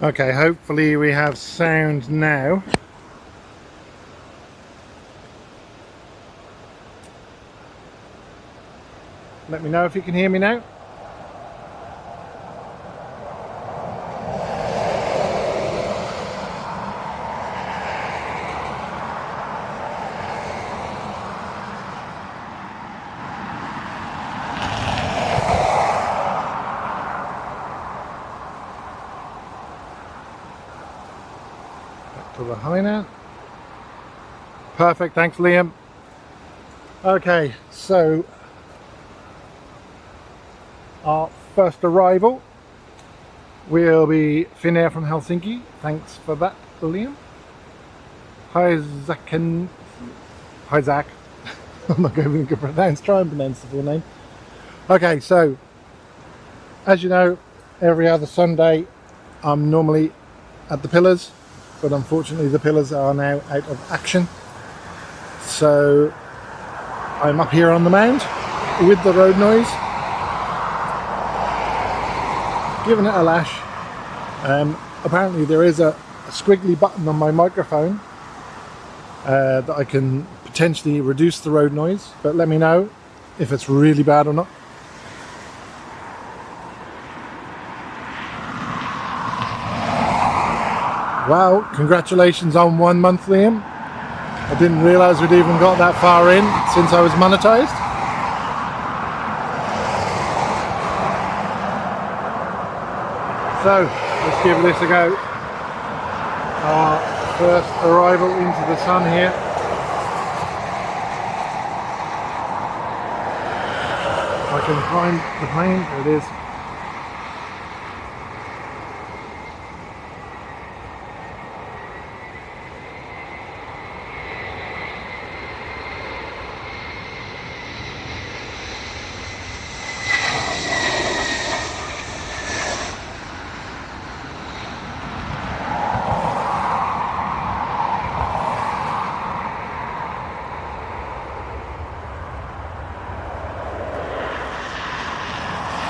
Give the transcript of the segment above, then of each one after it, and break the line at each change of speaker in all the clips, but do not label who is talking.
Okay, hopefully we have sound now. Let me know if you can hear me now. Back to the high now. Perfect, thanks Liam. Okay, so our first arrival will be Finnair from Helsinki. Thanks for that, Liam. Hi Zach and hi Zach. I'm not going to pronounce. Try and pronounce the full name. Okay, so as you know, every other Sunday I'm normally at the Pillars, but unfortunately the Pillars are now out of action. So I'm up here on the mound with the road noise, giving it a lash. Apparently there is a squiggly button on my microphone that I can potentially reduce the road noise, but let me know if it's really bad or not. Wow, congratulations on 1 month, Liam. I didn't realise we'd even got that far in since I was monetised. So, let's give this a go. Our first arrival into the sun here. If I can find the plane, there it is.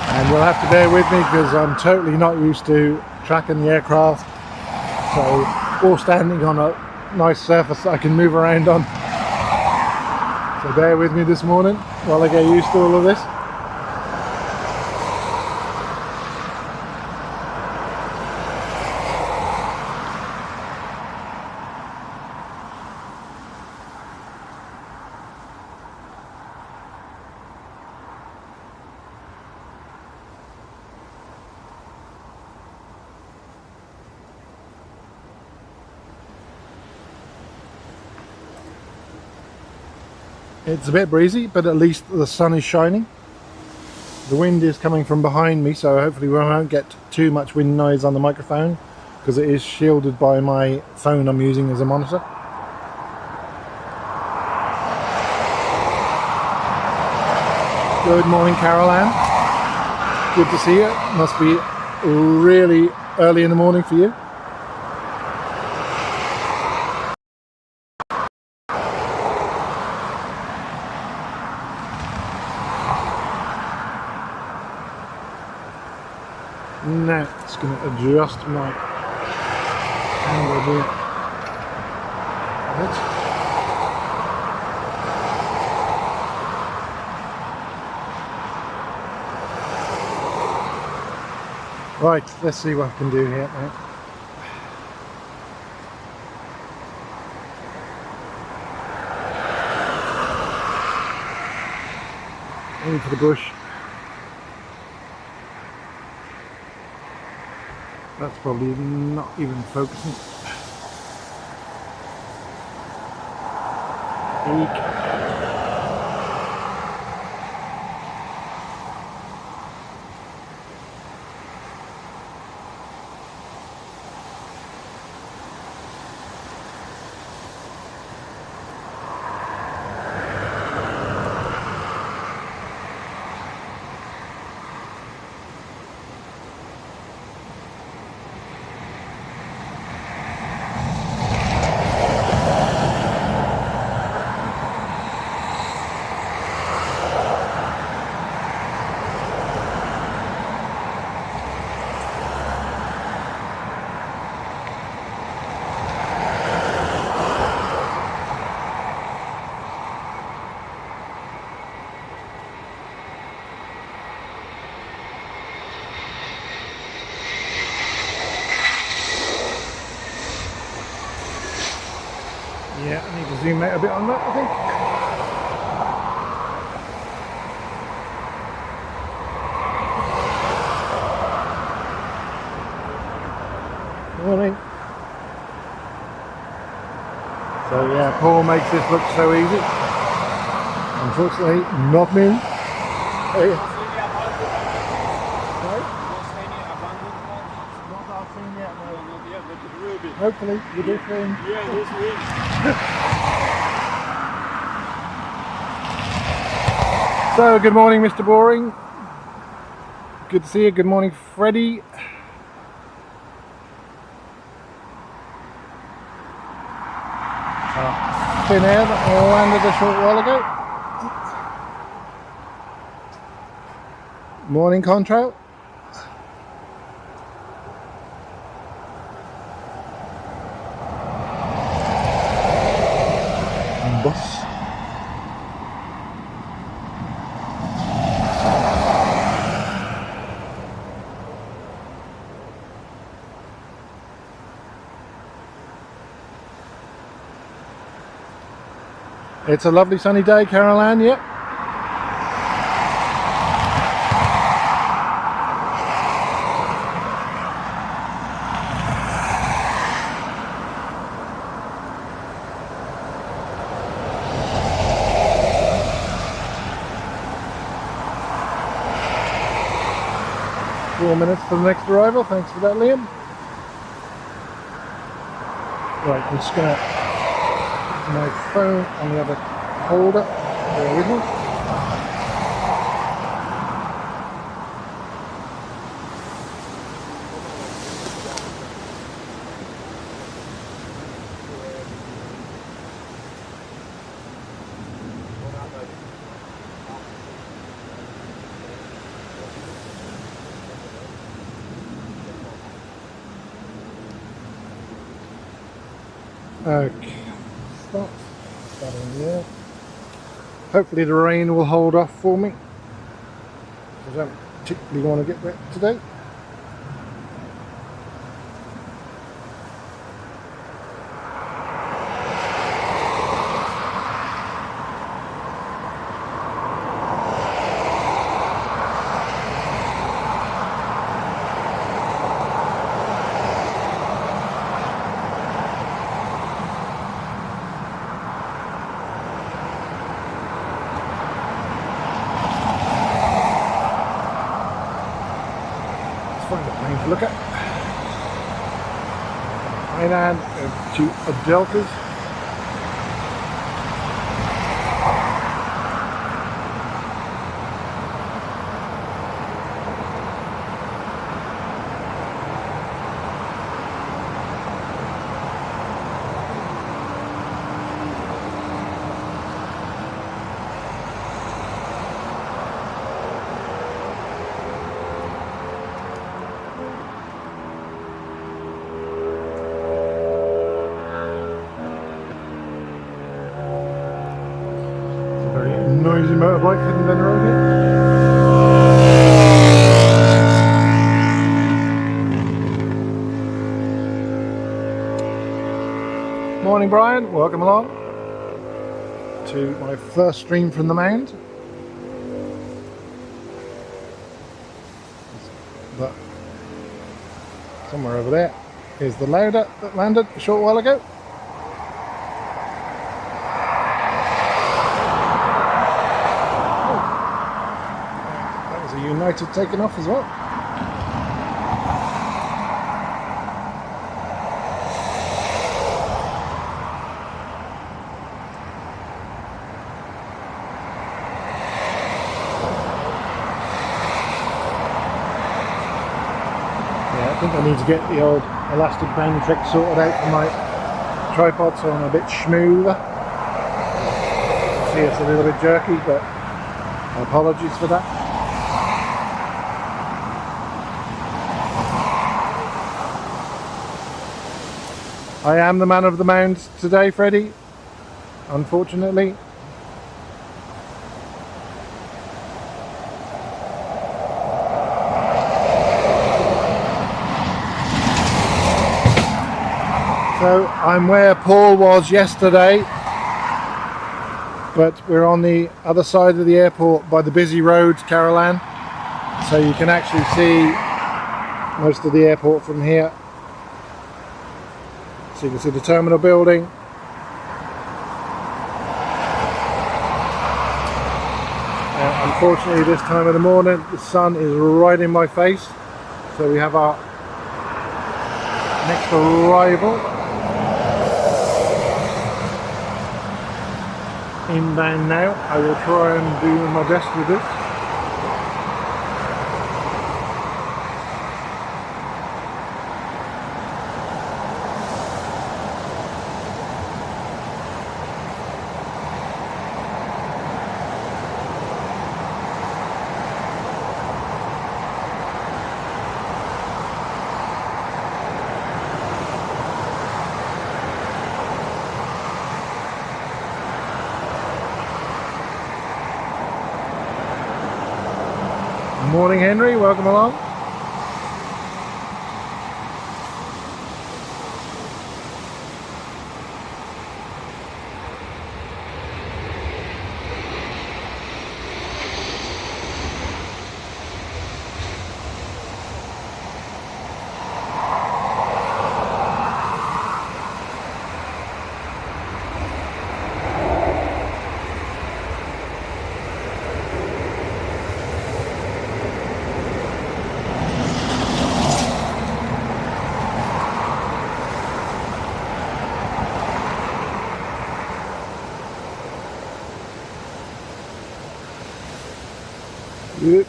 And you'll have to bear with me because I'm totally not used to tracking the aircraft, so or standing on a nice surface I can move around on. So bear with me this morning while I get used to all of this. It's a bit breezy, but at least the sun is shining. The wind is coming from behind me, so hopefully we won't get too much wind noise on the microphone because it is shielded by my phone I'm using as a monitor. Good morning, Carol Ann. Good to see you. Must be really early in the morning for you. Now it's going to adjust my angle here. Right, let's see what I can do here now. Into the bush. That's probably not even focusing. Eek. Yeah, I need to zoom out a bit on that, I think. Morning. So yeah, Paul makes this look so easy. Unfortunately, not me. Hey. Hopefully, you do soon.
Yeah, this week.
So, good morning, Mr. Boring. Good to see you. Good morning, Freddie. Thin air that landed a short while ago. Morning, Contrail. Bus. It's a lovely sunny day, Carol Ann, yep. 4 minutes for the next arrival. Thanks for that, Liam. Right, I'm just going to put my phone on the other holder. Bear with me. Okay, start in there. Hopefully the rain will hold off for me, because I don't particularly want to get wet today. Find a plane to look at. Thailand to Deltas. Noisy motorbike heading down the road here. Morning, Brian. Welcome along to my first stream from the mound. But somewhere over there is the Lauda that landed a short while ago. United taken off as well. Yeah, I think I need to get the old elastic band trick sorted out for my tripod so I'm a bit smoother. See, it's a little bit jerky, but apologies for that. I am the man of the mounds today, Freddie, unfortunately. So I'm where Paul was yesterday, but we're on the other side of the airport by the busy roads, Caroline. So you can actually see most of the airport from here. So you can see the terminal building. Unfortunately, this time of the morning, the sun is right in my face. So we have our next arrival. Inbound now. I will try and do my best with this. Morning, Henry, welcome along. Yep.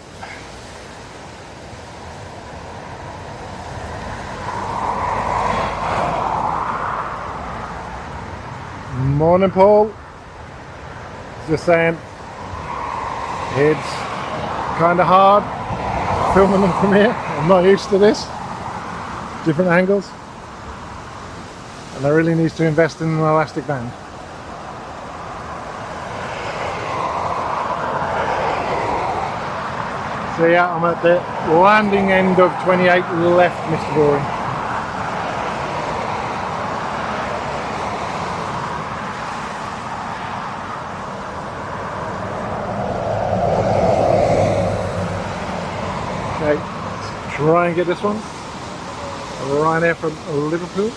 Morning, Paul. Just saying, it's kind of hard filming them from here. I'm not used to this. Different angles. And I really need to invest in an elastic band. So yeah, I'm at the landing end of 28 left, Mr. Boring. Okay, let's try and get this one. Ryanair from Liverpool.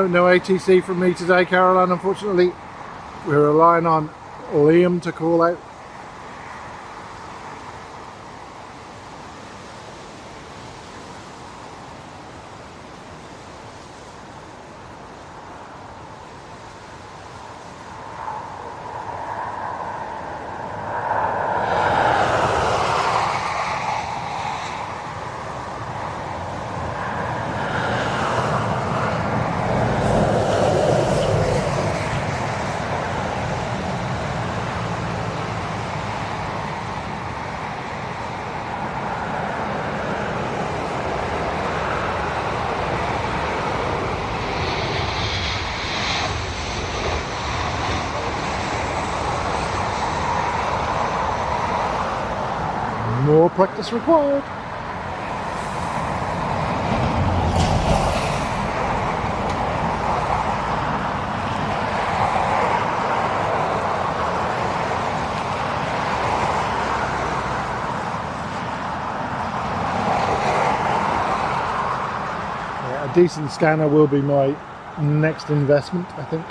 No ATC from me today, Caroline, unfortunately. We're relying on Liam to call out. More practice required. Yeah, a decent scanner will be my next investment, I think.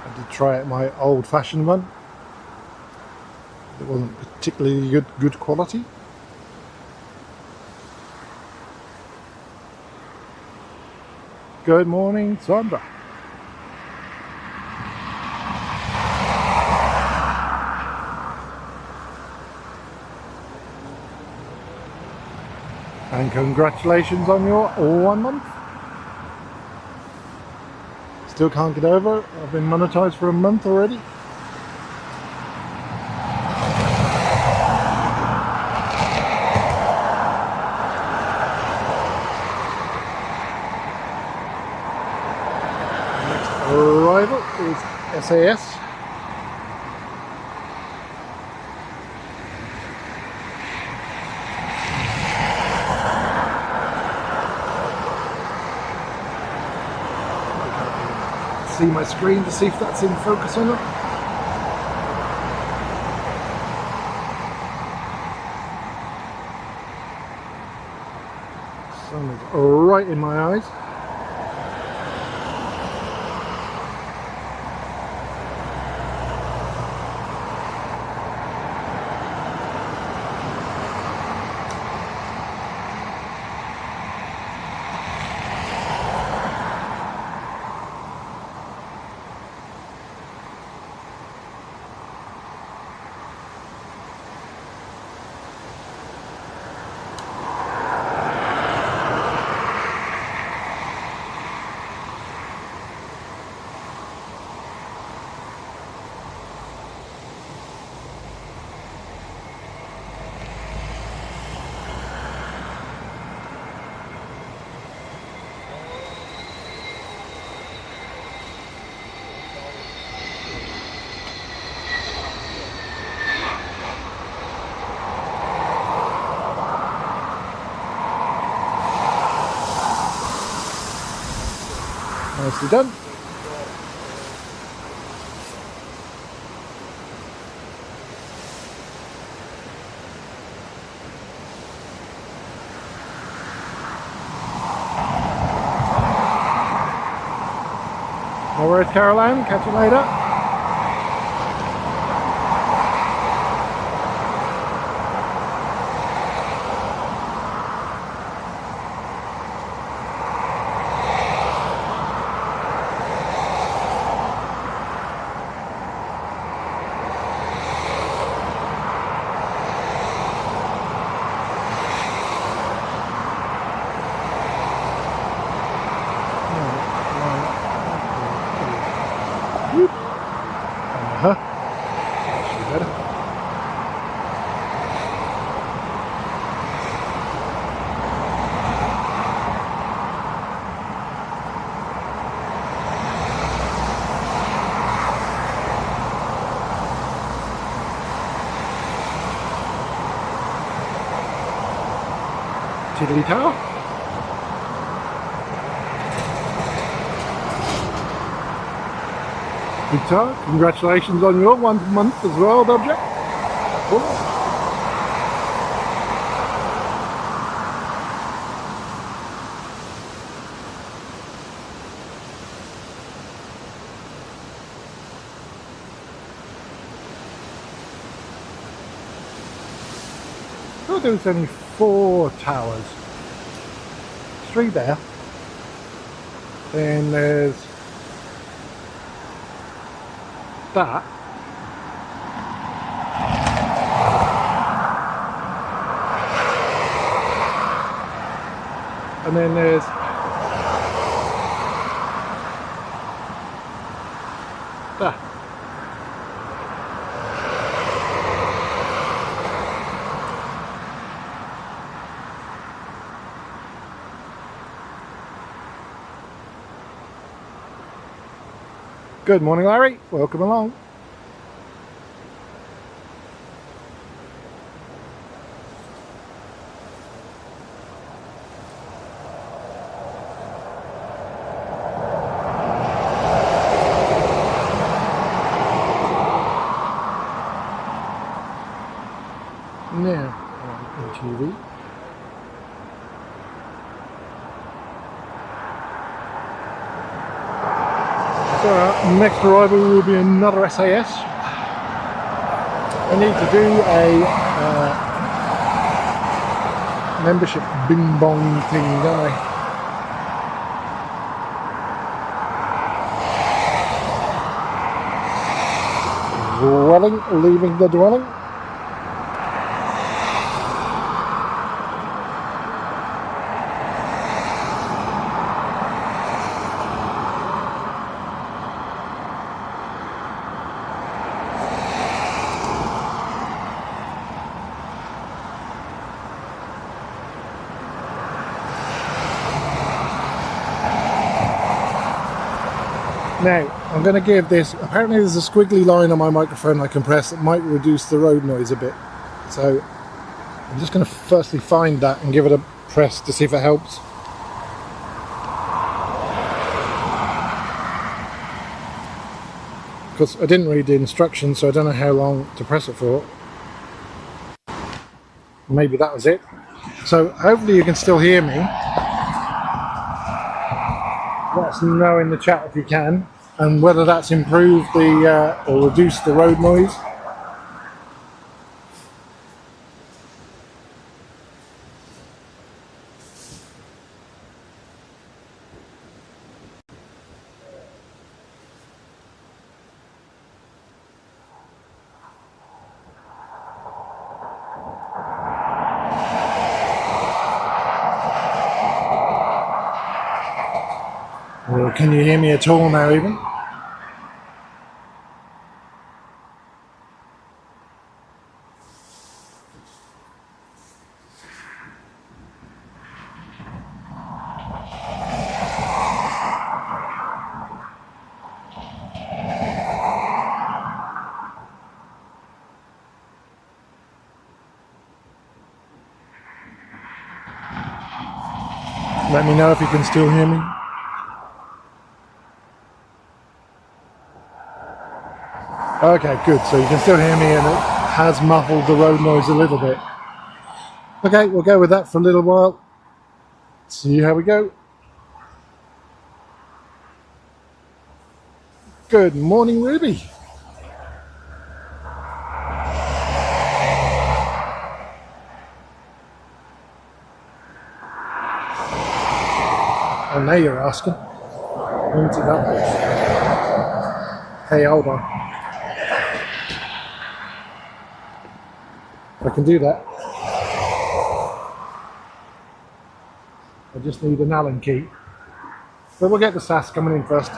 I did try out my old-fashioned one. It wasn't particularly good quality. Good morning, Sandra. And congratulations on your 1 month. Still can't get over it. I've been monetized for a month already. Next arrival is SAS. See my screen to see if that's in focus or not. Sun is right in my eyes. Nicely done. No worries, Caroline. Catch you later. Actually better. Tiddly tower. Guitar, congratulations on your 1 month as well, Object. Cool. I thought there was only 4 towers. 3 there. Then there's that. And then there's that. Good morning, Larry. Welcome along. Now, on TV. So next arrival will be another SAS. I need to do a membership bing bong thing, don't I? Dwelling, leaving the dwelling. Now, I'm going to give this, apparently there's a squiggly line on my microphone I can press that might reduce the road noise a bit. So I'm just going to firstly find that and give it a press to see if it helps. Because I didn't read the instructions, so I don't know how long to press it for. Maybe that was it. So hopefully you can still hear me. Let us know in the chat if you can, and whether that's improved the or reduced the road noise. Or can you hear me at all now even? Let me know if you can still hear me. Okay, good. So you can still hear me, and it has muffled the road noise a little bit. Okay, we'll go with that for a little while. See how we go. Good morning, Ruby. Oh, now you're asking. Into that. Hey, hold on. I can do that. I just need an Allen key. But we'll get the SAS coming in first.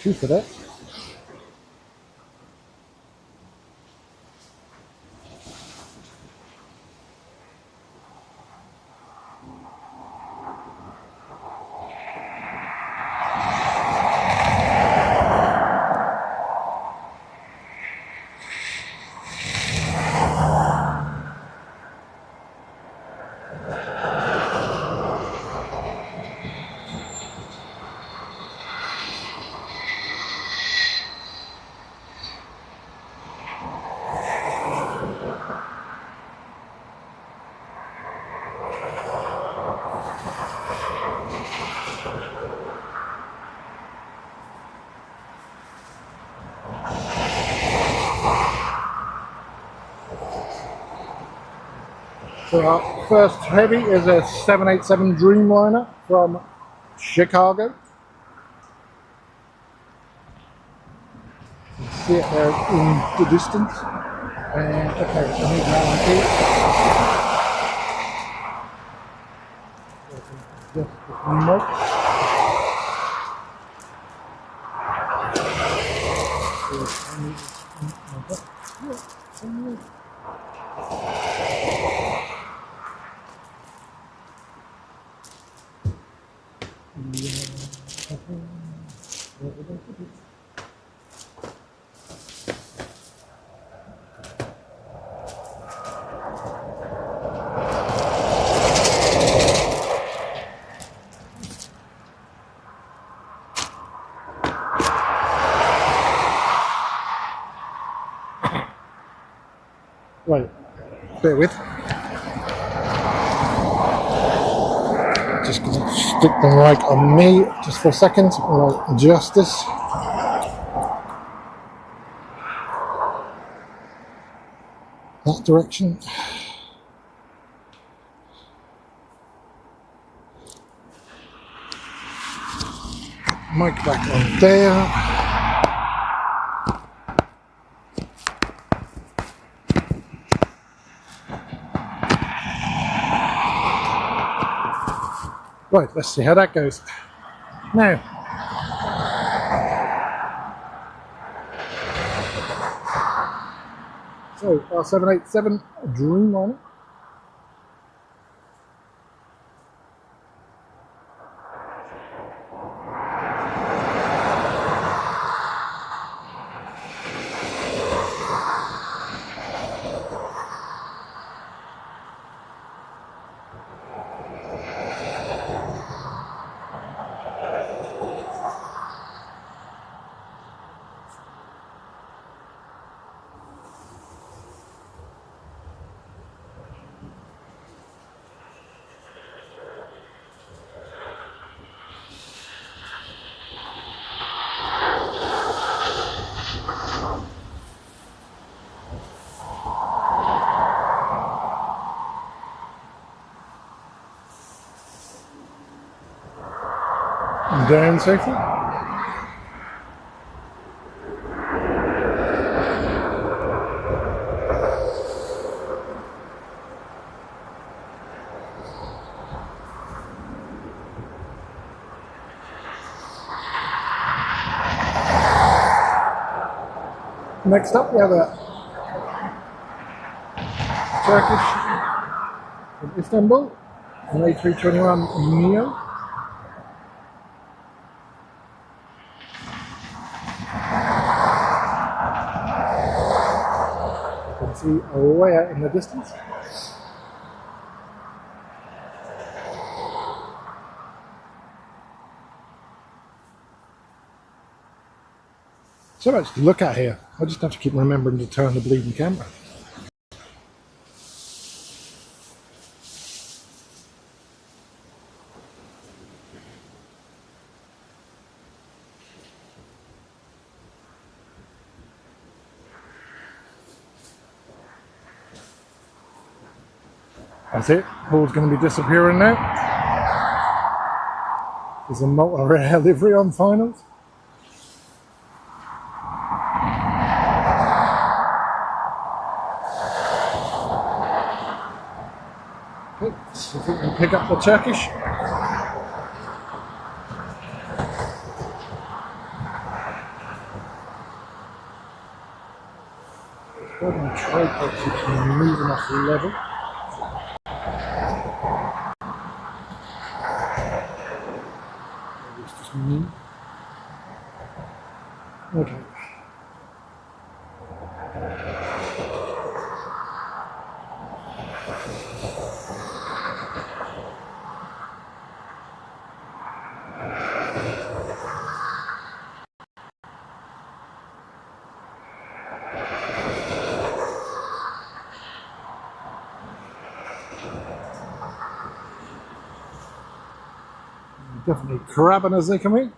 Two for that. So our first heavy is a 787 Dreamliner from Chicago. You can see it there in the distance. And okay, so here's an Allen key. Just the remote. Right, bear with. Just gonna stick the mic on me just for a second while I adjust this. That direction. Mic back on there. Right, let's see how that goes. Now, so our 787 Dreamliner. Down safely. Next up, we have a Turkish from Istanbul, an A321neo. You can see way out in the distance. So much to look at here. I just have to keep remembering to turn the bleeding camera. That's it. Paul's going to be disappearing now. There's a multi-rare livery on finals. Okay, so if we can pick up the Turkish. Got my tripod keeps moving off the level. Okay. Definitely crabbing as they come in.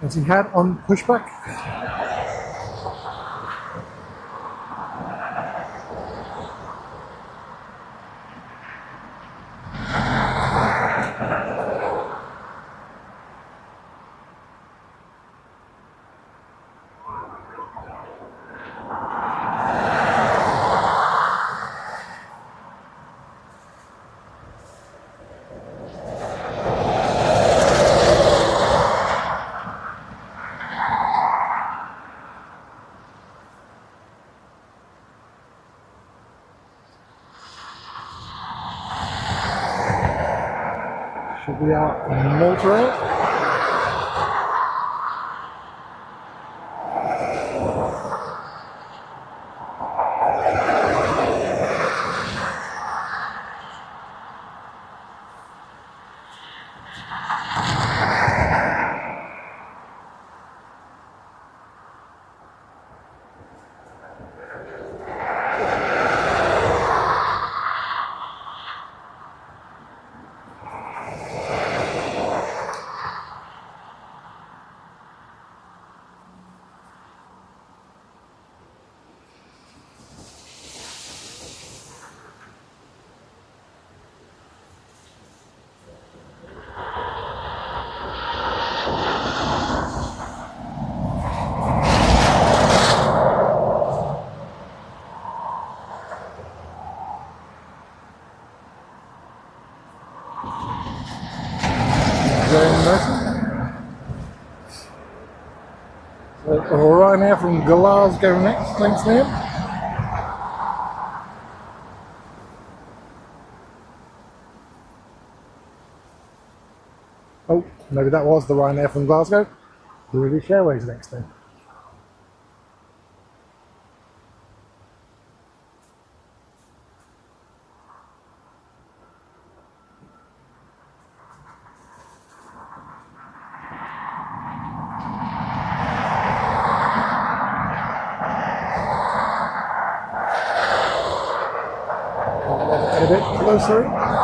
As he had on pushback. we are in Malta. Ryanair from Glasgow next, thanks Liam. Oh, maybe that was the Ryanair from Glasgow. British Airways next then. A bit closer.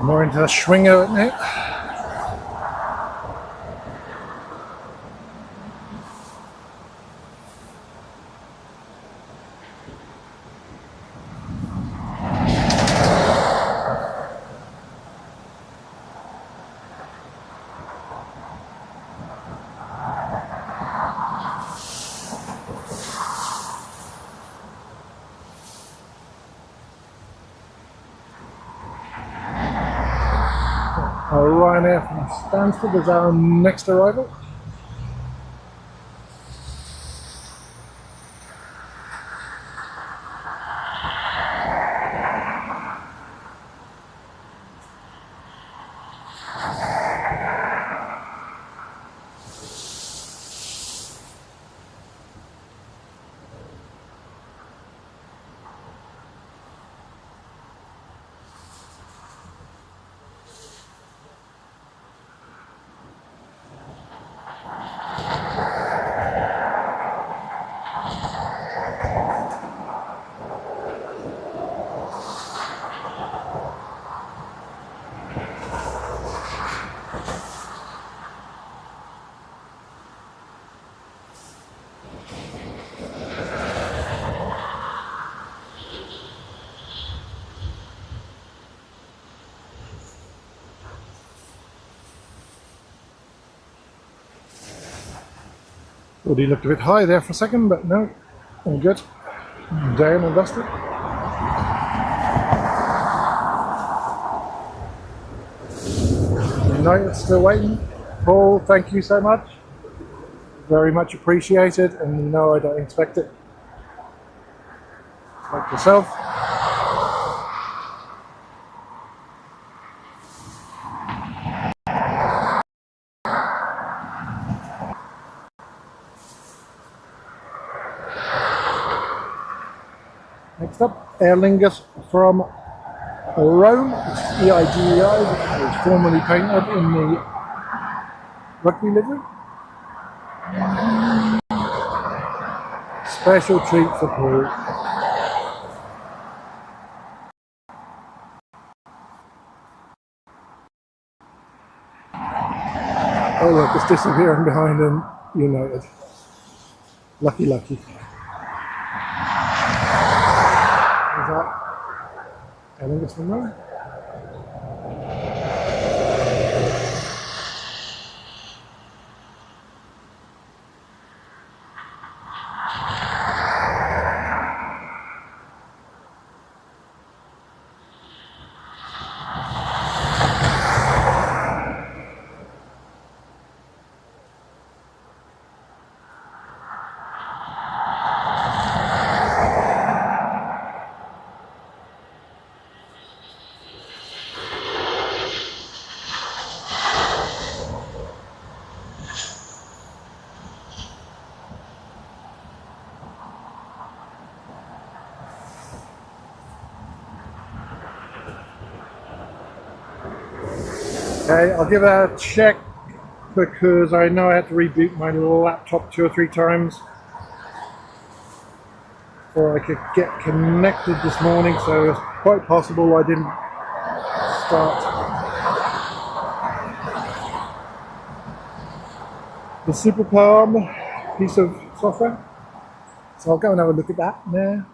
More into the swing of it now. Ryanair from Stansted is our next arrival. Thought he looked a bit high there for a second, but no, all good. Down and dusted. United's still waiting. Paul, thank you so much. Very much appreciated, and no, I don't expect it. Like yourself. Next up, Aer Lingus from Rome, EIGEI, which was formerly painted in the rugby livery. Special treat for Paul. Oh look, it's disappearing behind him, United. Lucky, lucky. Is that Aer Lingus from Rome? Okay, I'll give it a check because I know I had to reboot my laptop 2 or 3 times before I could get connected this morning, so it's quite possible I didn't start the Super Palm piece of software. So I'll go and have a look at that now.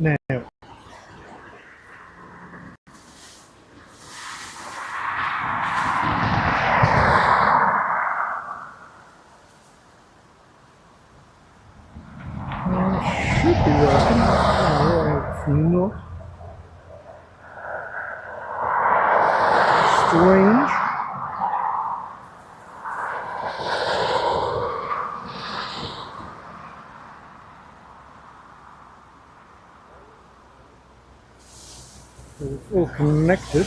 Now, should be working. Oh, it's not. Strange. It's all connected.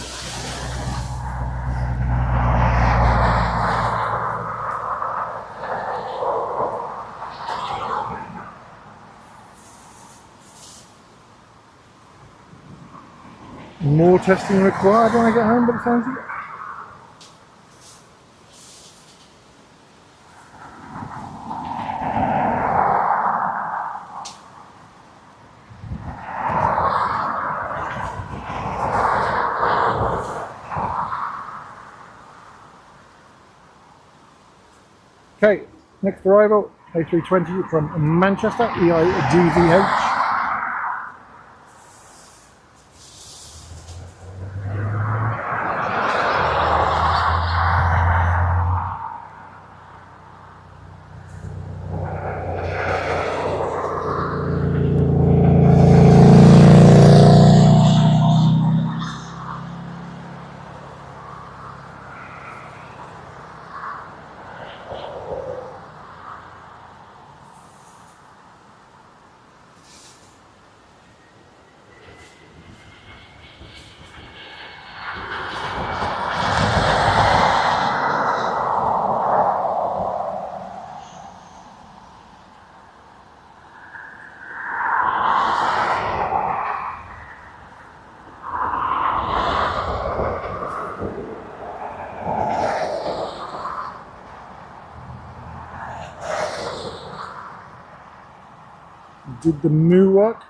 More testing required when I get home, but it sounds like. Okay, next arrival, A320 from Manchester, EIGVH. Did the moo work?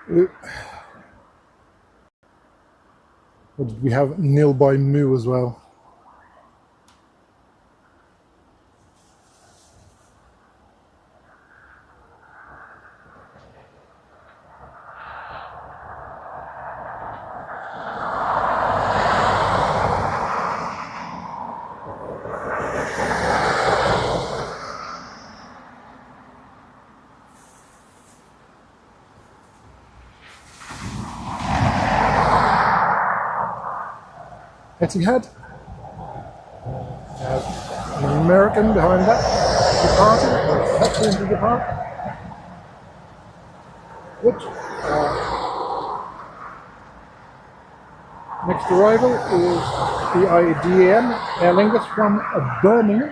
We have nil by Moo as well. Etihad. An American behind that, departing, that's to depart. Which, next arrival is the IDM Aer Lingus from Birmingham.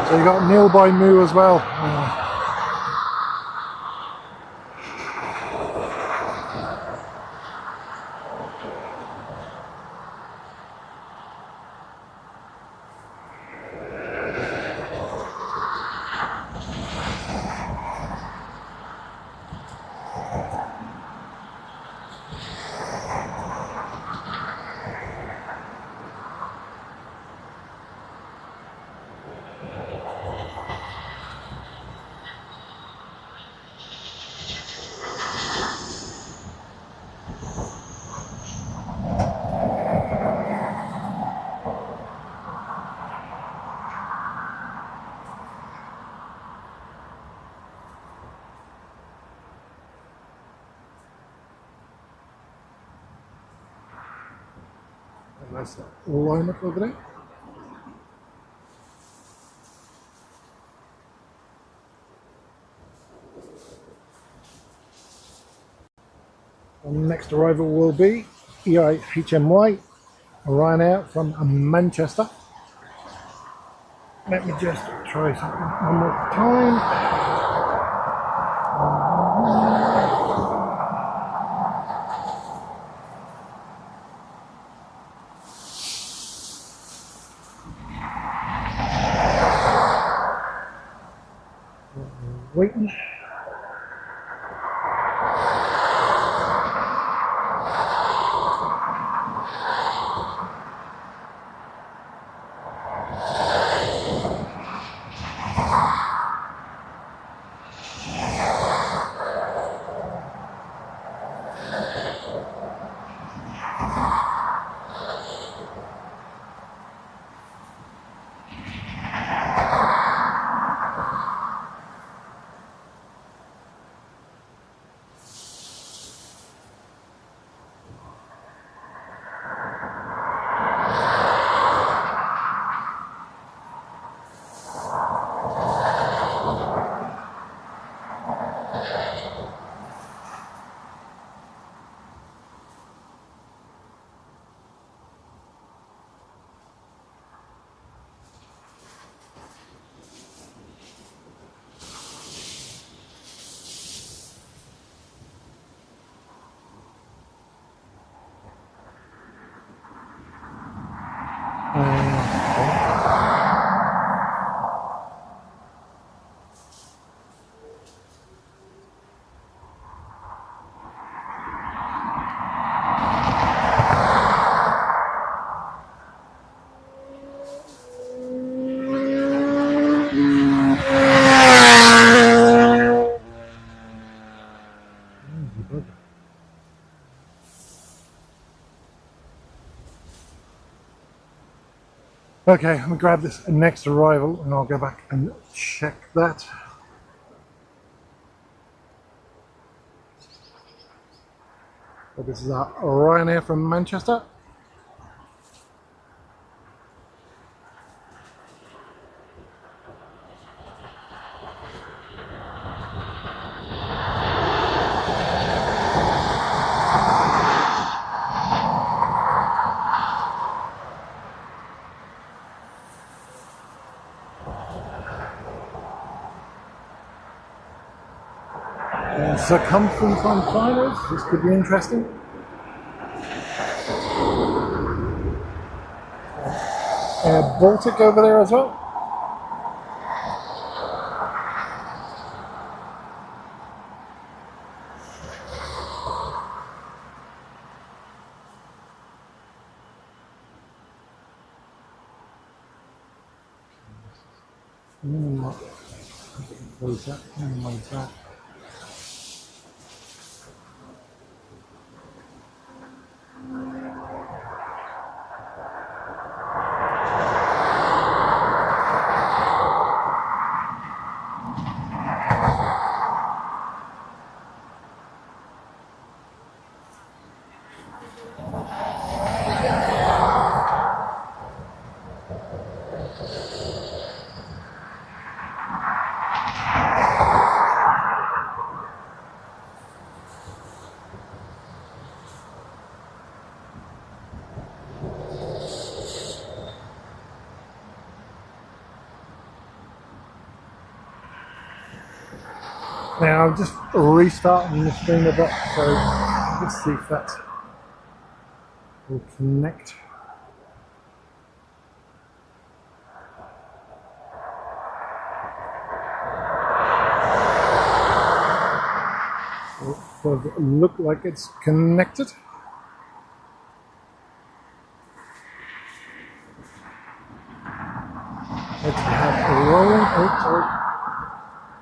So you got nil by Moo as well. Nice lineup over there. And the next arrival will be EIHMY, Ryanair from Manchester. Let me just try something one more time. Waiting. Okay, I'm gonna grab this next arrival and I'll go back and check that. So this is our Ryanair from Manchester. And circumference on climbers. This could be interesting. Baltic over there as well. Close that, minimize that. Now I'm just restarting the stream a bit, so let's see if that will connect. Does it look like it's connected? Let's have a rolling. Oh, sorry.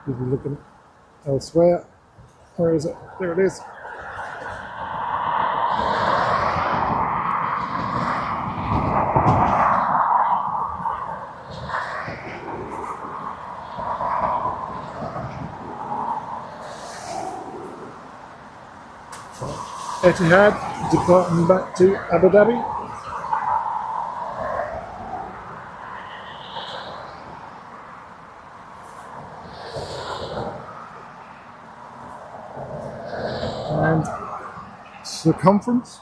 If you're looking elsewhere. Where is it? There it is. Etihad departing back to Abu Dhabi. And circumference.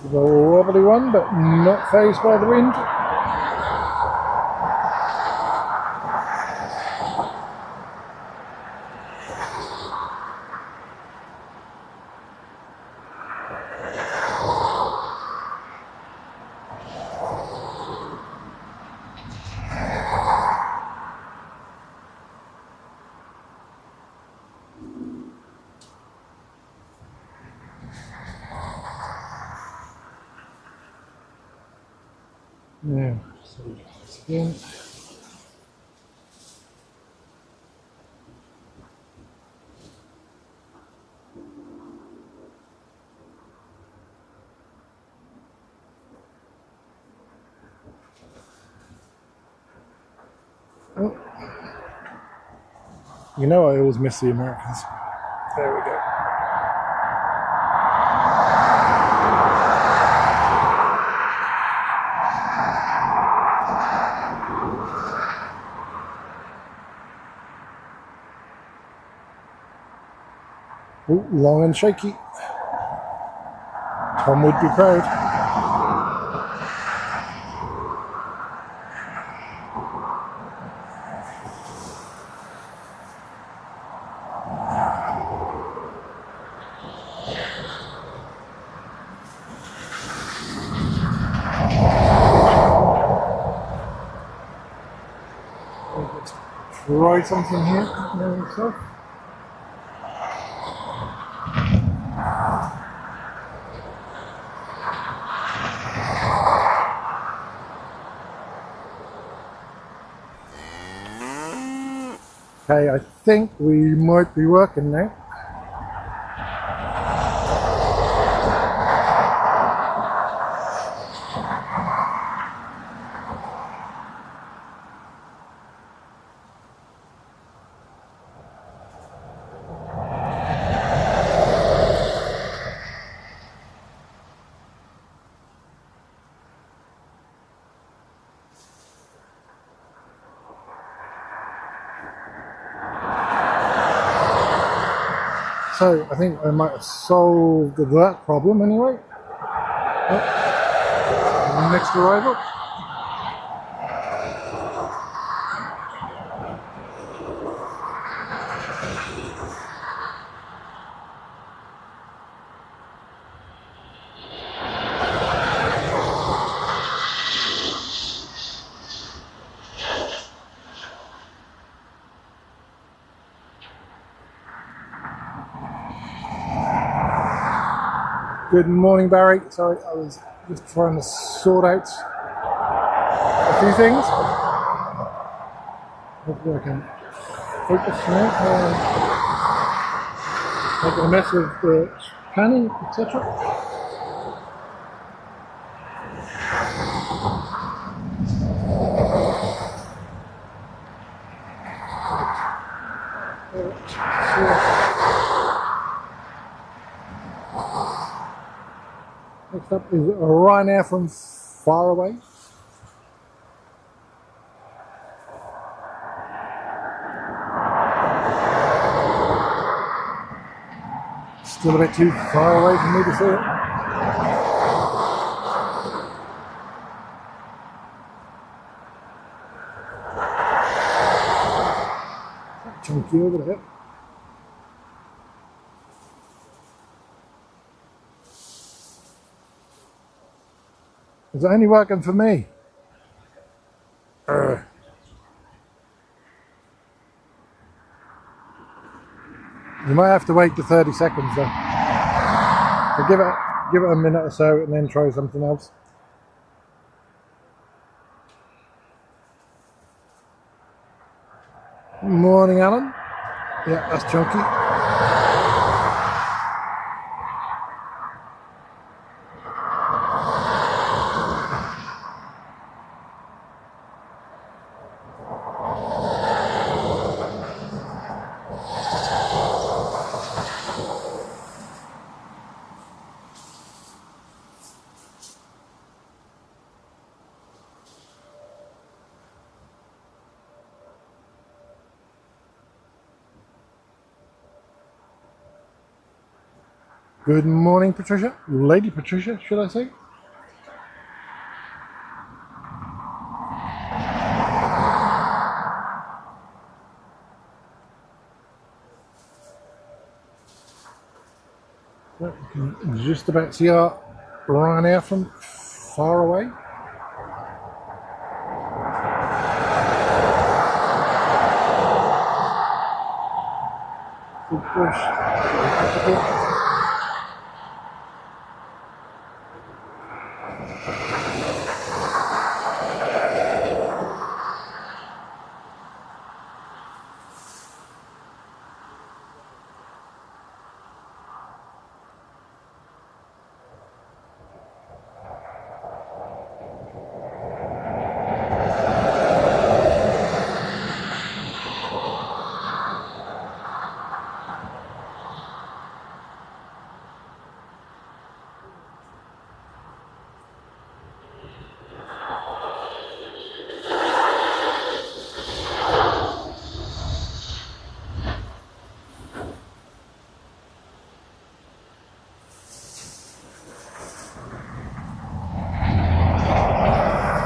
A wobbly one, but not phased by the wind. Yeah, so this again. Oh. You know I always miss the Americans. There we go. Ooh, long and shaky. Tom would be proud. Let's try something here. There we go. Okay, I think we might be working now. So I think I might have solved that problem anyway. Next arrival. Good morning, Barry. Sorry, I was just trying to sort out a few things. Hopefully I can focus now. Making a mess with the panning, etc. Next up is Ryanair from far away. Still a bit too far away for me to see it. Chunky over the hip. Is it only working for me? You might have to wait the 30 seconds though. So give it a minute or so and then try something else. Morning, Alan. Yeah, that's chunky. Good morning, Patricia. Lady Patricia, should I say? You can just about see our Ryanair from far away. Good push.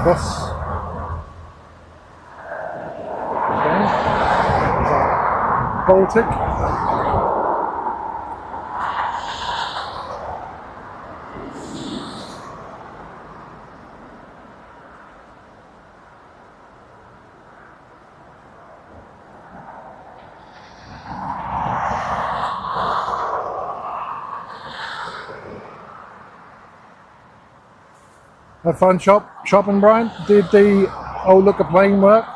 Bus. Okay. Baltic. Had fun shopping, Brian? Did the old look of plane work?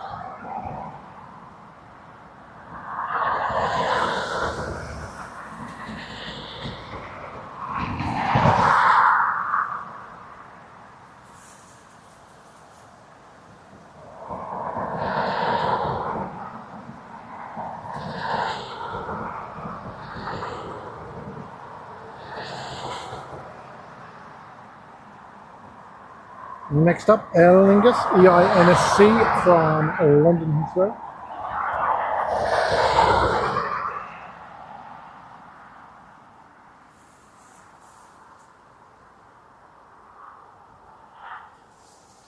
Next up, Aer Lingus, EINSC from London Heathrow.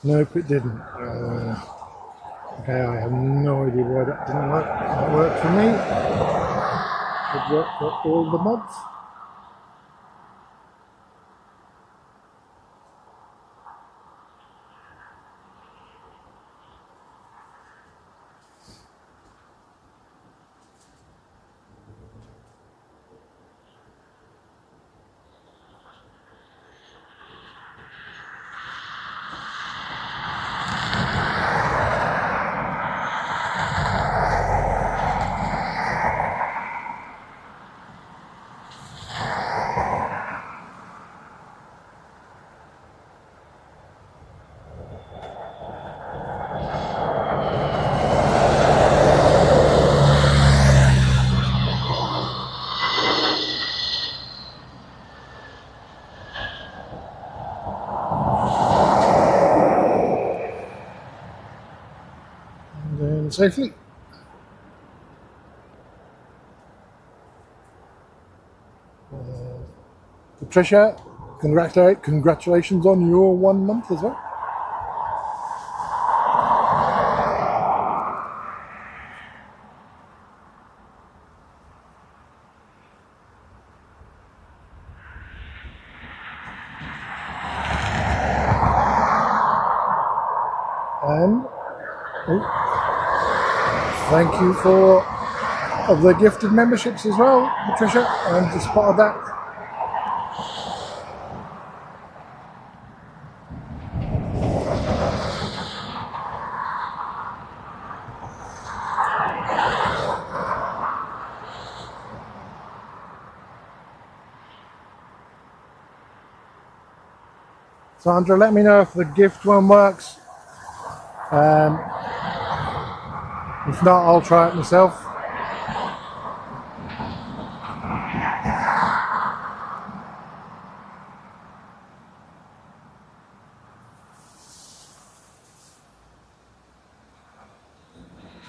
Nope, it didn't. Okay, I have no idea why that didn't work. It worked for me. It worked for all the mods. And then safely. Patricia, congratulations on your 1 month as well. And thank you for the gifted memberships as well, Patricia. I'm just part of that. Sandra, let me know if the gift one works. If not, I'll try it myself.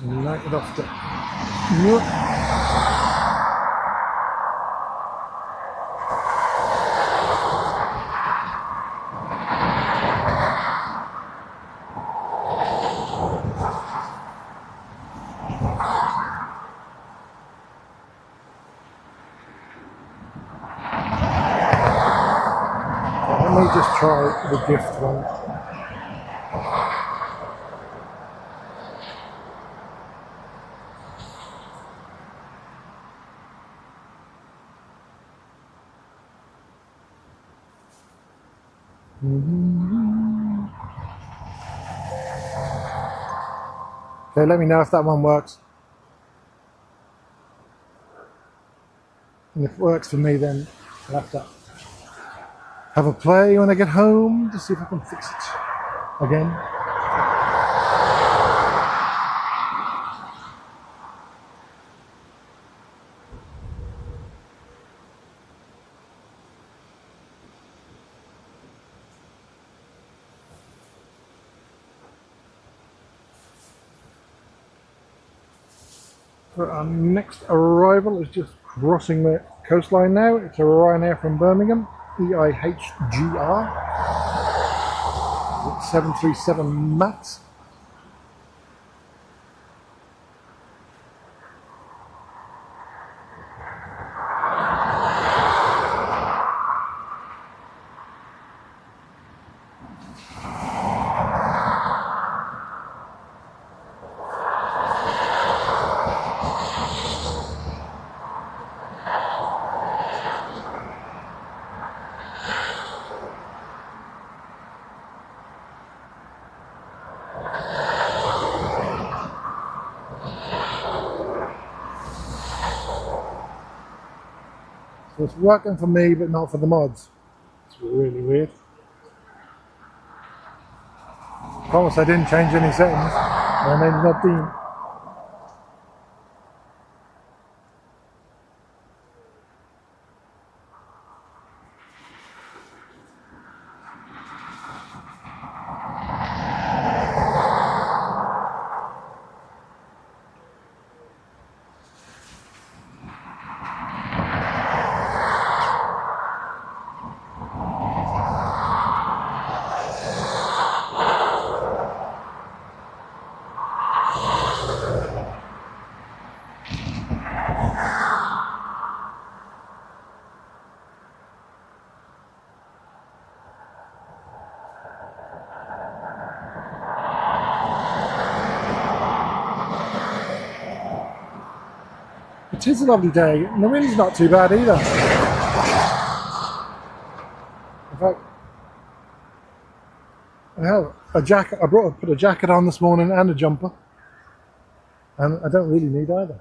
Knock it off the mute. Let me just try the gift one. Okay, let me know if that one works. And if it works for me, then I'll have to have a play when I get home to see if I can fix it again. So our next arrival is just crossing the coastline now. It's a Ryanair from Birmingham, EIHGR. It's 737 MAX. So it's working for me, but not for the mods. It's really weird. Promise I didn't change any settings. My name's not Dean. it is a lovely day, and the wind's not too bad either. In fact, I have a jacket. Put a jacket on this morning and a jumper, and I don't really need either.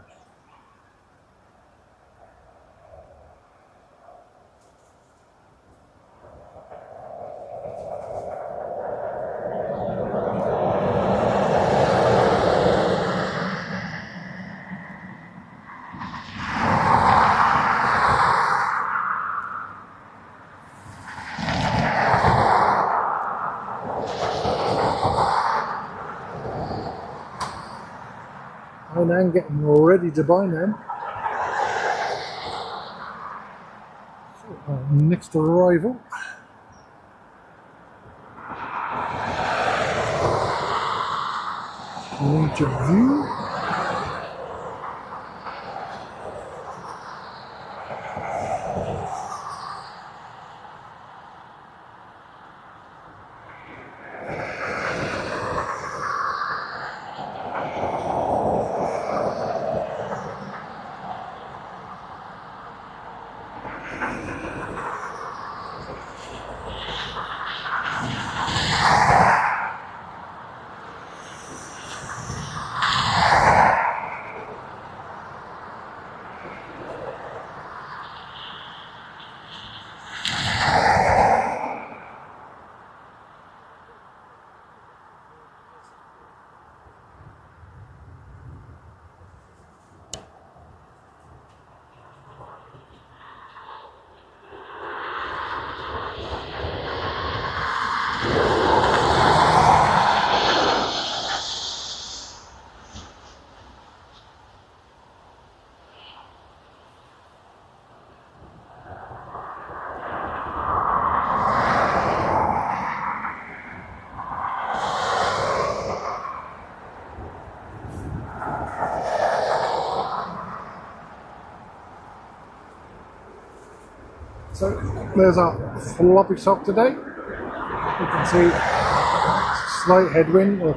And I'm getting ready to buy them. So, next arrival. Nature view. So there's our floppy sock today. You can see slight headwind, or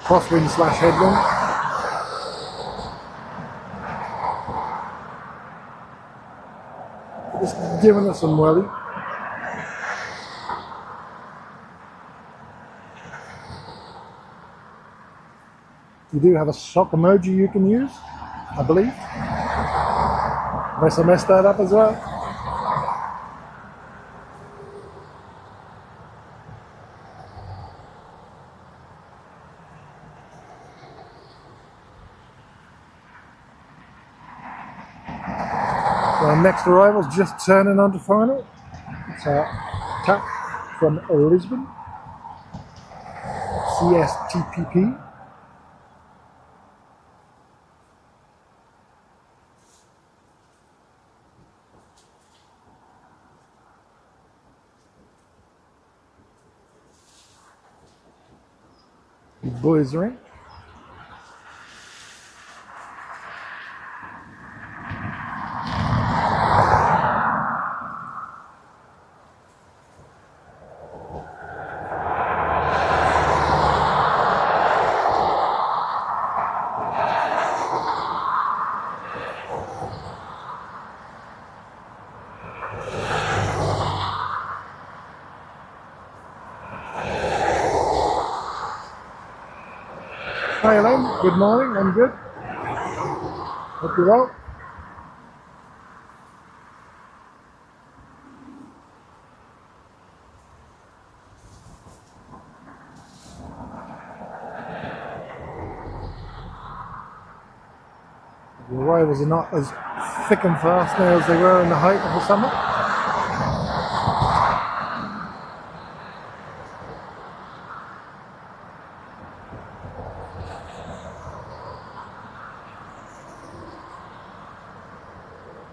crosswind slash headwind. Just giving us some welly. You do have a sock emoji you can use, I believe. Unless I messed that up as well. Our next arrival is just turning onto final. It's a tap from Lisbon, CSTPP. The boys are in. Hi Elaine, good morning, I'm good. Hope you're well. The arrivals are not as thick and fast now as they were in the height of the summer.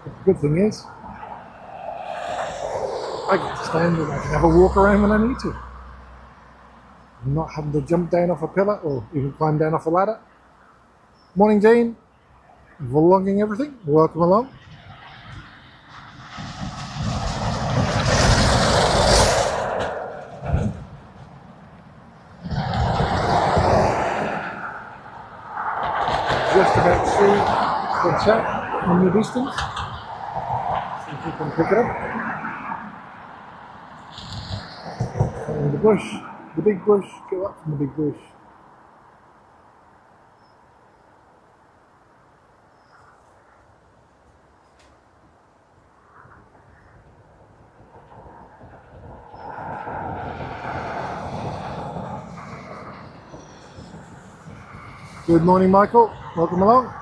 The good thing is, I get to stand and I can have a walk around when I need to. I'm not having to jump down off a pillar or even climb down off a ladder. Morning Dean, vlogging everything, welcome along. Just about to see the Watch out in the distance. See if you can pick it up. And the bush, the big bush, go up from the big bush. Good morning, Michael. Welcome along.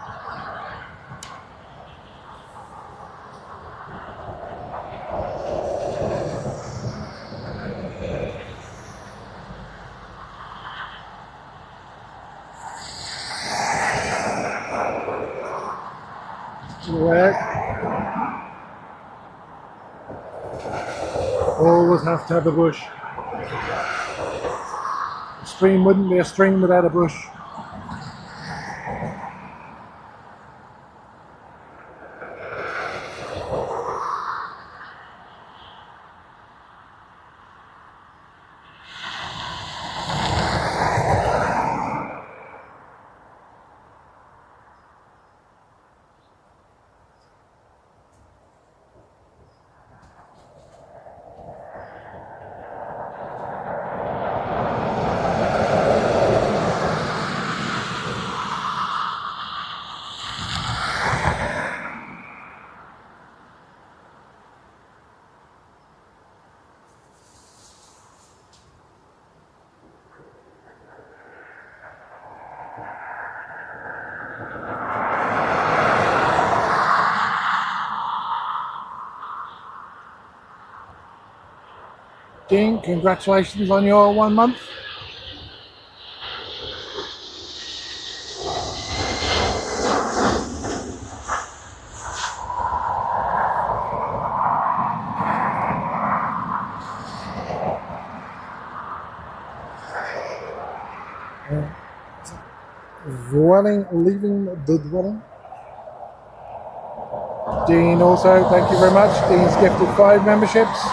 Always have to have a bush. A stream wouldn't be a stream without a bush. Dean, congratulations on your 1 month. Dwelling, leaving the dwelling. Dean also, thank you very much. Dean's gifted 5 memberships.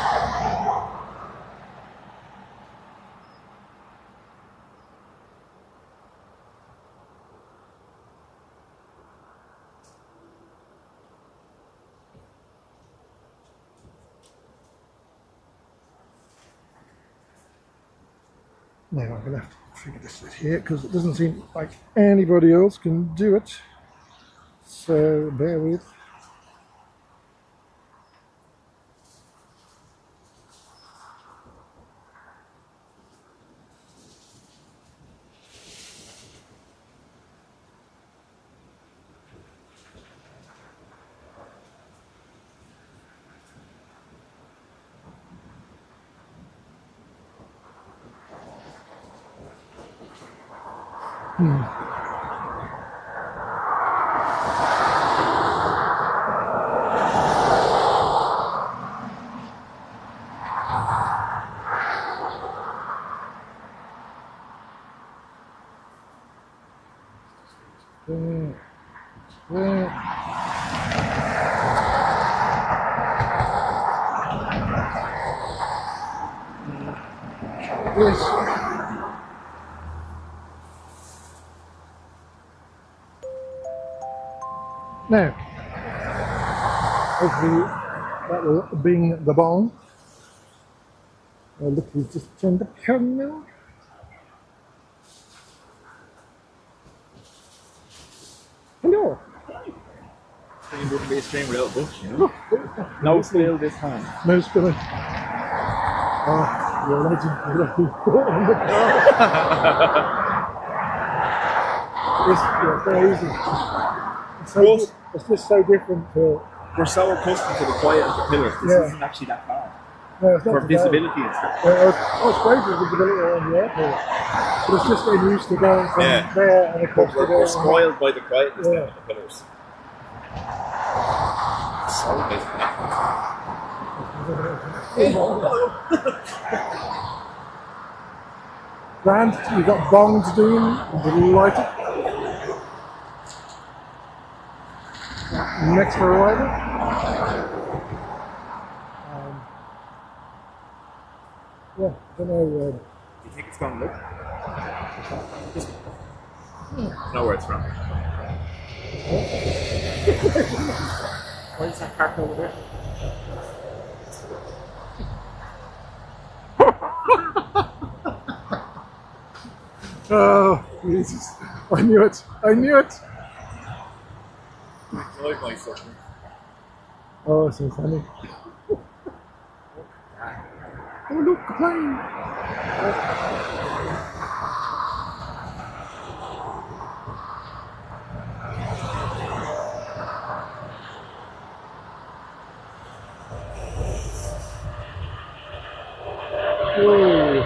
Now I'm going to have to figure this out here because it doesn't seem like anybody else can do it. So bear with. Yes. Now, hopefully that will bring the bong. Look, he's just turned the camera. Hello.
It wouldn't be a stream without a bush, you know? No spill this time.
No spilling. Oh, you're a legend. You're crazy. It's just so different to...
We're so accustomed to the quiet of the pillars. This isn't actually that bad.
No, it's not
for visibility and stuff.
It's great for visibility around the airport. But it's just getting used to going from there and across to there.
We're spoiled by the quietness of the pillars. So
Grant, you got bong to do. I'm delighted. Next for arrival. Yeah, I don't know.
do you think it's going to look? Know where it's from. Why is that parked over there?
Oh, Jesus. I knew it. I knew it.
Like my son.
Oh, so funny. Oh, look, the plane. Whoa.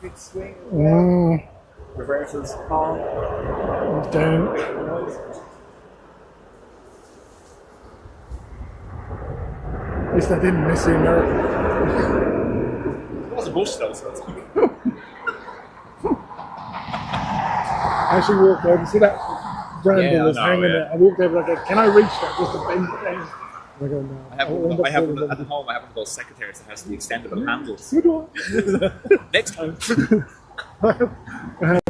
Big swing.
Mm,
Reversals. On.
down. At least I didn't miss the American.
It was a bush though, so it's good.
I actually walked over. See that bramble
Yeah, I
was
know,
hanging
yeah.
there. I walked over. I go, can I reach that just to bend it down? I go, no.
I have
I'll
one,
end up
I have
falling
one at
over.
home. I have one of those secretaries that has the extendable handles.
Good one.
Next time,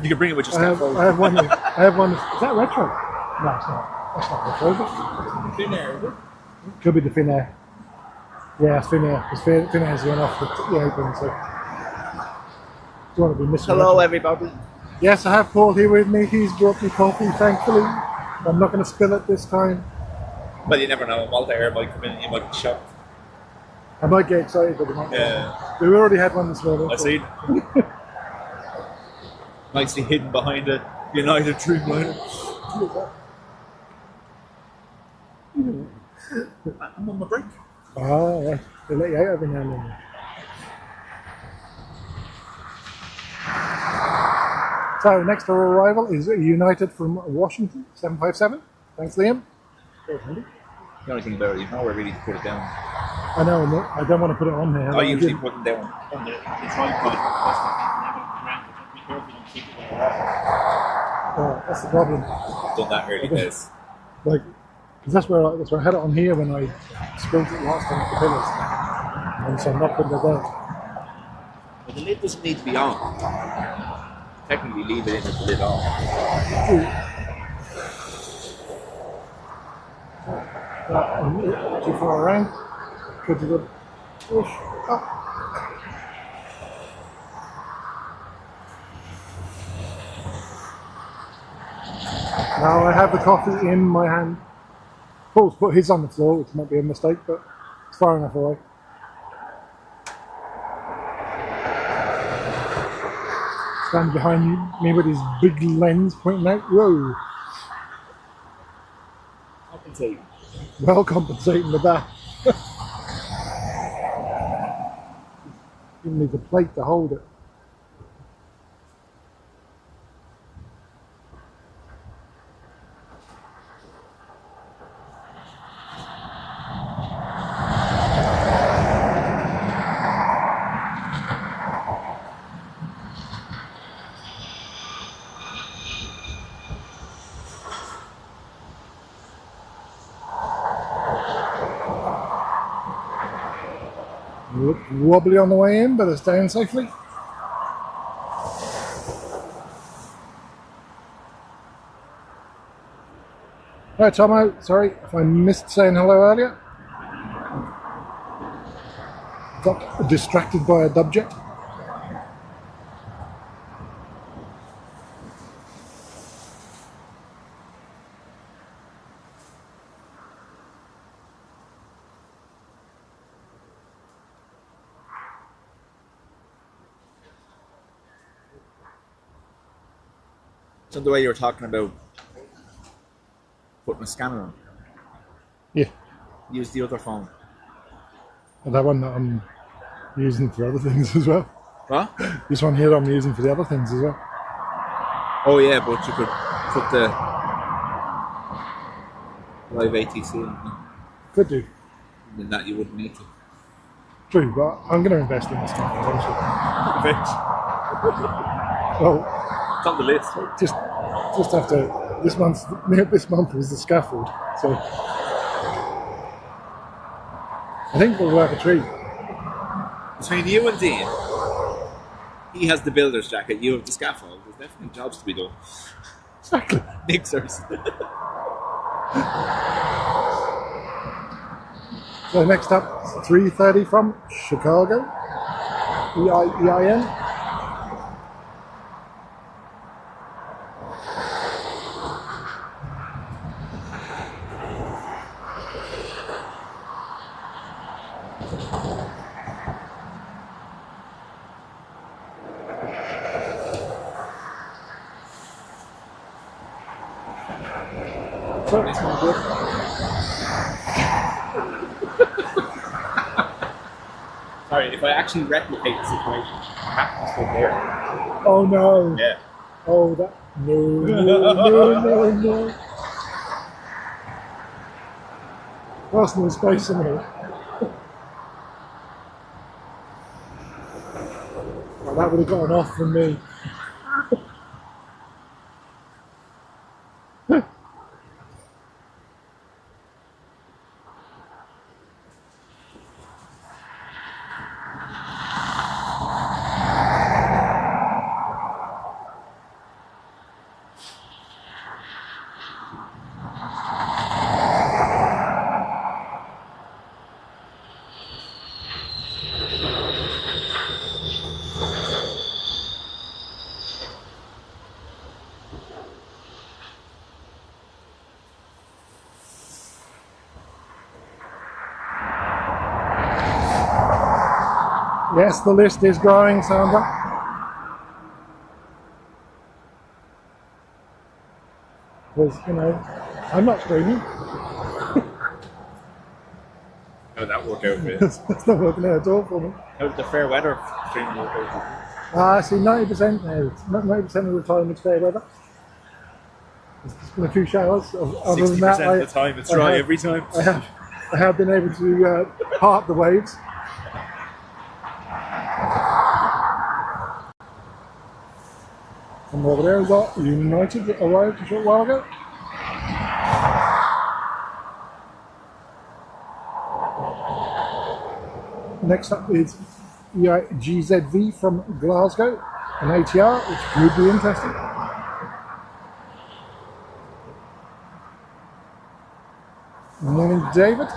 you can bring it with your
I have,
scaffold.
I have one. I have one. Is that retro? No, it's not. That's not retro. Is it?
Thin air, is it?
Could be the fin air. Yeah, it's fin air. Because fin air's going off the open. So don't want to be missing.
Hello,
retro.
everybody.
Yes, I have Paul here with me. He's brought me coffee, thankfully. I'm not going to spill it this time.
Well, you never know. Malta Air might come in and you might be shocked.
I might get excited, but I might not.
Yeah,
We already had one this morning.
I see. Nicely hidden behind a United Dreamliner. I'm on my break.
Ah, yeah. They let you out every now and then. So, next to our arrival is United from Washington, 757. Thanks, Liam.
The only thing about it, you know where really to put it down.
I know, I don't want to put it on here.
I usually put them down on the tripod.
Oh, that's the problem.
Done that early days.
Like, 'cause that's where I had it on here when I spilled it last time at the pillars. And so I'm not putting it there.
But the lid doesn't need to be on. Technically, leave it in with the lid on.
Too far around. Good to go. Push up. Now I have the coffee in my hand. Paul's put his on the floor, which might be a mistake, but it's far enough away. Stand behind me with his big lens pointing out. Whoa!
Compensate.
Well compensating with that. You need a plate to hold it. Look wobbly on the way in, but it's down safely. Right, Tomo, sorry if I missed saying hello earlier. Got distracted by a dub jet.
So the way you were talking about putting a scanner on,
Yeah,
use the other phone.
and that one that I'm using for other things as well.
What?
This one here I'm using for the other things as well.
Oh yeah, but you could put the live ATC on,
Could do.
and that you wouldn't need to.
True, but I'm going to invest in this time eventually. Well,
It's on the list.
just after this month was the scaffold, so I think we'll work a treat.
Between you and Dean, he has the builder's jacket, you have the scaffold. There's definitely jobs to be done.
Exactly.
Mixers.
So next up, 3:30 from Chicago. EIN. So,
This one good. Sorry, if I actually replicate the situation, I have to stay there.
oh no.
Yeah.
Oh, that. No. Personal space in here. Well, that would have gotten off from me. Yes, the list is growing, Sandra. Because, you know, I'm not screaming.
How did that work out for you?
It's not working out at all for me.
How did the fair weather stream work out?
I see 90% now. 90% of the time it's fair weather. There's just been a few showers. Other than that,
60% of the time it's dry every time.
I have been able to part the waves. And over there is our United arrived a short while ago. Next up is GZV from Glasgow, an ATR, which could be interesting. Morning, David.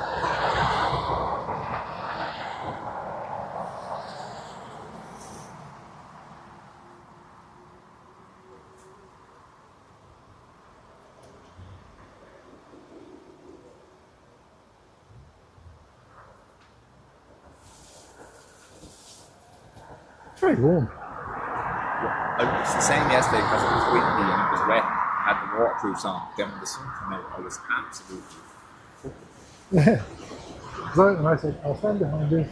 It's very warm.
It's the same yesterday because it was windy and it was wet. I had the waterproofs on. Then when the sun came out, I was absolutely.
Yeah. So, and I said, I'll stand behind this.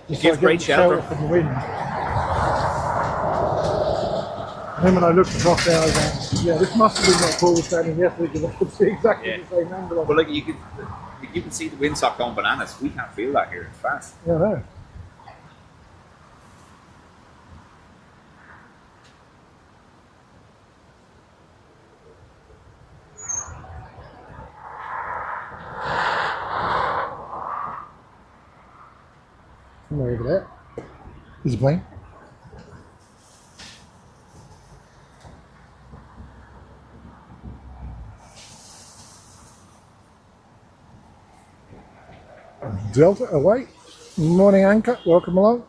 It gives great shelter.
From the wind. And then when I looked across there, I was like, yeah, this must have been that Paul was standing yesterday because I could see exactly the same angle.
Well, like you can see the windsock going bananas. We can't feel that here. It's fast.
Yeah, I know. Somewhere over there. There's a plane. Delta away. Morning anchor, welcome along.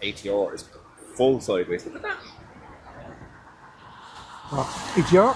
ATR is full sideways. Look at that.
ETR.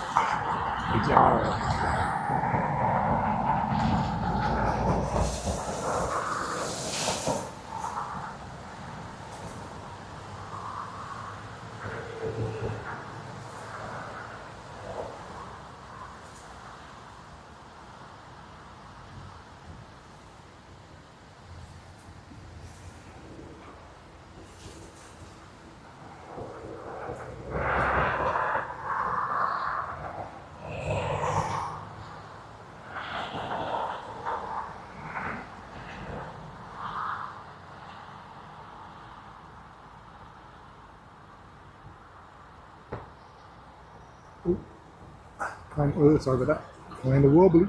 Sorry about that. Kind of wobbly.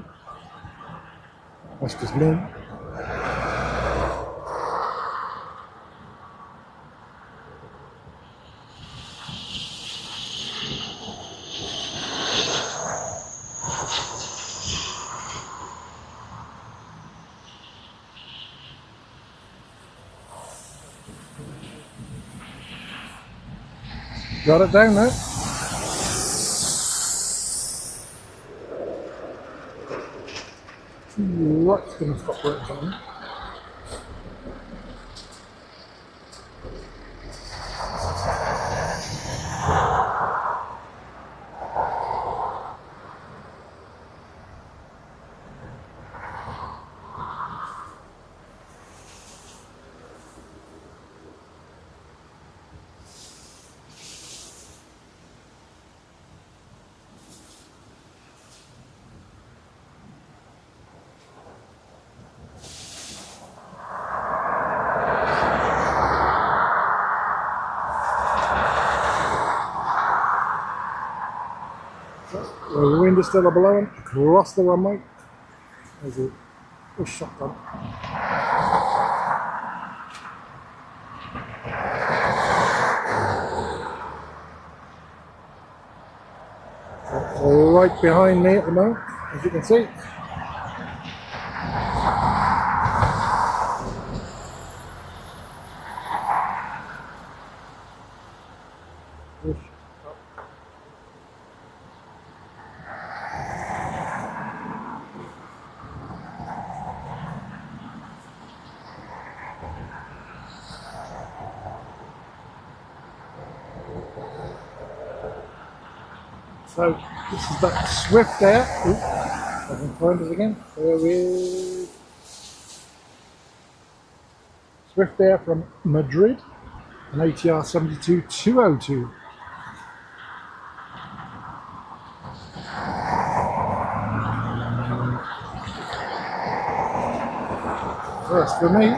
That's just me. Got it down there. Right's going to stop working on it. The wind is still blowing across the runway. There's a shotgun. Right behind me at the moment, as you can see. So this is that Swift Air. I can find it again. There is Swift Air from Madrid, an ATR 72-202. First for me.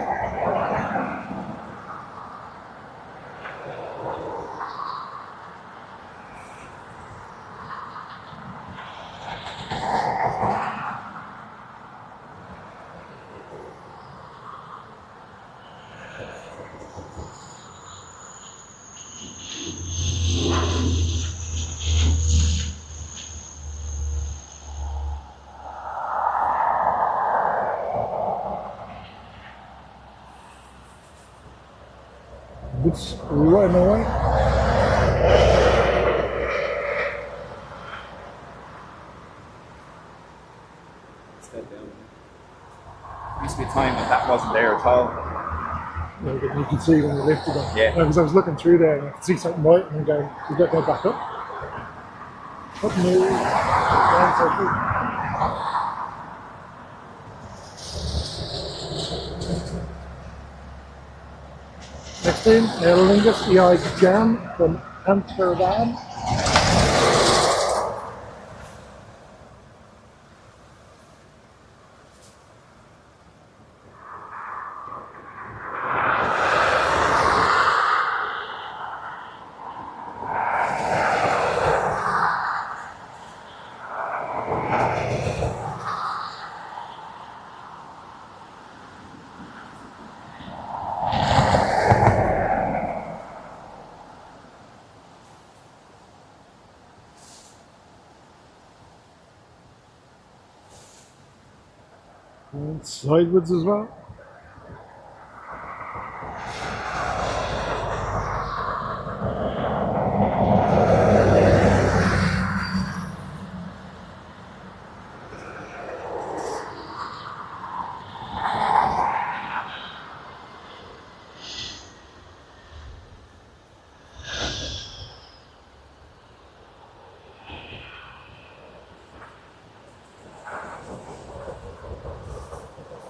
It's right in the way.
Step down. Used to be a time when that wasn't there at all.
Yeah, you can see when you lifted it.
Yeah.
Because I was looking through there and I could see something white and go, you got to go back up. Up and move. Down, so next in, Aer Lingus EI Jam from Amsterdam. And sideways as well.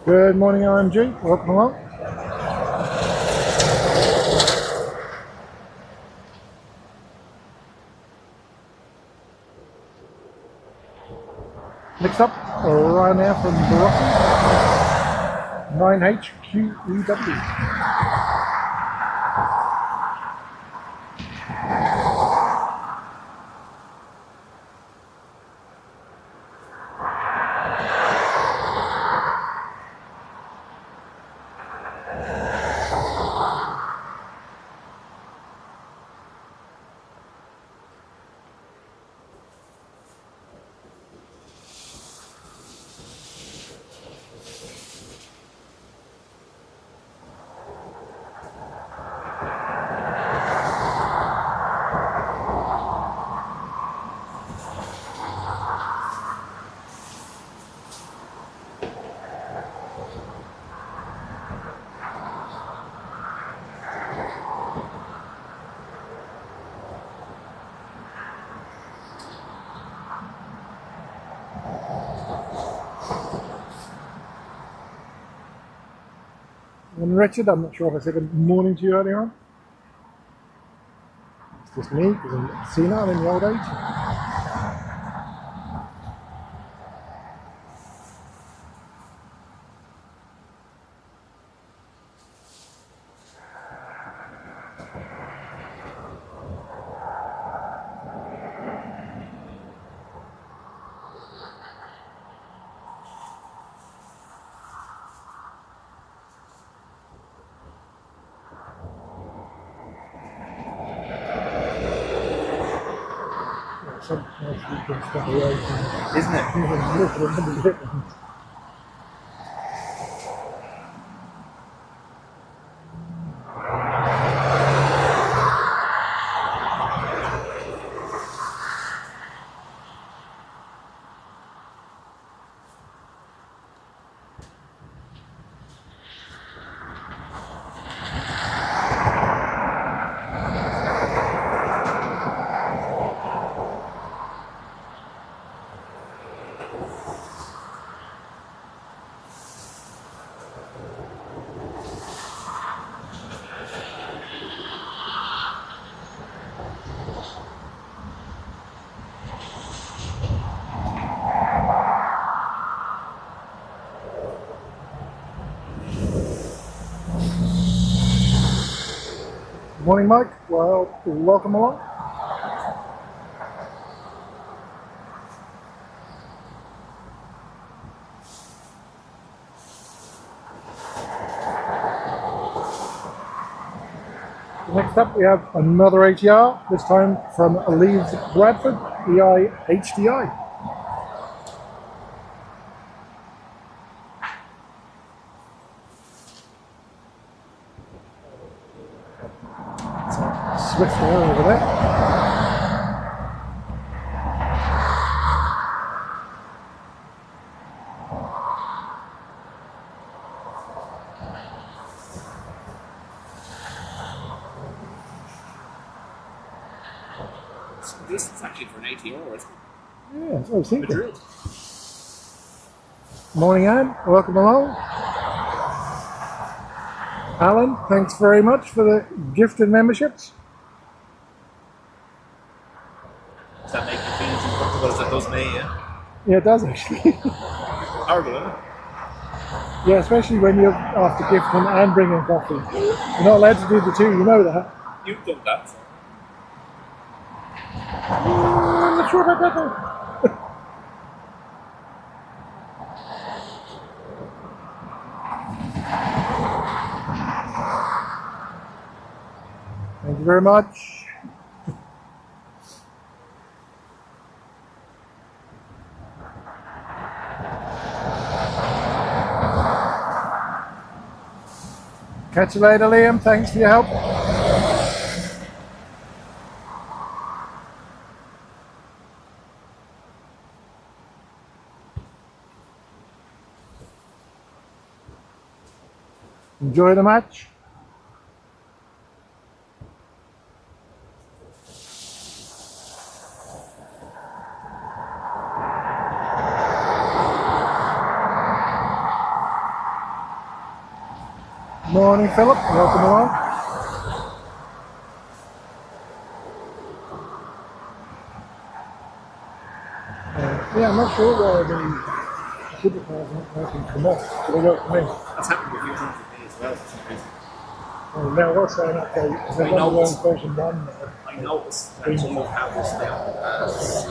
Good morning, RMG. Welcome along. Next up, Ryanair from Morocco, 9HQEW. And Richard, I'm not sure if I said good morning to you earlier on. It's just me, because I'm senile in the old age.
Isn't it?
Good morning, Mike. Well, welcome along. Next up, we have another ATR, this time from Leeds Bradford, EI HDI. Swift air over there.
This is actually for an ATR, isn't it?
Yeah, that's what I was thinking.
Madrid.
Morning, Anne. Welcome along. Alan, thanks very much for the gifted memberships.
Does that make you feel as uncomfortable as it does me, yeah?
Yeah, it does actually.
Horrible, isn't it?
Yeah, especially when you're after gifting and bringing coffee. You're not allowed to do the two, you know that.
You've done that. So.
I'm not sure about that though. Thank you very much. Catch you later, Liam. Thanks for your help. Enjoy the match. Morning, Philip. Welcome along. Yeah, I'm not sure why the supercars aren't working from us, but they work for me.
That's happened a few times with me as well for some reason.
Well, now what's saying update? There's
noticed-
version 1 now.
I noticed that you have this down as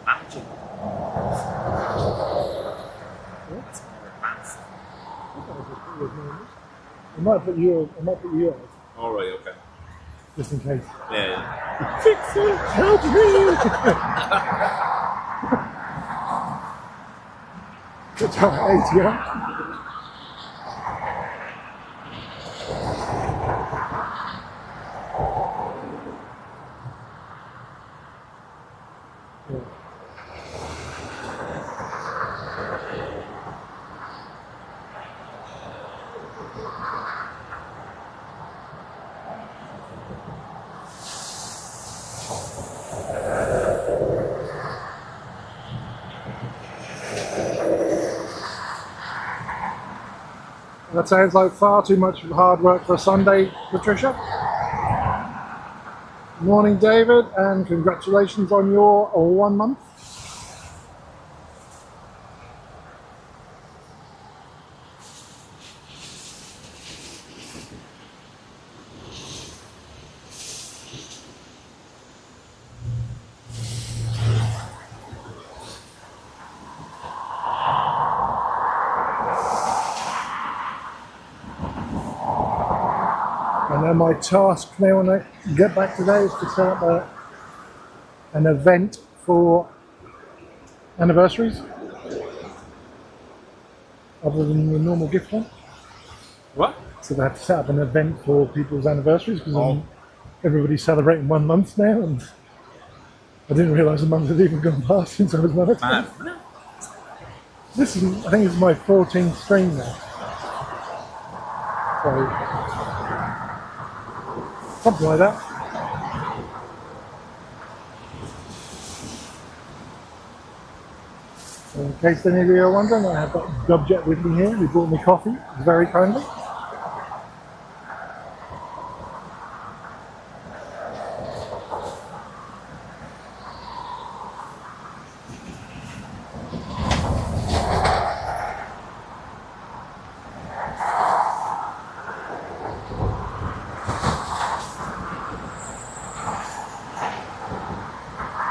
managing. It's more advanced.
I might put you on,
Alright, okay.
just in case.
Yeah.
Fix it! Help me! Good job, ATR. That sounds like far too much hard work for a Sunday, Patricia. Morning, David, and congratulations on your 1 month. And then my task now when I get back today is to set up an event for anniversaries, other than the normal gift one.
What?
So they have to set up an event for people's anniversaries because everybody's celebrating 1 month now, and I didn't realise a month had even gone past since I was married.
Man.
This is, I think it's my 14th stream now. So, something like that. So in case any of you are wondering, I have got Dubjet with me here. He brought me coffee very kindly.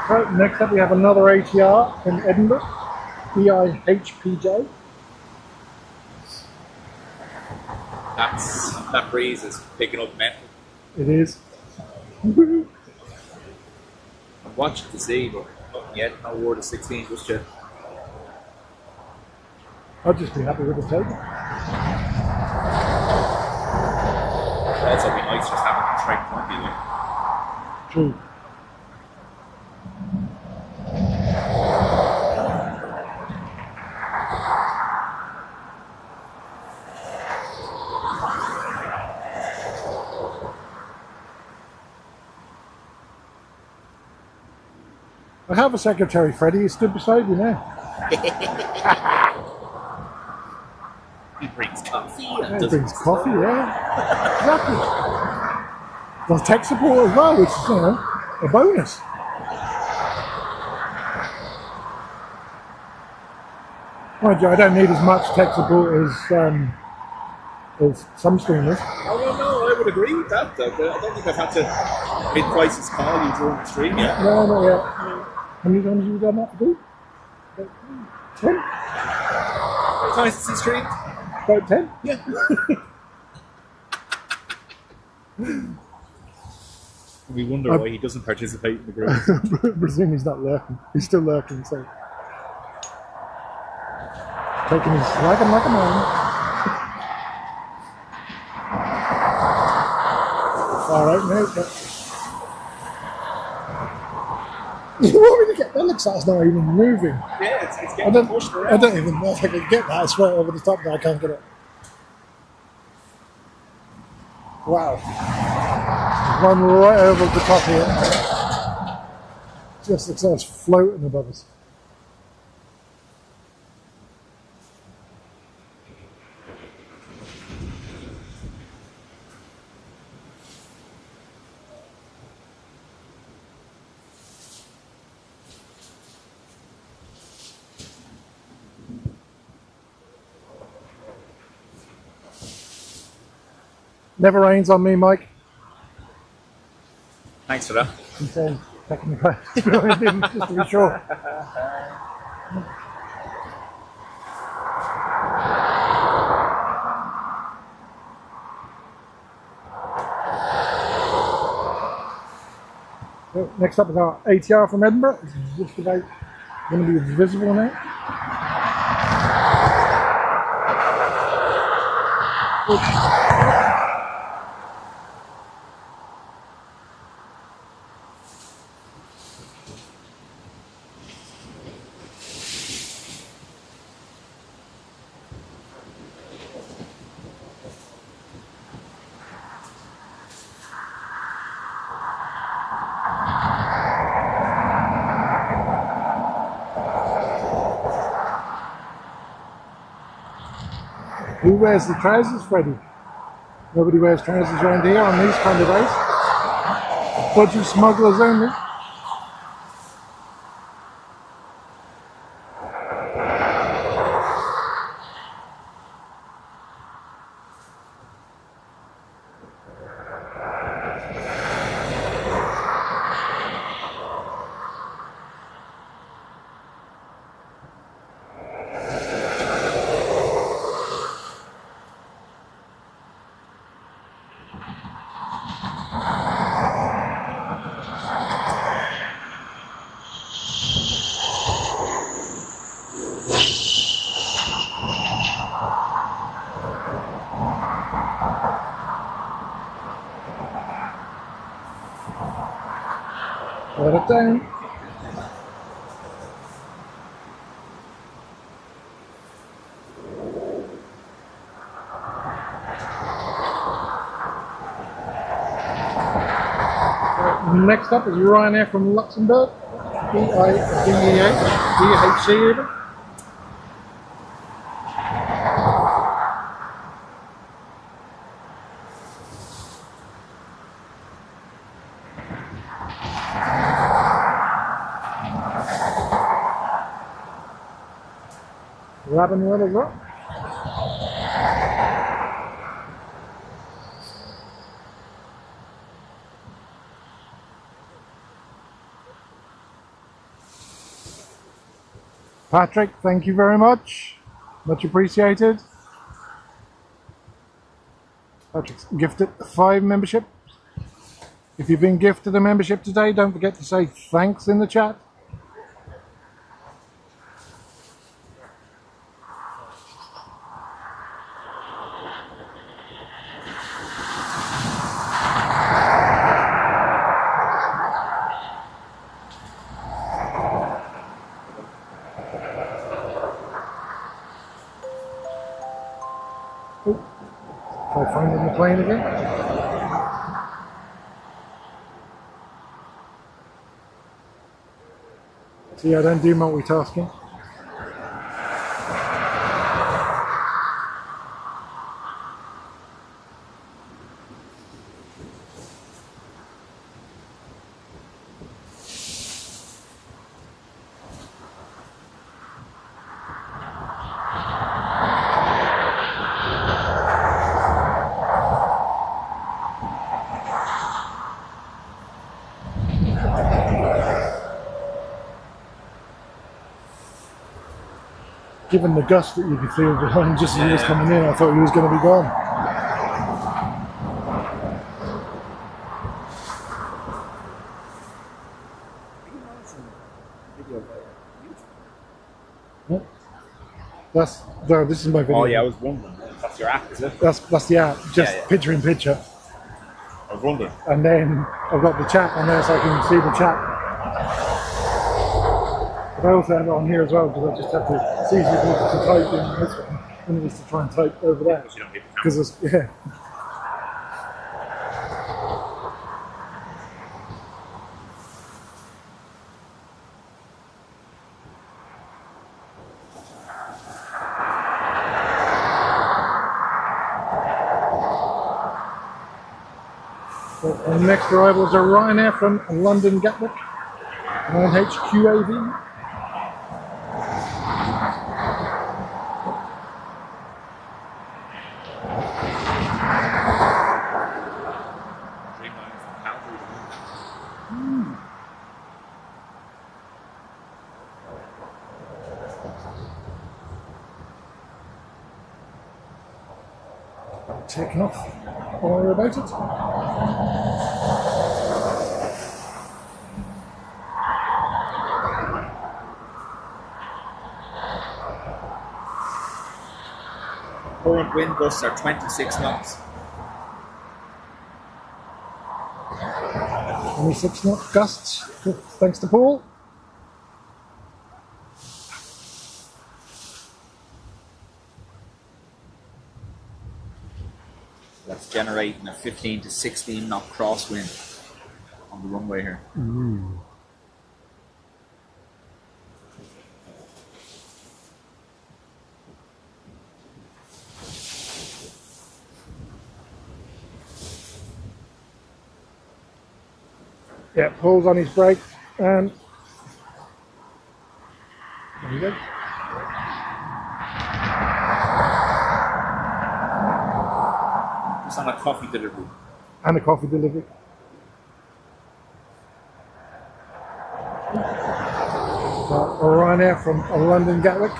Right, next up we have another ATR in Edinburgh, EIHPJ.
That breeze is picking up metal.
It is.
I'm watching to see, but nothing yet. No word of 16 just yet.
I'll just be happy with the TOGA.
It'd also be nice just having a straight front view.
True. I have a secretary, Freddie. He stood beside you now.
He brings coffee.
Yeah, he brings coffee, yeah. Exactly. Does tech support as well, which is, you know, a bonus. Mind you, I don't need as much tech support as some streamers.
Oh, well, no, I would agree with that, though. But I don't think I've had to mid-crisis call you during the stream yet.
No, not yet. How many times have you done that to do? About 10?
How many times since the stream?
About 10?
Yeah. We wonder why he doesn't participate in the group.
I presume he's not lurking. He's still lurking, so. Taking his wagon like a man. Alright, mate. You want me to get that? Looks like it's not even moving.
Yeah, it's getting pushed around.
I don't even know if I can get that. I swear over the top that I can't get it. Wow. Run right over the top here. Just looks like it's floating above us. Never rains on me, Mike.
Thanks for that.
I'm saying, taking the back, just to be sure. So, next up is our ATR from Edinburgh. This is just about going to be visible now. Who wears the trousers, Freddie? Nobody wears trousers around here on these kind of days. Budgie smugglers only. Let it down. Next up is Ryanair from Luxembourg. DHC even. Grabbing well as well. Patrick, thank you very much. Much appreciated. Patrick's gifted 5 membership. If you've been gifted a membership today, don't forget to say thanks in the chat. Try finding the plane again. See, I don't do multitasking. Given the gust that you could feel behind just as he was coming in, I thought he was going to be gone. Yep. No, this is my video.
Oh yeah, I was wondering. That's your app, is it?
That's the app, just picture in picture.
I was wondering.
And then I've got the chat on there so I can see the chat. But I also have it on here as well because I just have to. It's easier to type in this one than it is to try and type over there. Because it's So the next arrivals are Ryanair from London Gatwick, 9HQAV. Taken off. Don't worry about it.
Current wind gusts are 26 knots.
26 knot gusts, thanks to Paul.
That's generating a 15 to 16 knot crosswind on the runway here.
Yeah, pulls on his brakes and there we go.
It's on a coffee delivery.
And a coffee delivery. Ryanair from London Gatwick.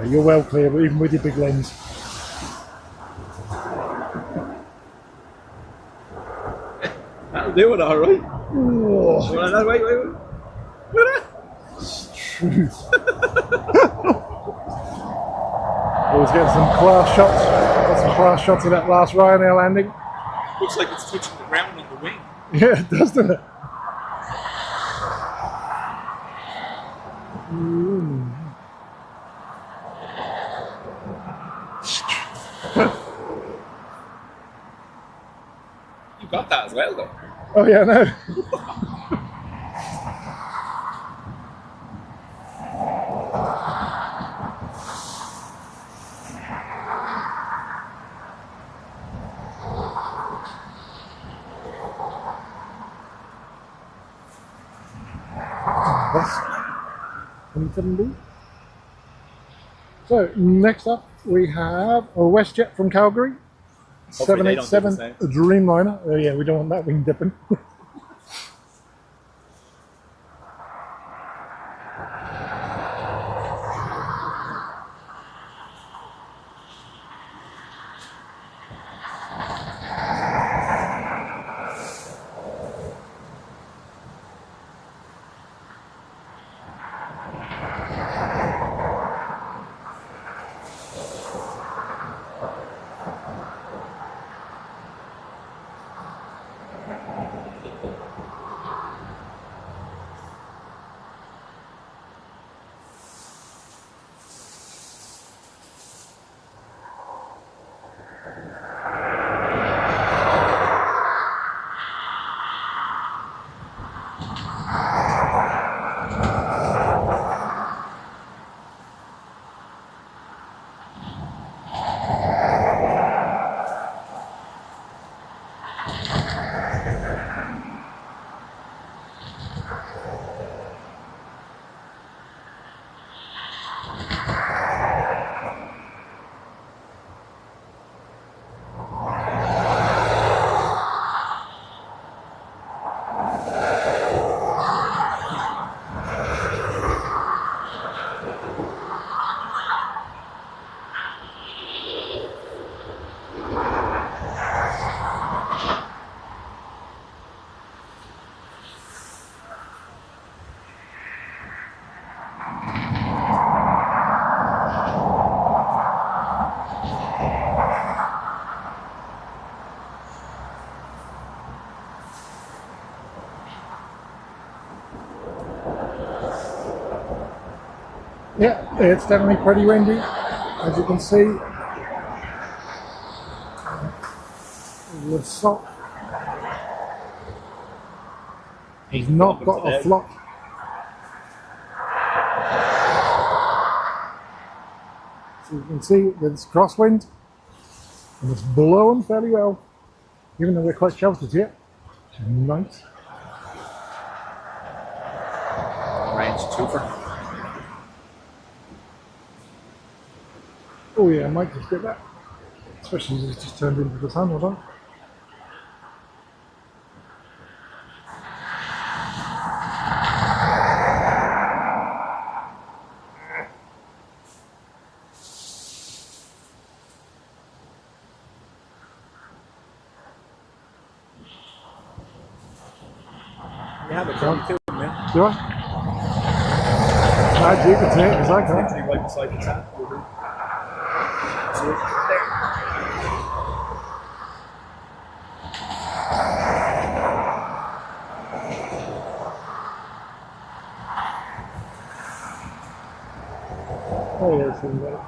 You're well clear, even with your big lens.
That'll do it, all right.
Oh,
Well, wait.
truth. Always getting some class shots. Got some class shots of that last Ryanair landing.
Looks like it's touching the ground on the wing.
Yeah, it does, doesn't it?
You got that as well, though.
Oh yeah, no. That's 27B. So next up we have a WestJet from Calgary,
Hopefully they don't do
787
the
Dreamliner. Oh yeah, we don't want that wing dipping. Yeah, it's definitely pretty windy, as you can see. The sock, he's not got a flop. So you can see there's crosswind, and it's blowing fairly well, even though we're quite sheltered here. Nice.
Range twofer.
Oh yeah, I might just get that. Especially as it's just turned into the sun, hold on.
You have a 22 minute.
Do I? I do, you can see it, because I can't.
Literally right beside the tap. See it? There.
Oh, yeah, it's in there.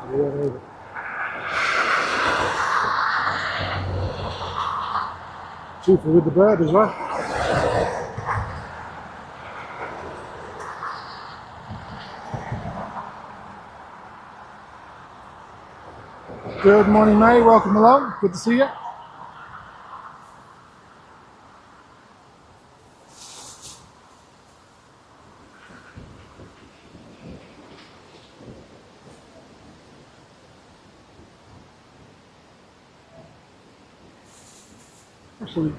Cheaper with the bird as well. Good morning, May. Welcome along. Good to see you. Actually,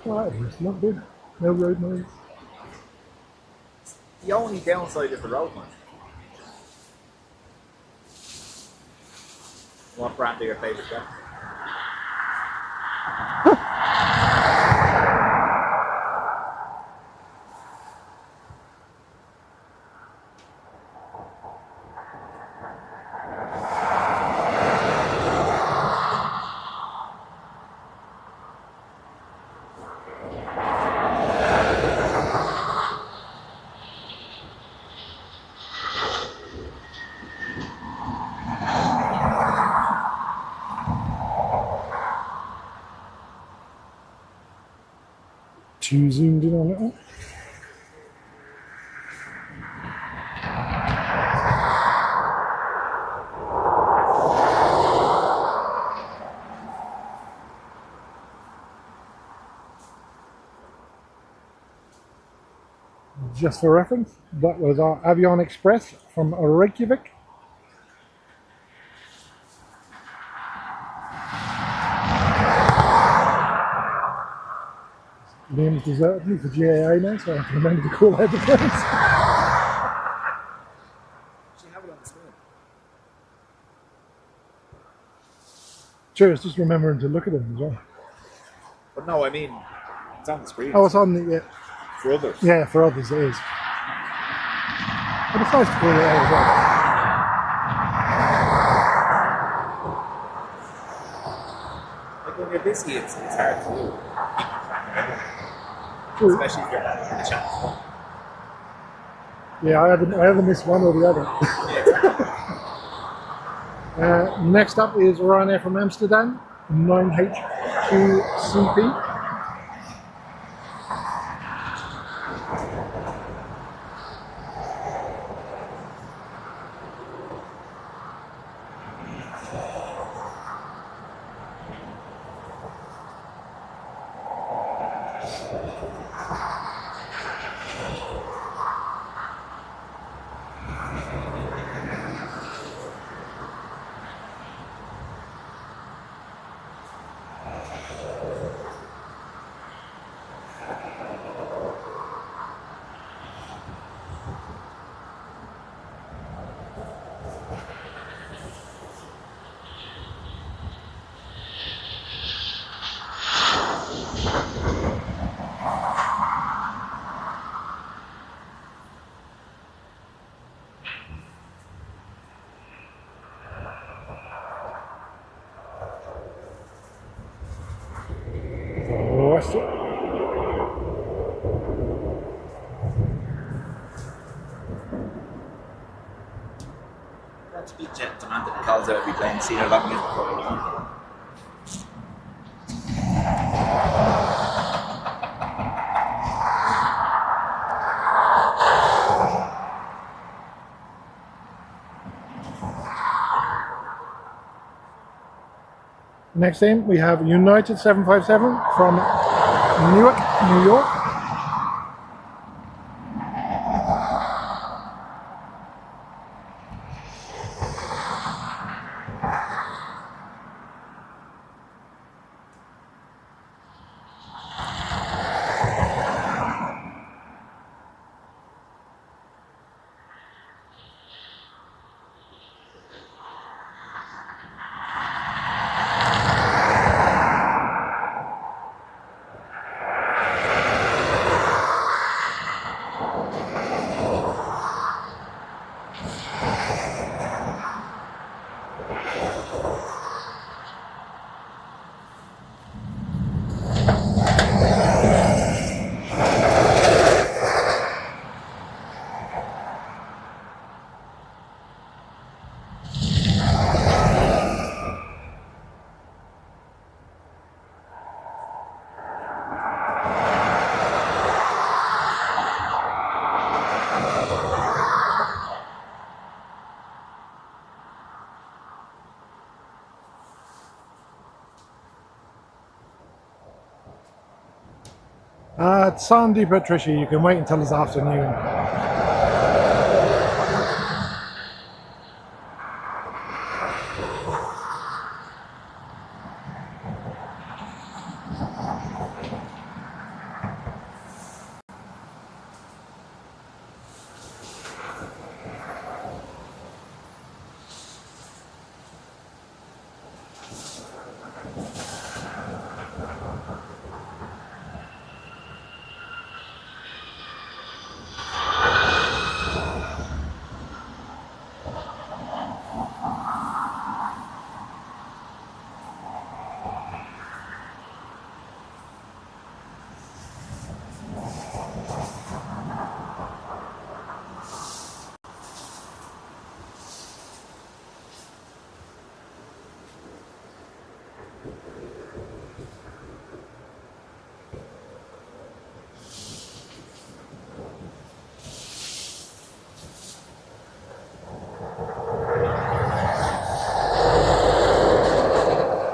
quiet here. It's not good. No road noise.
The only downside is the road man. What brand are your favourite car?
Too zoomed in on that one. Just for reference, that was our Avion Express from Reykjavik. Liam's deserted me for GAA now, so I can remember to call out the place.
Actually have it on the screen.
Cheers, just remembering to look at them as well.
But no, I mean, it's on the screen.
Oh, it's on the, yeah.
For others.
Yeah, for others it is. But it's nice to call it out as well.
Like when you're busy, it's hard to do.
True.
Especially if you're in the chat.
Yeah, I haven't missed one or the other. Next up is Ryanair from Amsterdam, 9HQCP. Lost it.
That's a big jet demand that calls out every plane, seen it on music for a long time.
Next in, we have United 757 from Newark, New York. It's Sandy, Patricia. You can wait until this afternoon.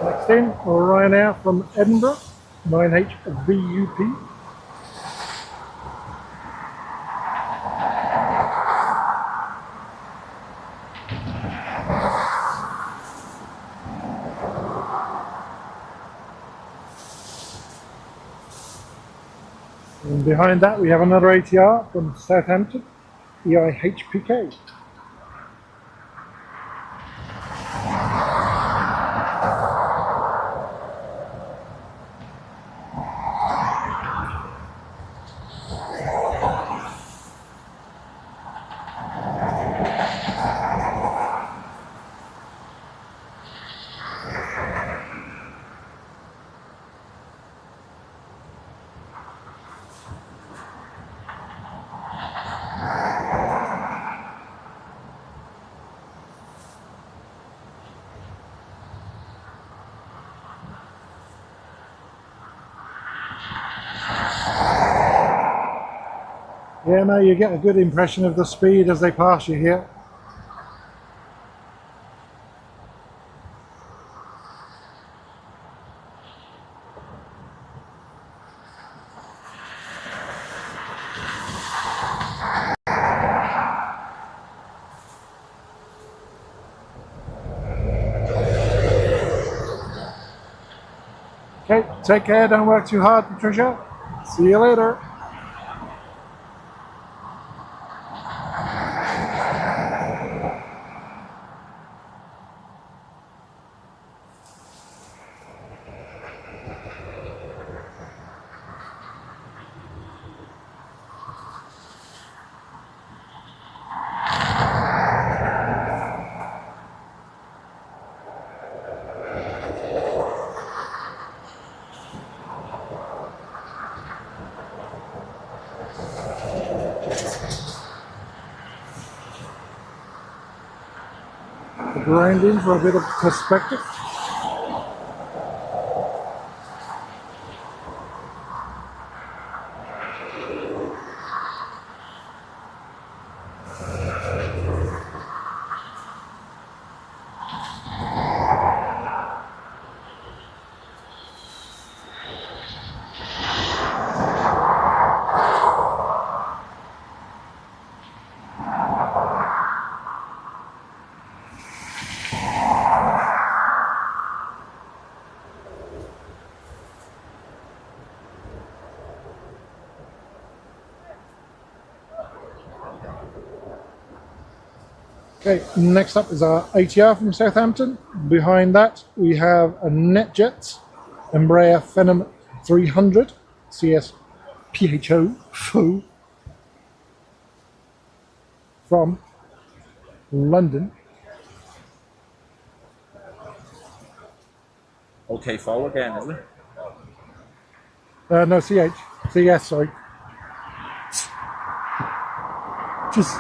Next in, Ryanair from Edinburgh, 9HVUP. And behind that we have another ATR from Southampton, EIHPK. Yeah, no, you get a good impression of the speed as they pass you here. Okay, take care, don't work too hard, Patricia. See you later. Grind in for a bit of perspective. Okay, next up is our ATR from Southampton. Behind that we have a NetJets Embraer Phenom 300 CSPHO from London.
Okay, fall again, is it?
No, CS, sorry. Just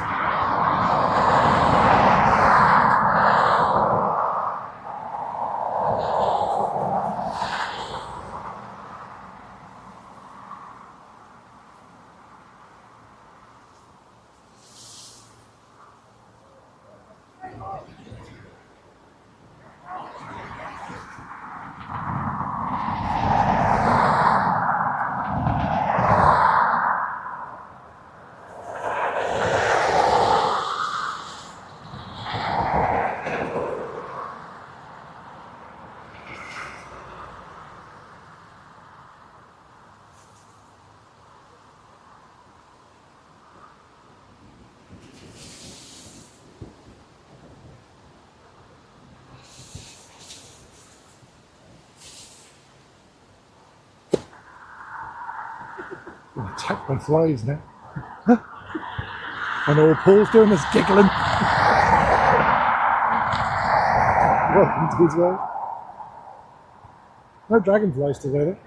attacked by flies now. And all Paul's doing is giggling. Welcome to his world. No dragonflies together.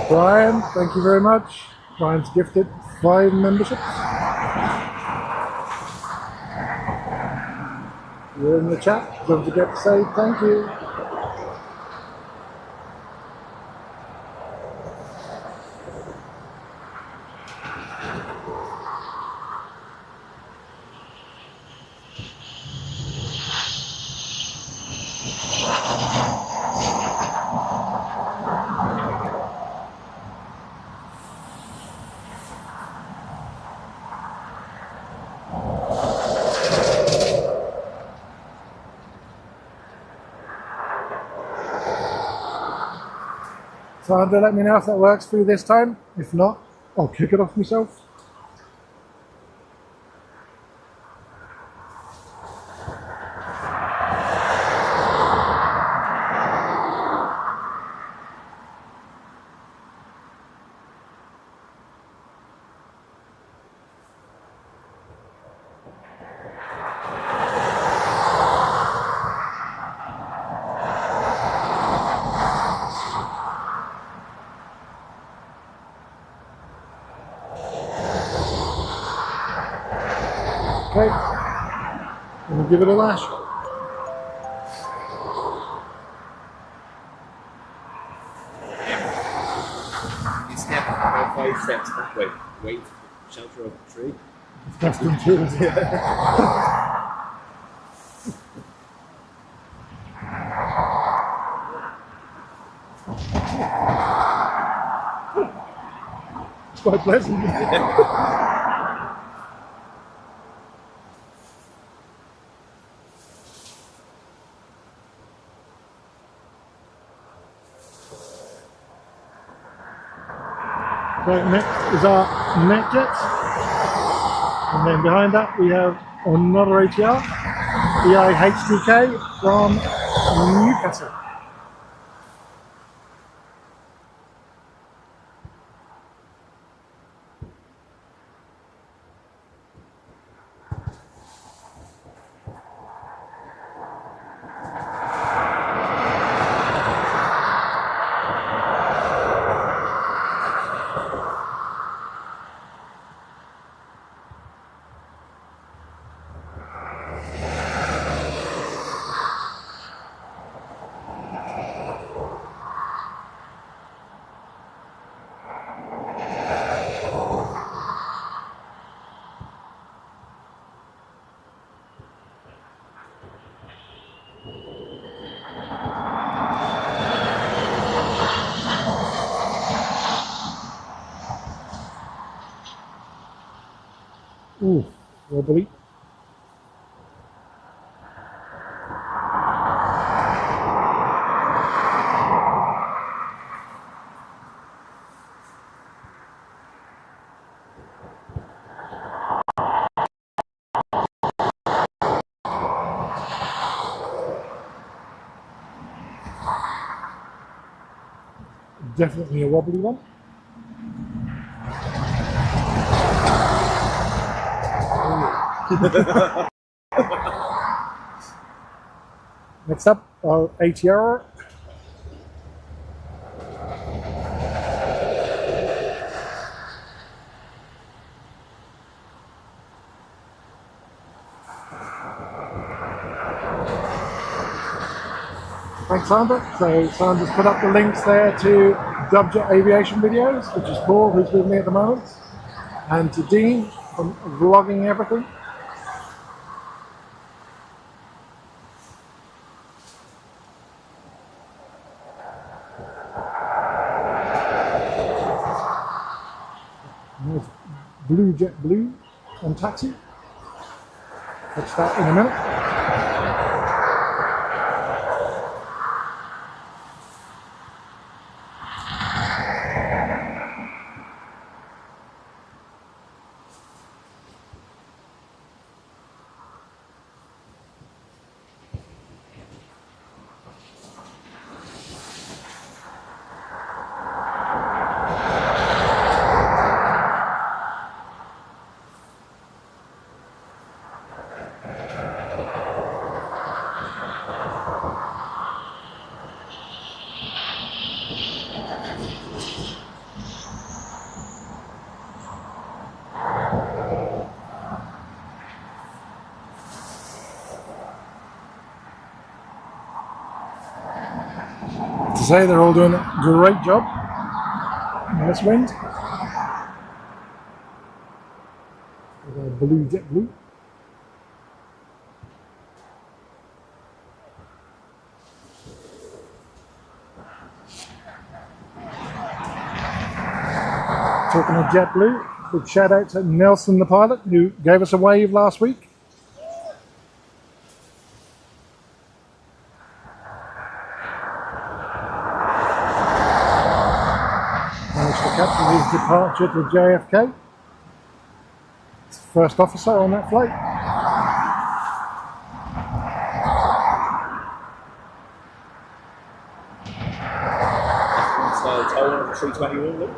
Brian, thank you very much. Brian's gifted 5 memberships. You're in the chat. Don't forget to say thank you. Sandra, let me know if that works for you this time. If not, I'll kick it off myself. Okay, and give it a lash.
You step about 5 steps that way, wait for the shelter of the tree.
That's been true. It's quite pleasant. Right, next is our neck jet, and then behind that we have another ATR, EIHDK from Newcastle. Ooh, wobbly. Definitely a wobbly one. Next up, our ATR. Thanks, Sandra. So Sandra's put up the links there to Dubjet Aviation videos, which is Paul, who's with me at the moment, and to Dean from Vlogging Everything. And there's Blue Jet Blue on taxi. Watch that in a minute. say, they're all doing a great job in this wind. Blue, jet blue. Talking of JetBlue, big shout out to Nelson the pilot who gave us a wave last week. Managed to capture his departure to JFK. First officer on that flight.
Style tower on the 321 loop.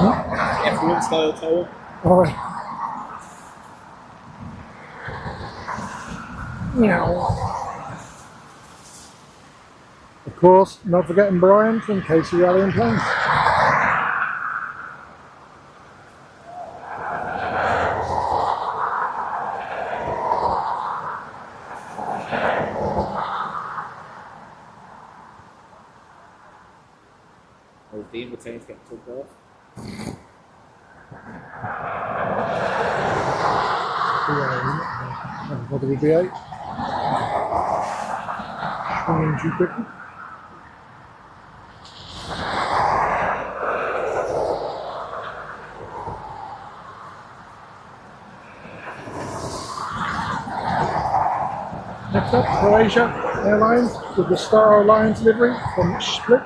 F1 style tower.
Alright. Meow. Of course, not forgetting Brian from Casey Rally and Planes.
Or Dean would say it's getting took off.
What will be 8? Swinging too quickly. Next up, Croatia Airlines with the Star Alliance livery from Split.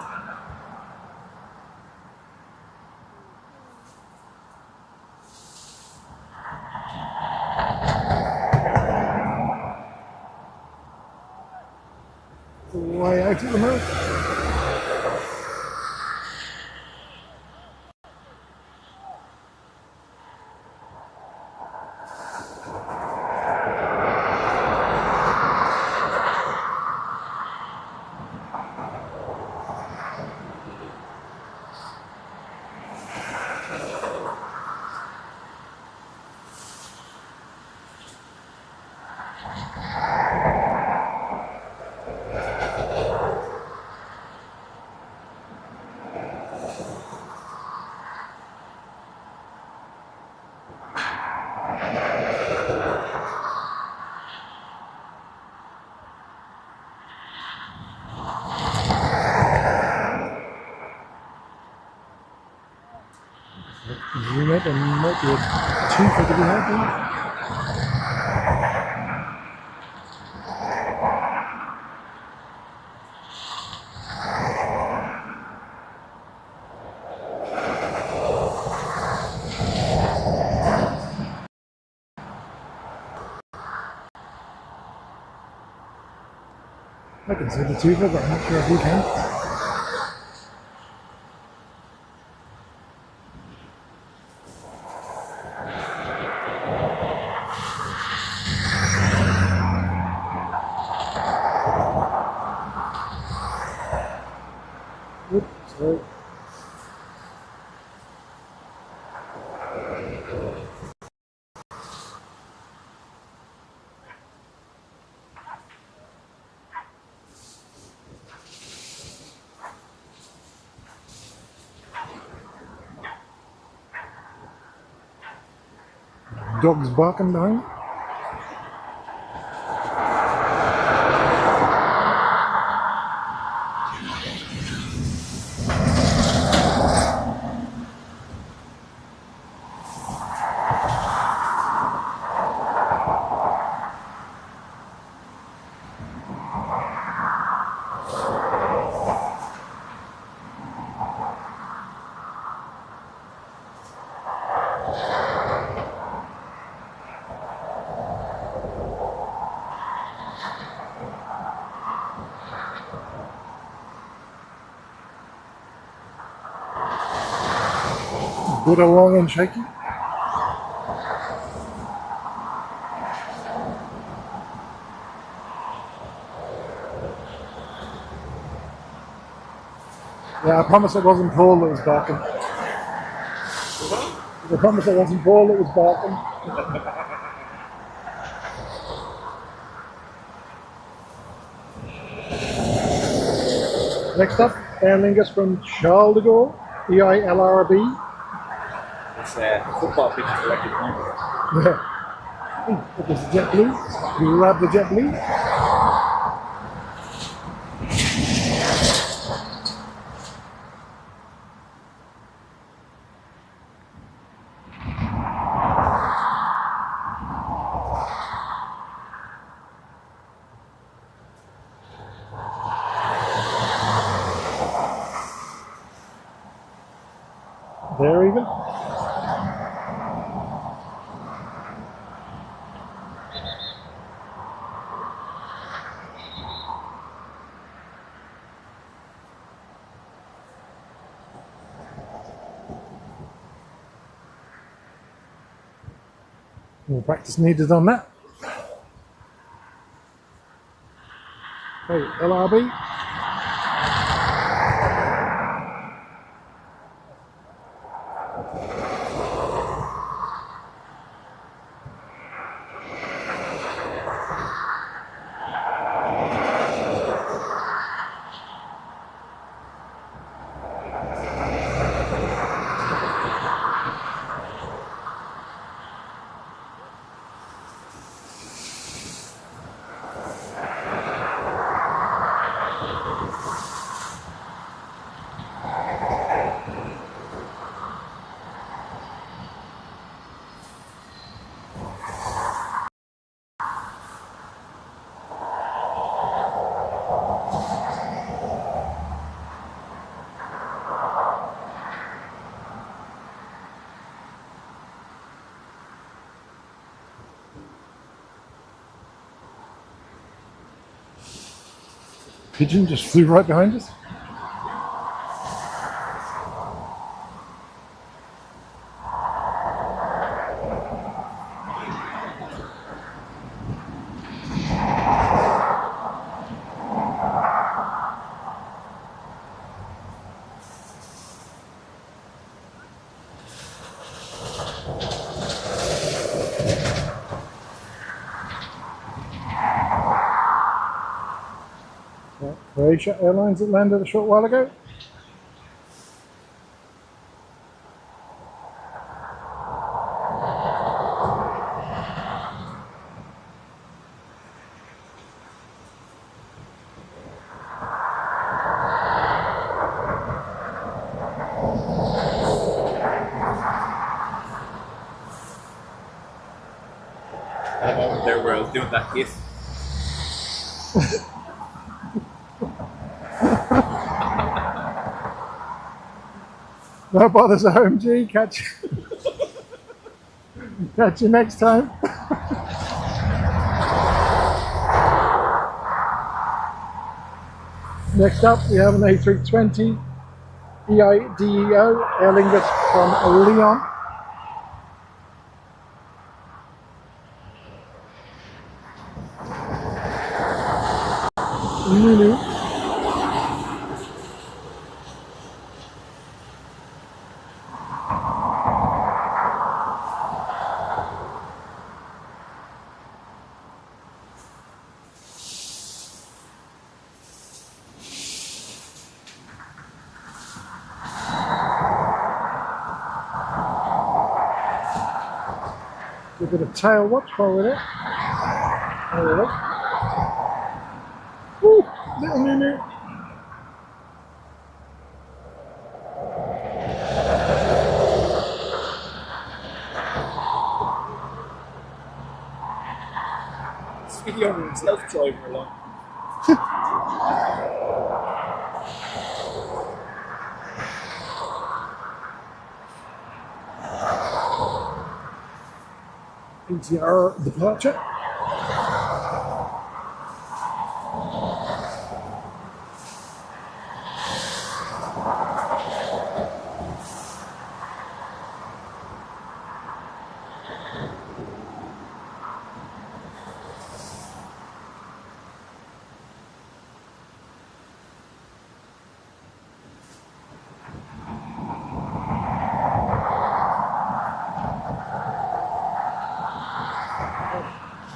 Way out at the moment. Zoom it and might be a twofer to be had there. I can see the twofer, but I'm not sure if you can. Oops, sorry. Dogs barking behind. Good along and shaky. Yeah, I promise it wasn't Paul that was barking. I promise it wasn't Paul that was barking. Next up, Aer Lingus from Charles de Gaulle, EILRB.
It's a football pitch directed home.
Yeah. It was JetBlue. Grab the JetBlue. There even. More practice needed on that. Okay, LRB. Pigeon just flew right behind us. Croatia Airlines that landed a short while ago.
At the moment there where I was doing that hit.
No bothers at home, G. Catch you next time. Next up, we have an A320 EIDEO Aer Lingus from Lyon. Lulu. A bit of tail watch while we're there. There we go. Woo, little Nunu.
This video on himself driving along.
ATR departure.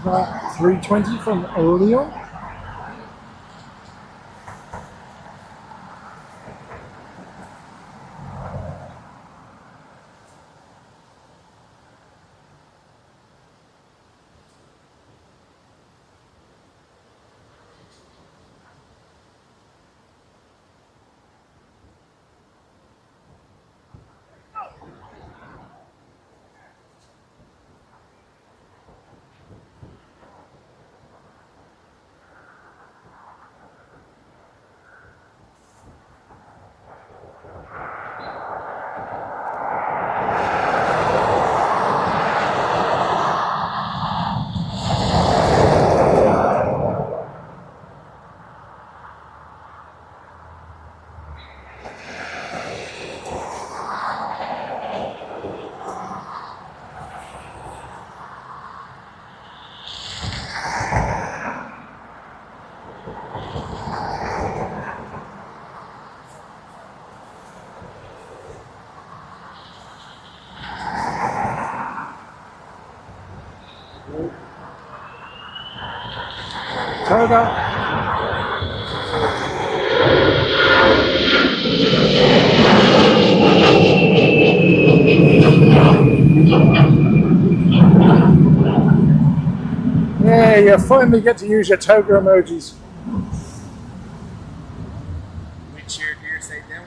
About 320 from Lyon. TOGA. Yeah, you finally get to use your TOGA emojis.
Wind shear gear side down.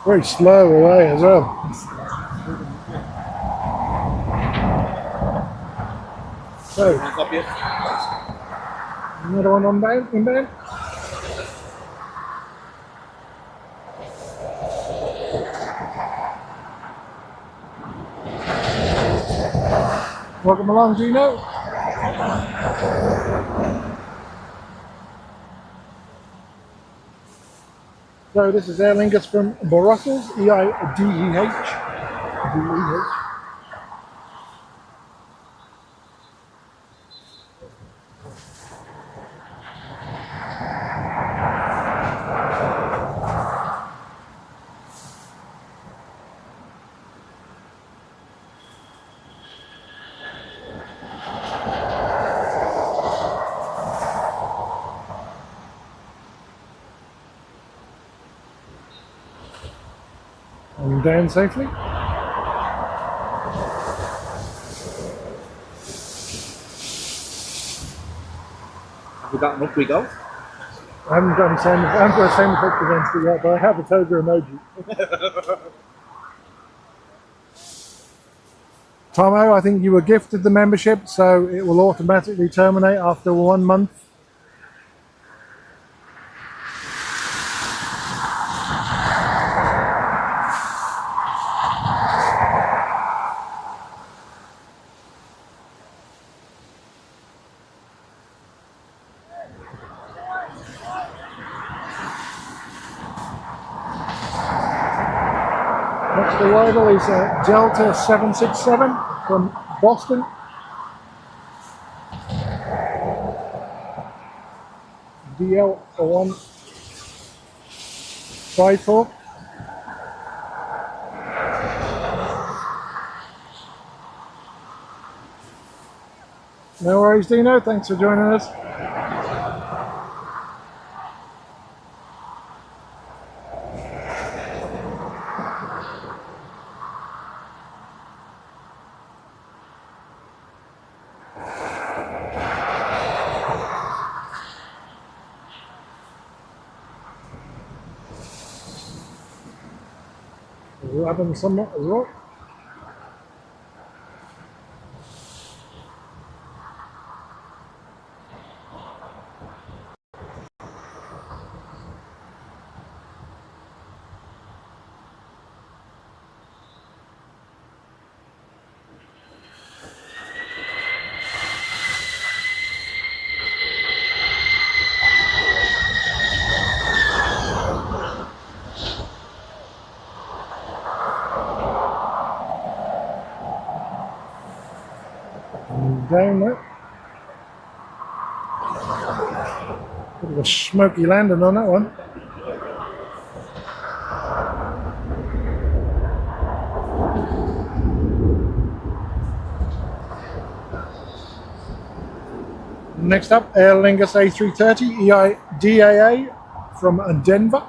Very slow away as well. So,
Hands up yet?
another one on down, inbound. Welcome along, Gino. So this is Aer Lingus from Brussels, EIDEH. And down safely.
Have we got an up we go?
I haven't got any sound, I haven't got a sound effect against it yet, but I have a TOGA emoji. Tomo, I think you were gifted the membership, so it will automatically terminate after 1 month. Next arrival is Delta 767 from Boston. DL154. No worries, Dino. Thanks for joining us. We're having some as well. Down there. Bit of a smoky landing on that one. Next up, Aer Lingus A330 EIDAA from Denver.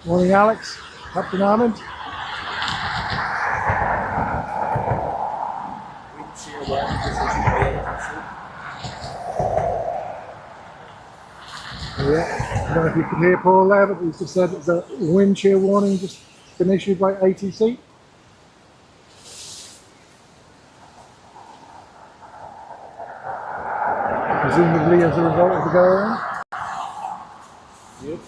Morning, Alex. Captain Armand.
Wind shear warning decision available.
Yeah, I don't know if you could hear Paul there, but he's just said that the wind shear warning just been issued by ATC. Presumably as a result of the go around.
Yep.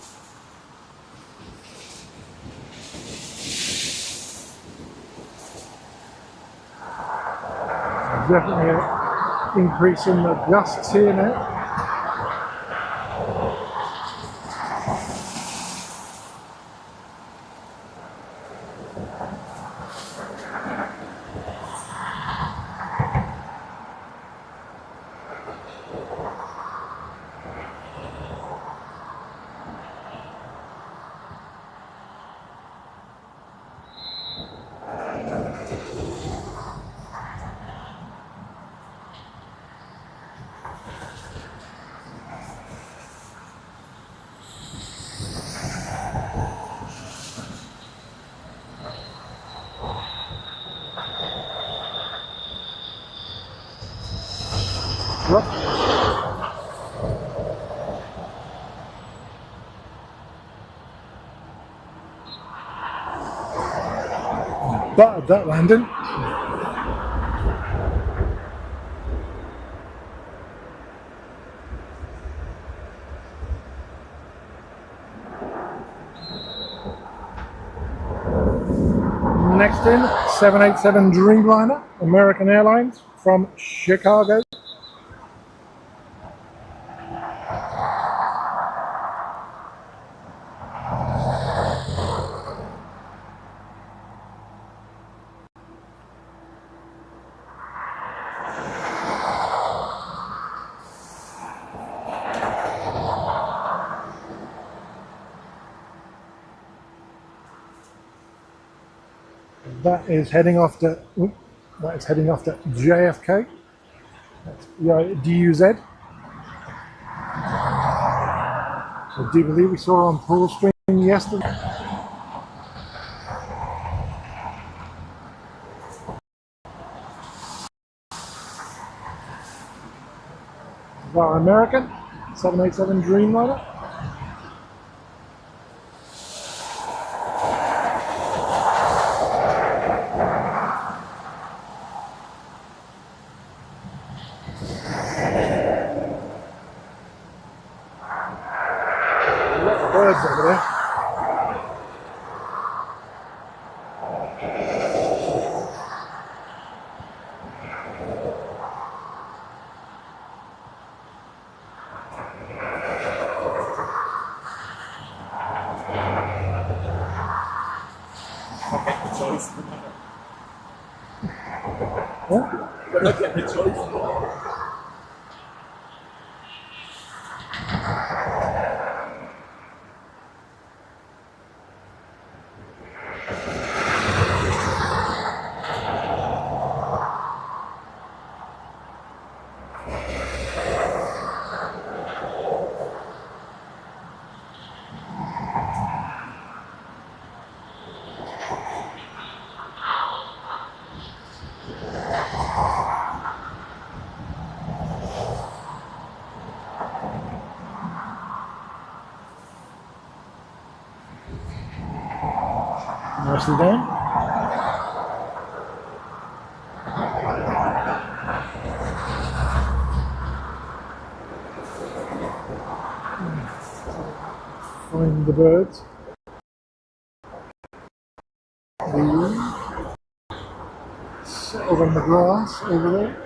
Definitely an increase in the gusts here now. Buttered that landing. Next in, 787 Dreamliner, American Airlines from Chicago. That is heading off to JFK. That's DUZ. I do believe we saw on Paul's stream yesterday. Our American 787 Dreamliner. Birds over there.
Choice.
Yeah.
We're not getting a choice.
Nicely done. Find the birds. Settled on the grass over there.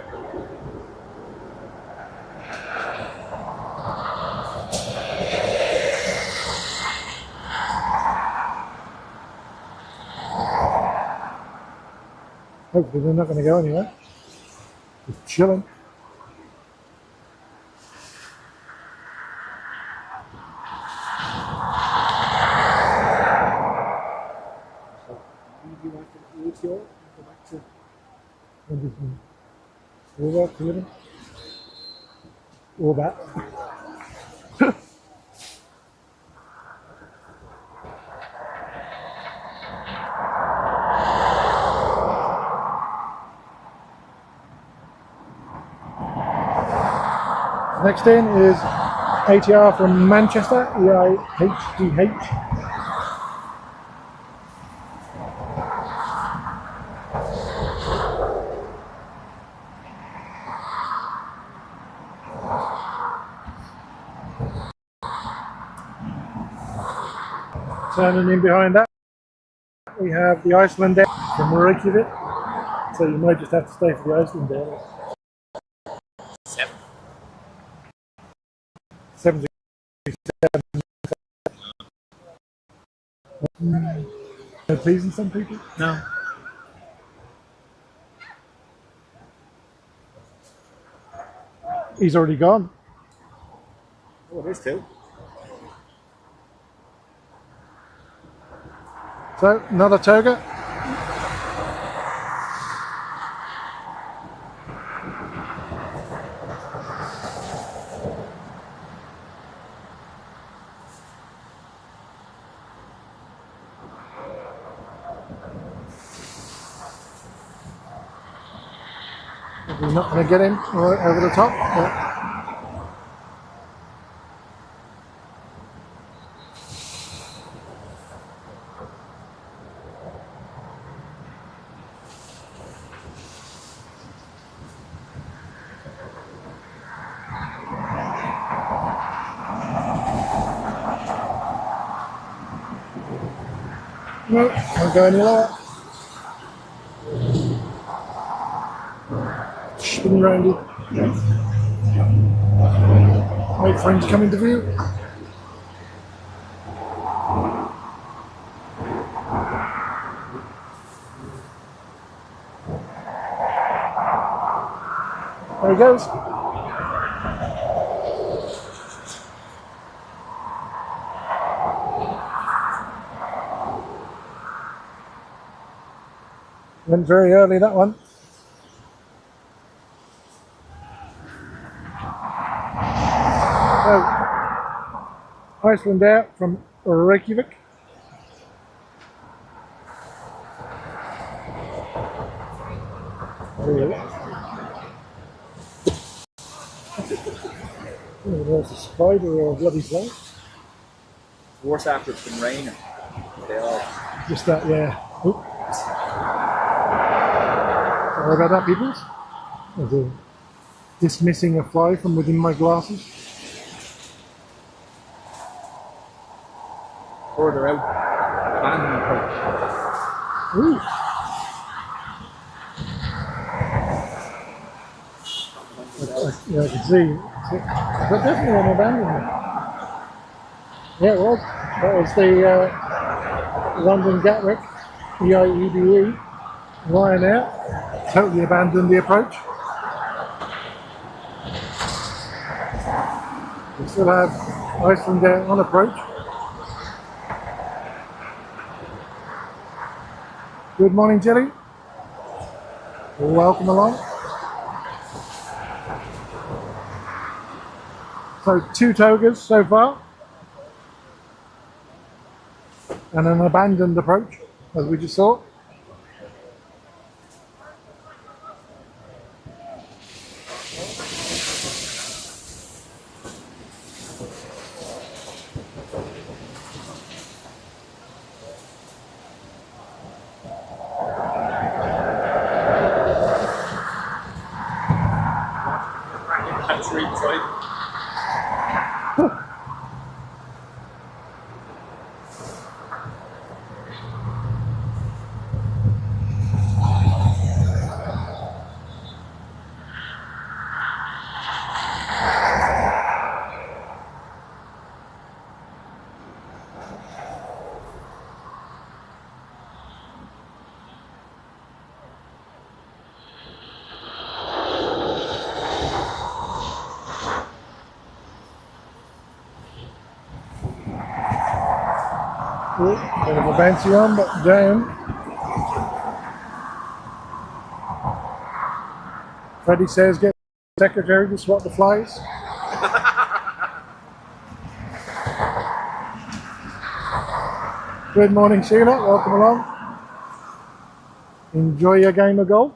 Hopefully they're not going to go anywhere. Just chilling. Go back to all that. Next in is ATR from Manchester, EIHGH. Turning in behind that, we have the Iceland Air from Reykjavik. So you might just have to stay for the Iceland Air. 767. No pleasing some people?
No.
He's already gone.
Oh, there's two.
So another TOGA. We're not going to get him right over the top. But no, won't go any lower. Spin round it. Wait for him to come into view. There he goes. Went very early, that one. So, Iceland Air from Reykjavik. Oh, there's a spider or a bloody fly.
It's worse after it's been raining. They all.
Just that, yeah. Oop. Sorry about that, people. There's a dismissing a fly from within my glasses.
Further out. Abandoned approach.
Ooh. Yeah, I can see. But definitely an abandonment. Yeah, it was. That was the London Gatwick, EIEDE, Ryanair. Totally abandoned the approach. We still have Iceland Air on approach. Good morning, Jelly. Welcome along. So 2 TOGAs so far. And an abandoned approach, as we just saw.
That's really tight.
Bit of a bouncy one, but down. Freddie says get the secretary to swat the flies. Good morning, Sheila. Welcome along. Enjoy your game of golf.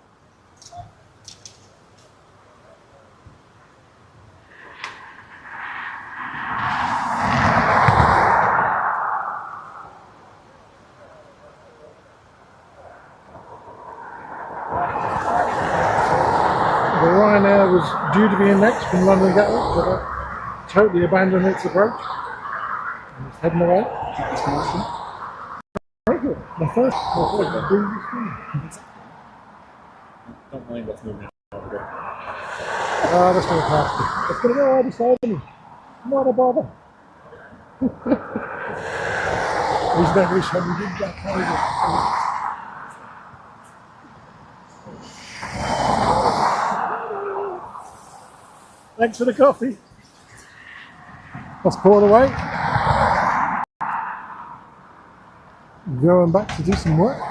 due to be in next from London Gatwick, but totally abandoned its approach. And it's heading away. Very good. My first
Don't mind what's moving over there.
Ah, that's going to pass me. It's going to go right beside me. Not a bother. He's never shown me that either. Thanks for the coffee. Let's pour it away. Going back to do some work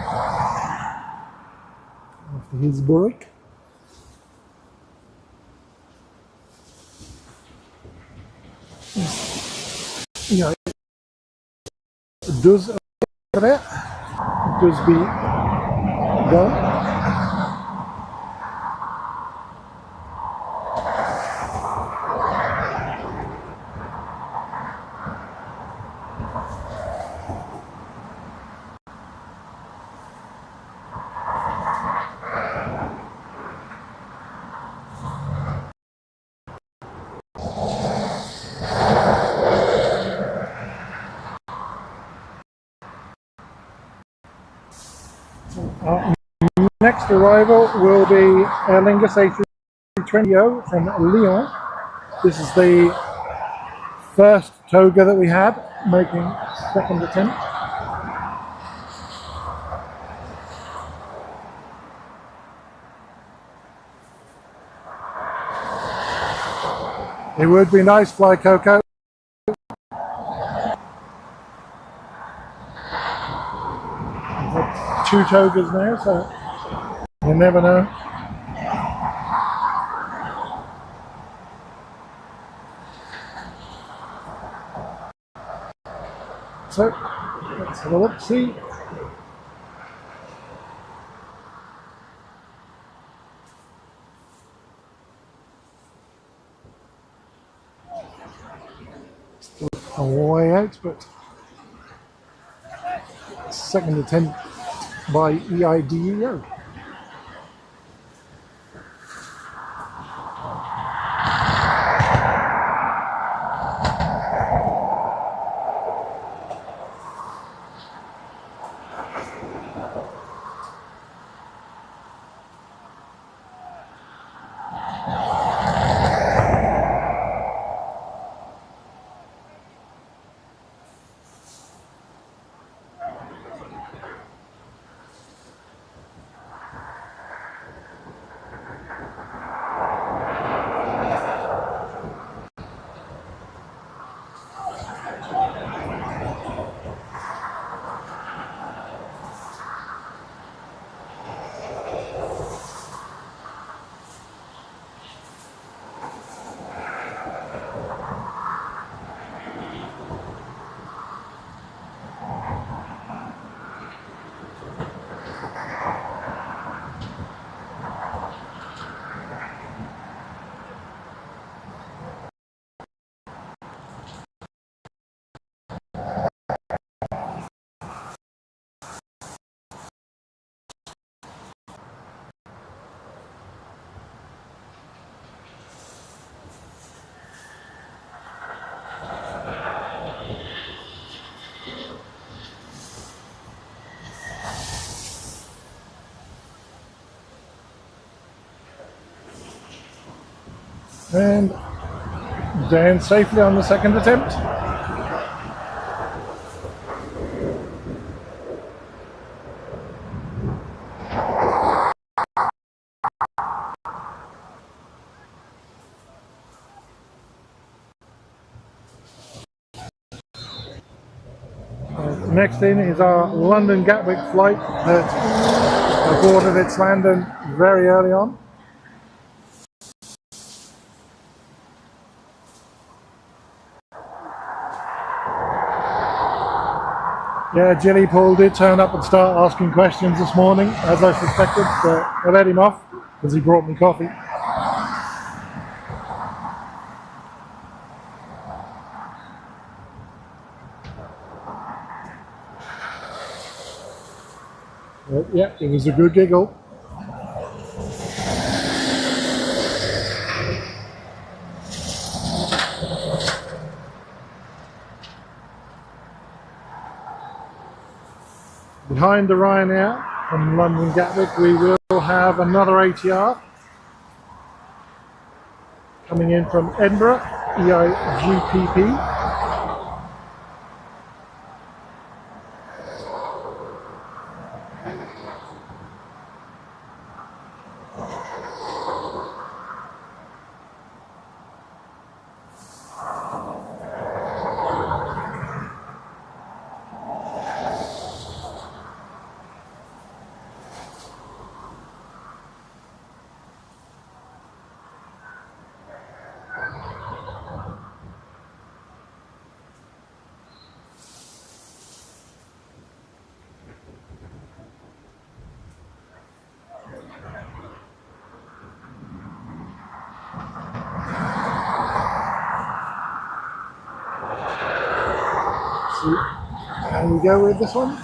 after his break. Yeah, it does over there. It does be done. Next arrival will be Aer Lingus A320 from Lyon. This is the first TOGA that we had, making second attempt. It would be nice, Fly Coco. We've had 2 TOGAs now, so you never know. So, let's have a look, see. Still a way out, but second attempt by EIDEO. And down safely on the second attempt. Next in is our London Gatwick flight that boarded its landing very early on. Yeah, Jilly Paul did turn up and start asking questions this morning, as I suspected, but I let him off because he brought me coffee. But yeah, it was a good giggle. Behind the Ryanair from London Gatwick, we will have another ATR coming in from Edinburgh, EIGPP. So, how we go with this one?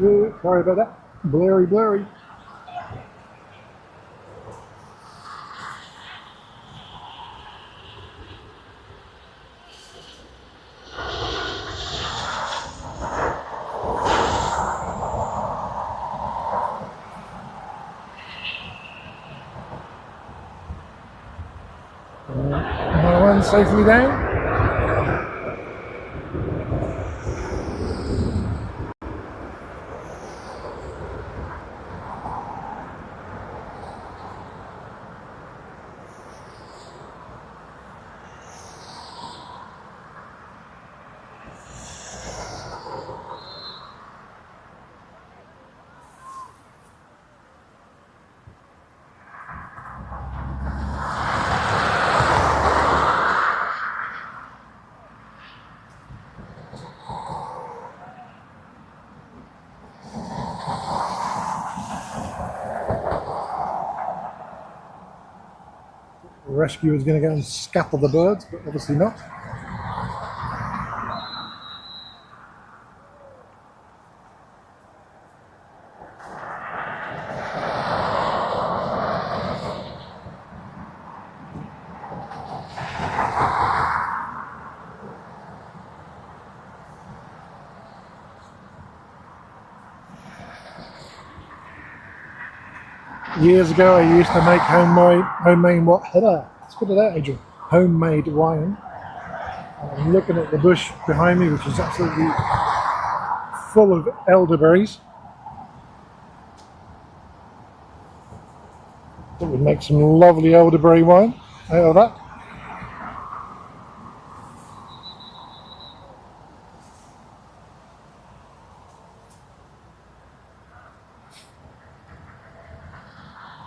Ooh, sorry about that. Blurry, blurry. Another one safely down. The rescue is going to go and scuttle the birds, but obviously not. Years ago, I used to make homemade wine. I'm looking at the bush behind me, which is absolutely full of elderberries. It would make some lovely elderberry wine out of that.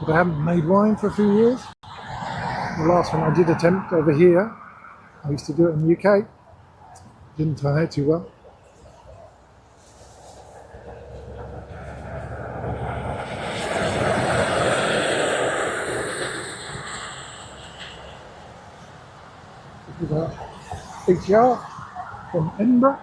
But I haven't made wine for a few years. The last one I did attempt over here, I used to do it in the UK. Didn't turn out too well. This is our ATR from Edinburgh.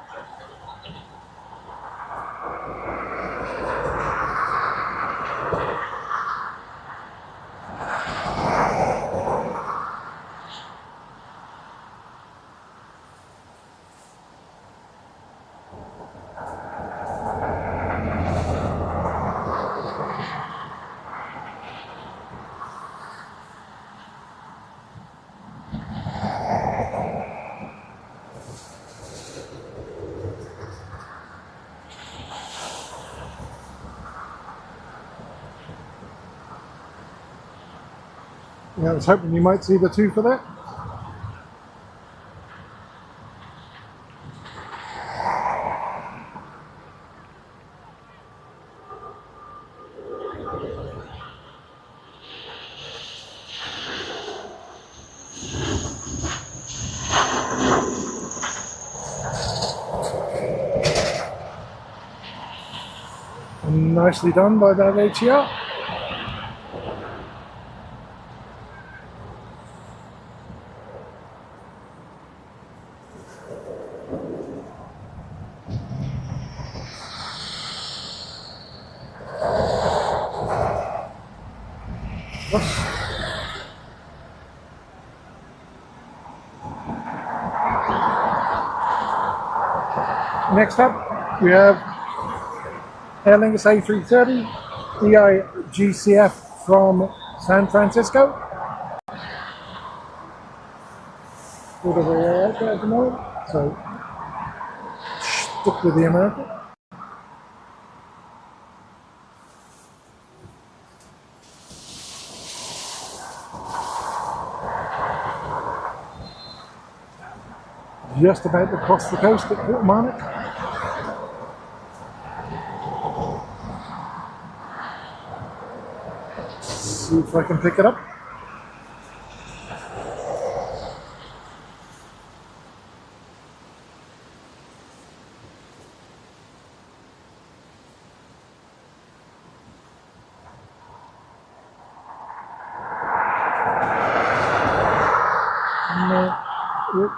I was hoping you might see the two for that. nicely done by that ATR. Next up, we have Aer Lingus A330 EIGCF from San Francisco. Bit of a out there at the moment, so stick with the American. Just about to cross the coast at Kilmarnock. See if I can pick it up. No. Yep.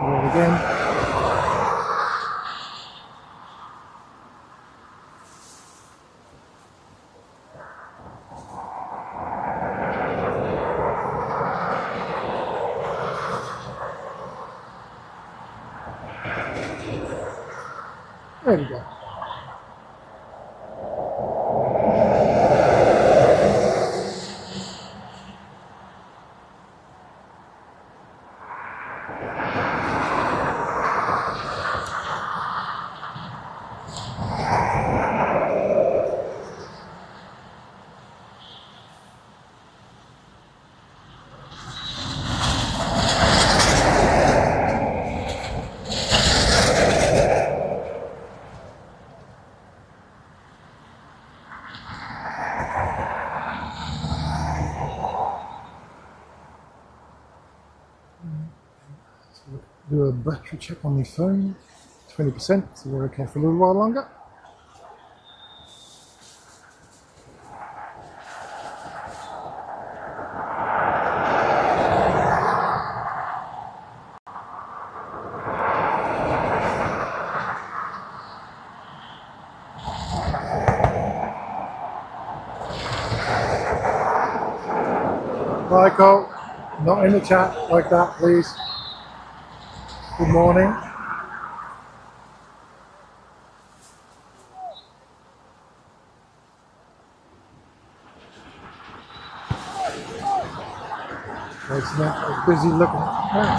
Roll again. There we go. Do a battery check on the phone, 20%, so we're okay for a little while longer. Michael, not in the chat like that, please. Good morning. It's not busy looking at that.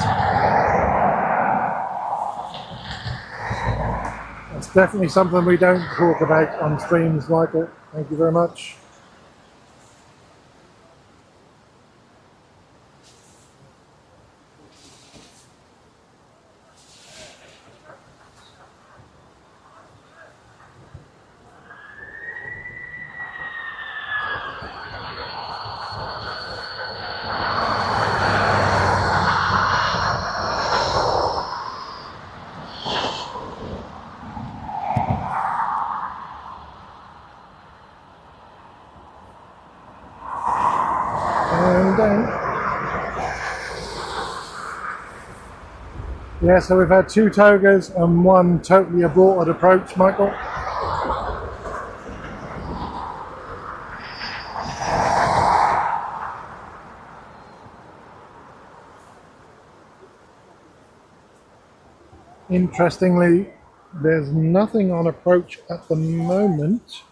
That's definitely something we don't talk about on streams, Michael. Thank you very much. Yeah, so we've had 2 TOGAs and 1 totally aborted approach, Michael. Interestingly, there's nothing on approach at the moment.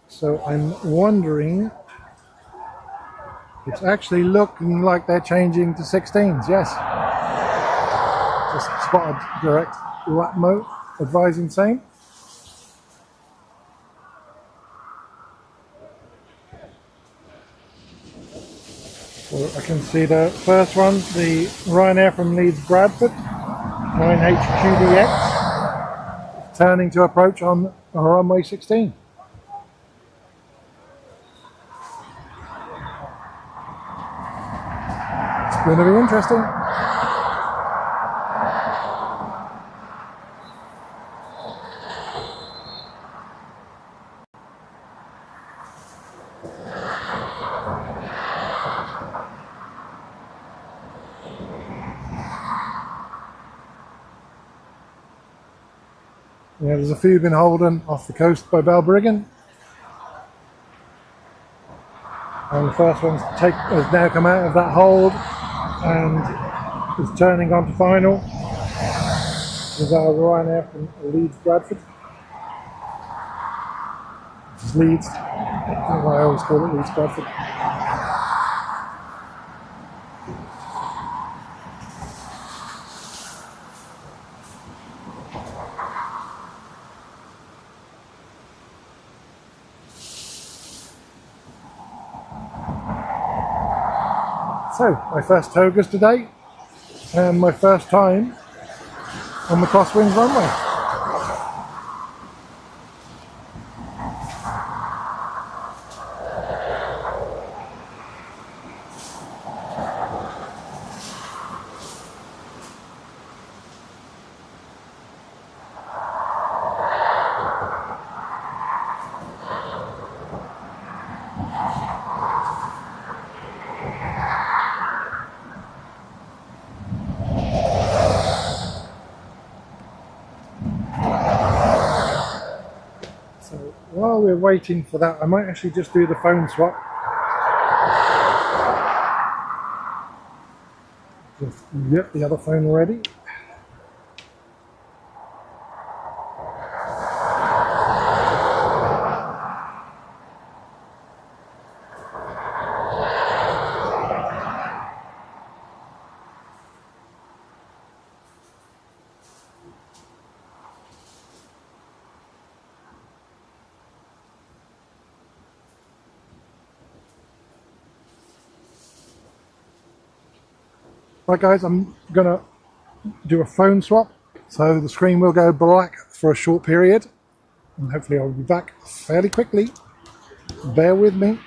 So I'm wondering, it's actually looking like they're changing to 16s, yes. Just spotted direct lap mode, advising same. So I can see the first one, the Ryanair from Leeds Bradford, 9HQDX, turning to approach on runway 16. It's going to be interesting. Yeah, there's a few been holding off the coast by Balbriggan. And the first one's has now come out of that hold and is turning onto final. There's our Ryanair from Leeds Bradford. It's Leeds. I don't know why I always call it Leeds Bradford. So, my first TOGAs today, and my first time on the Crosswinds runway. So while we're waiting for that, I might actually just do the phone swap. Just get the other phone ready. Right guys, I'm gonna do a phone swap, so the screen will go black for a short period, and hopefully I'll be back fairly quickly. Bear with me.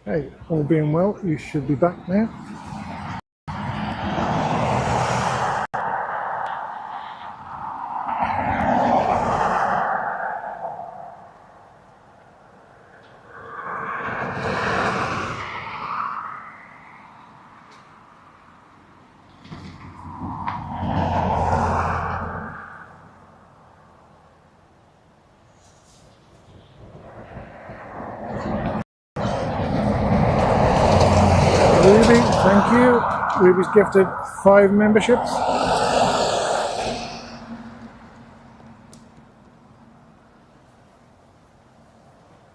Hey, all being well, you should be back now. Ruby, thank you. Ruby's gifted 5 memberships.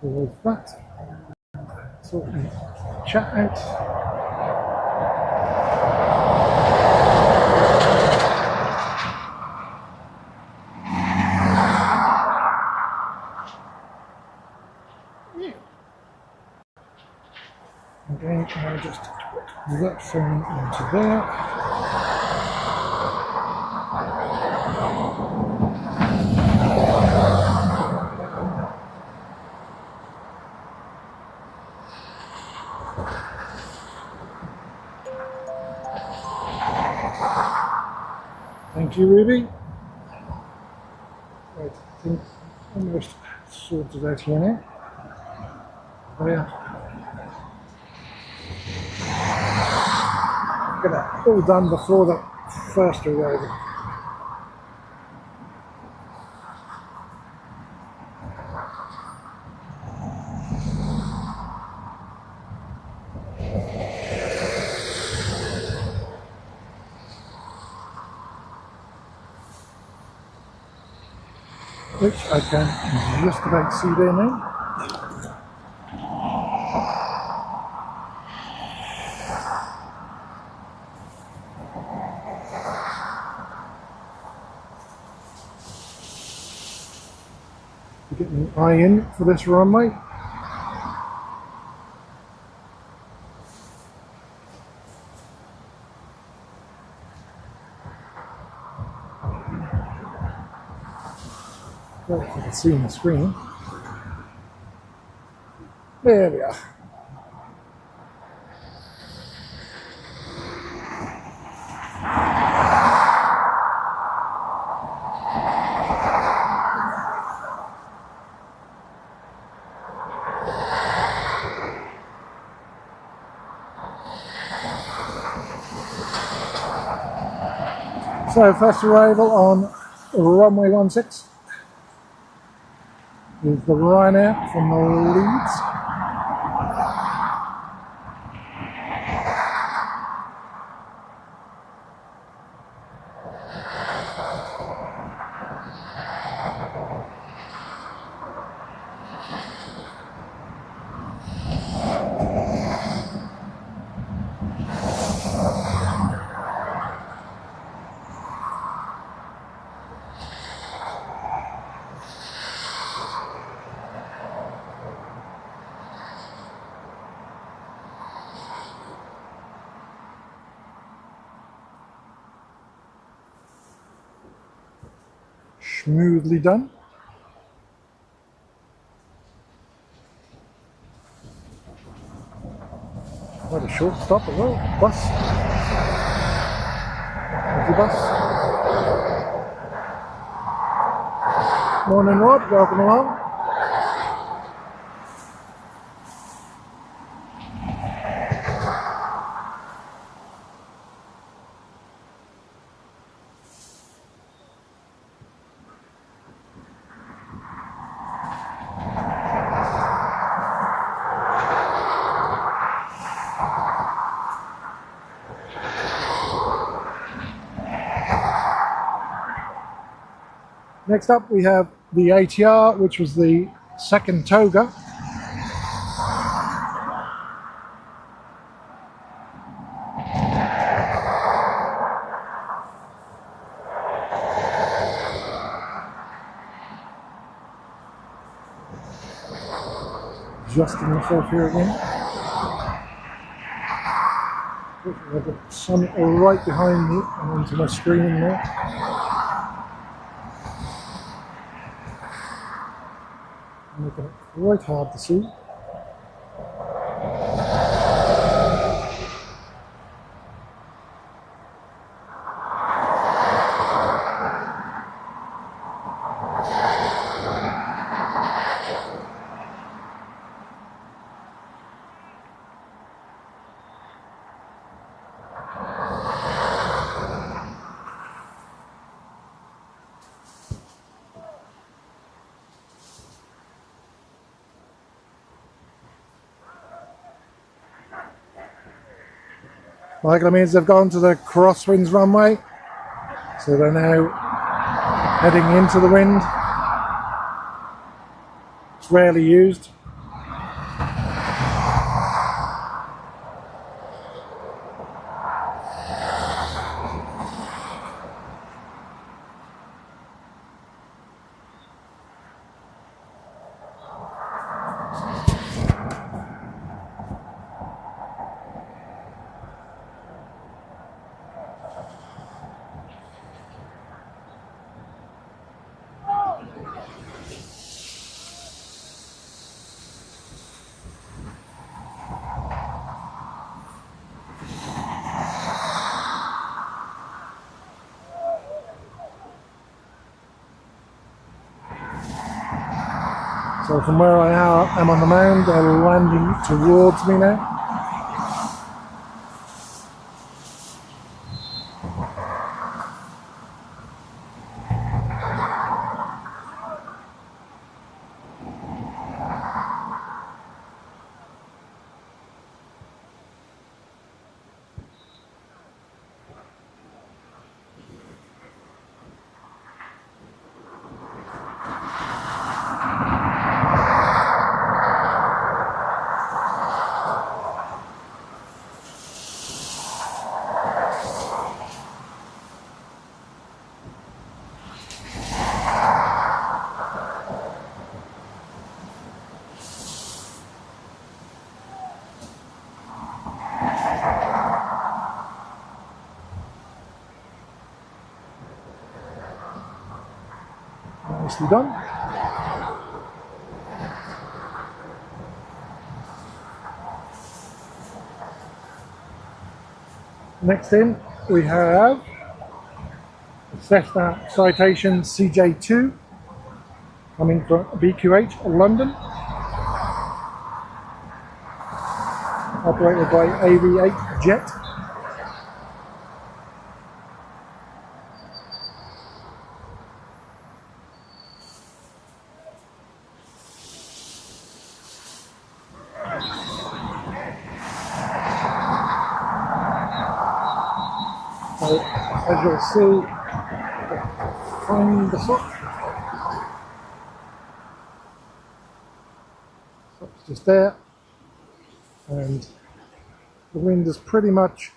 All of that. Sort the chat out. Again, I'll just put that phone into there. Thank you, Ruby. Right, I think almost sorted out here now. Oh yeah. Get that all done before the first arrival. Which I can just about see there now. Getting an eye in for this runway. Well, if you can see on the screen. There we are. So first arrival on runway 16 is the Ryanair from Leeds. Smoothly done. Quite a short stop as well. Bus. Thank you, bus. Morning, Rod. Welcome along. Next up we have the ATR, which was the second TOGA. Adjusting myself here again. I've got the sun right behind me and onto my screen there. Making it quite hard to see. Like that means they've gone to the crosswinds runway, so they're now heading into the wind. It's rarely used. So from where I am on the mound, they're landing towards me now. Nicely done. Next in, we have Cessna Citation CJ2 coming from BQH London, operated by AV8 Jet. So, as you'll see, find the SOP. SOP's just there, and the wind is pretty much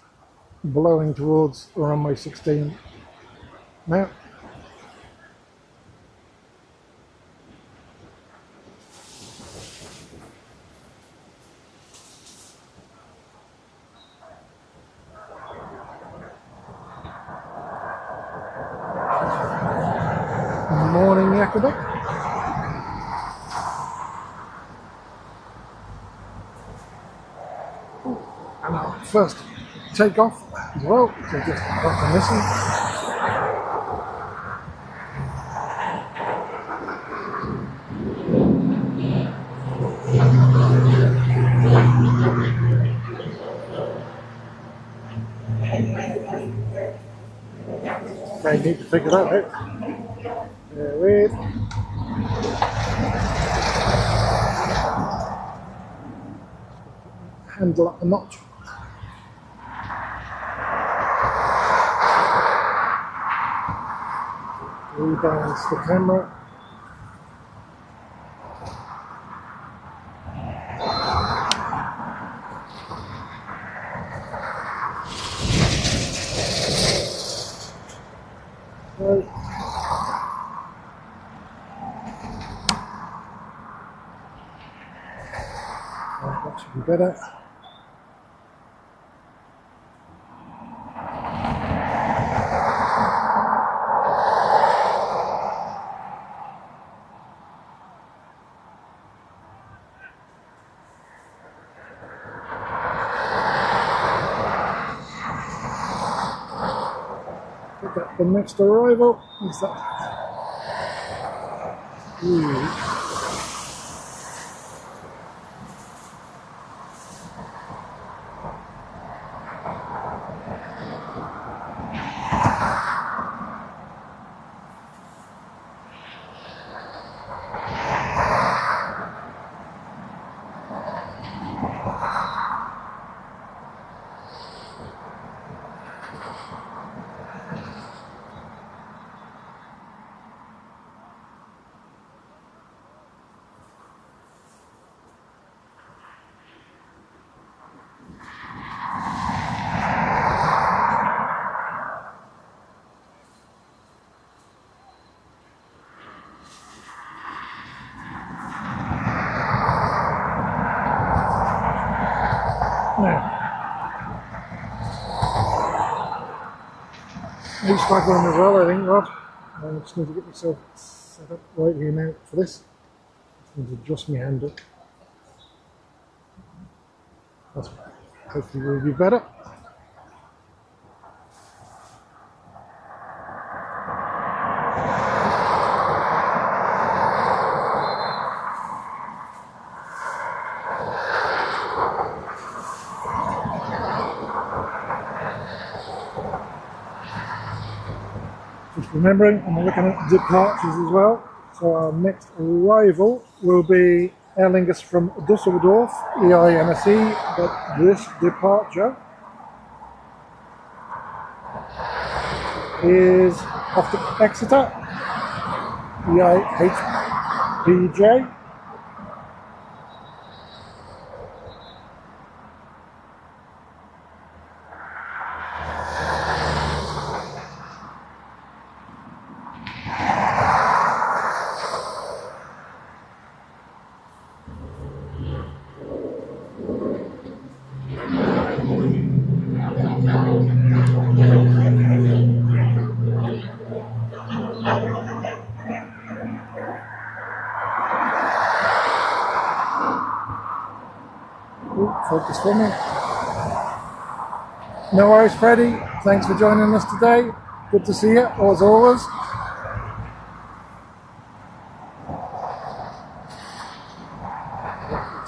blowing towards runway 16 now. Morning aqueduct. And our first takeoff as well, so just have to listen. I need to figure that out. Wait. Handle up a notch. Rebalance the camera. That should be better. Look at the next arrival. Is that? Ooh. He's struggling as well, I think, Rob. I just need to get myself set up right here now for this. I need to adjust my hand up. That's hopefully will be better. Just remembering, I'm looking at departures as well. So our next arrival will be Aer Lingus from Dusseldorf, EINSE, but this departure is off to Exeter, EIHPJ. focus for me. No worries, Freddie. Thanks for joining us today. Good to see you, as always.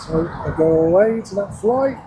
So I go away to that flight.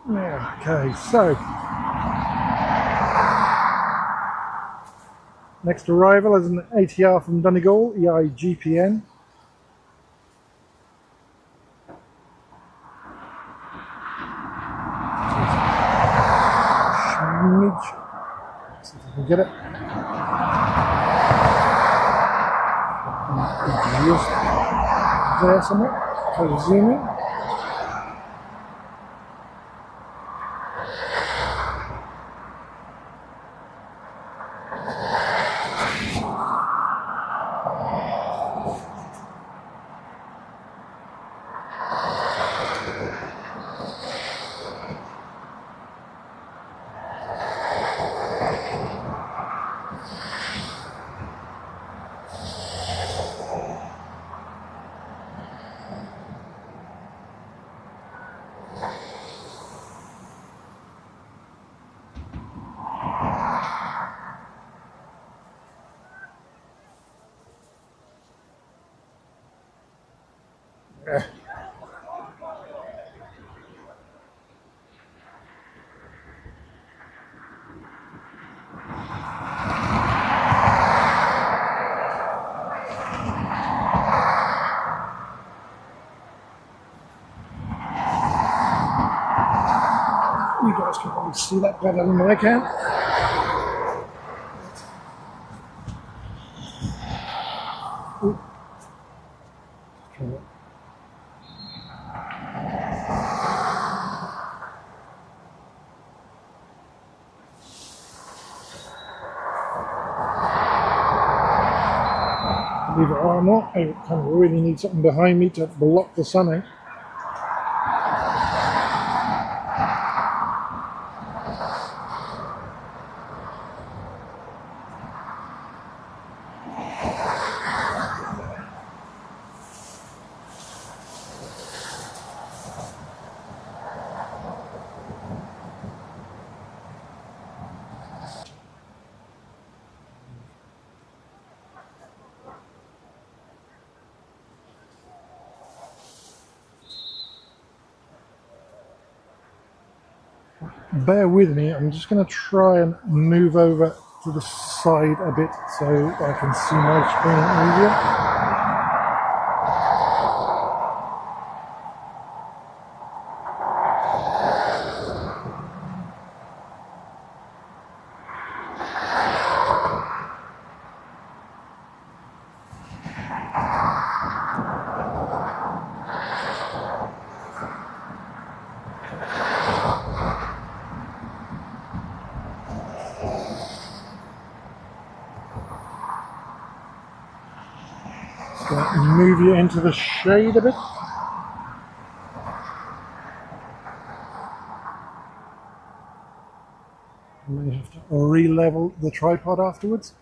Yeah, okay, so next arrival is an ATR from Donegal, EIGPN. See if I can get it. Just there somewhere. Try to zoom in. You guys can probably see that better than I can. Ooh. Believe it or not, I kind of really need something behind me to block the sun out. Bear with me, I'm just going to try and move over to the side a bit so I can see my screen easier. move you into the shade a bit. I may have to re-level the tripod afterwards.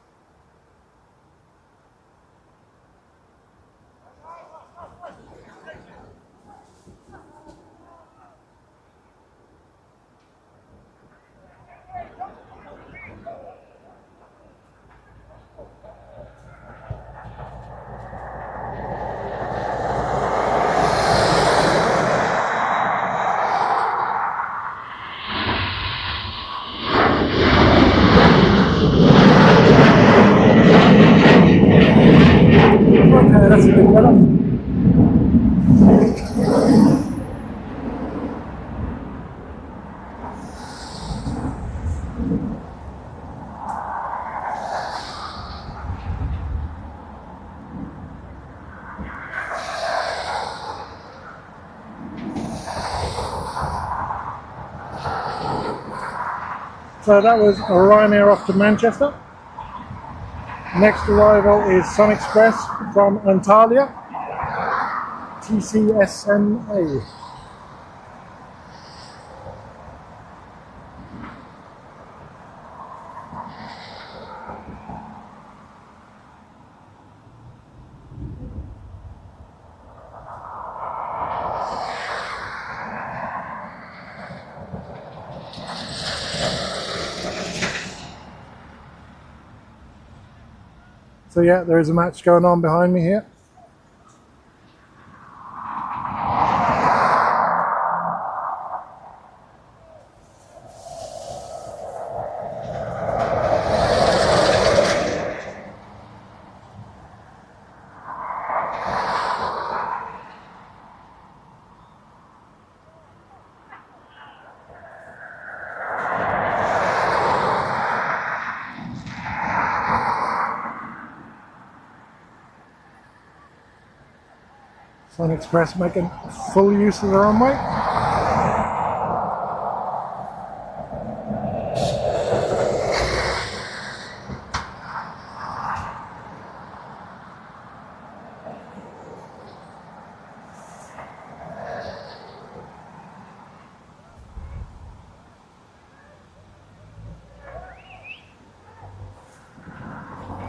Okay, that's a bit better. So that was Ryanair off to Manchester. Next arrival is Sun Express from Antalya, TCSMA. So yeah, there is a match going on behind me here. Sun Express making full use of the runway.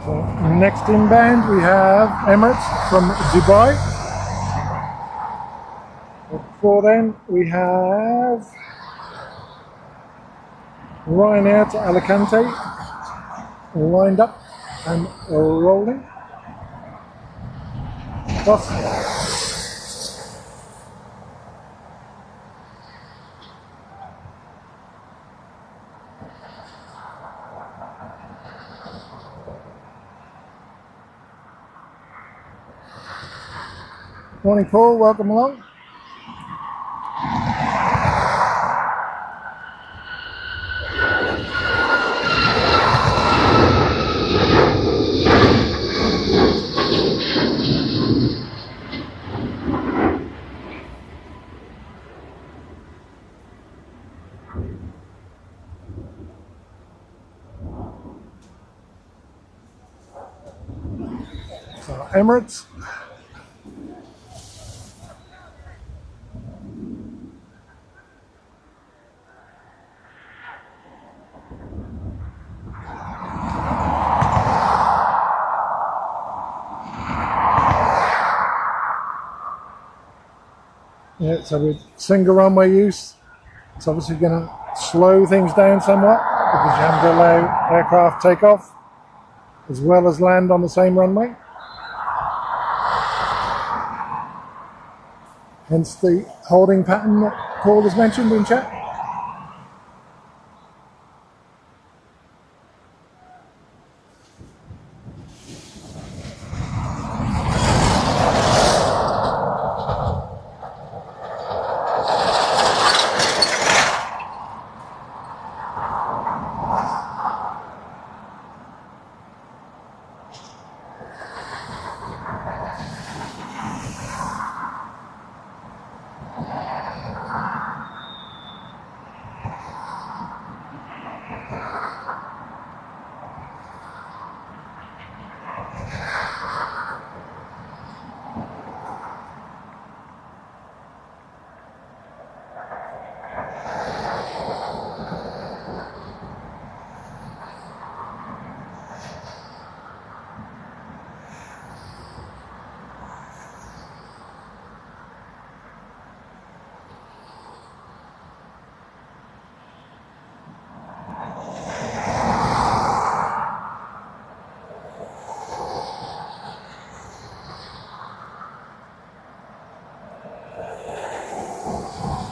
So next inbound we have Emirates from Dubai. Before then we have Ryanair to Alicante, lined up and rolling. Morning Paul, welcome along. So Emirates. Yeah, so with single runway use, it's obviously going to slow things down somewhat because you have to allow aircraft take off as well as land on the same runway. Hence the holding pattern that Paul has mentioned in chat.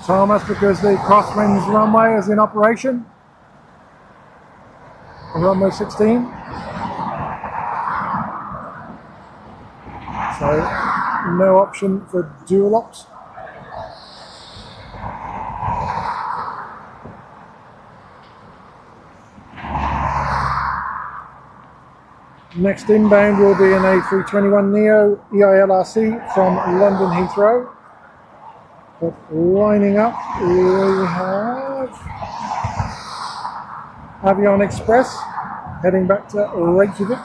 Thomas, because the crosswinds runway is in operation on runway 16. So no option for dual ops. Next inbound will be an A321neo EILRC from London Heathrow. But lining up, we have Avion Express heading back to Reykjavik.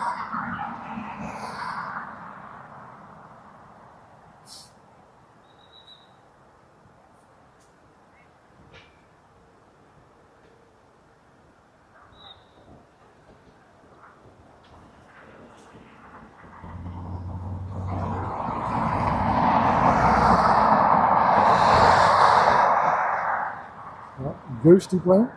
Ghosty plane.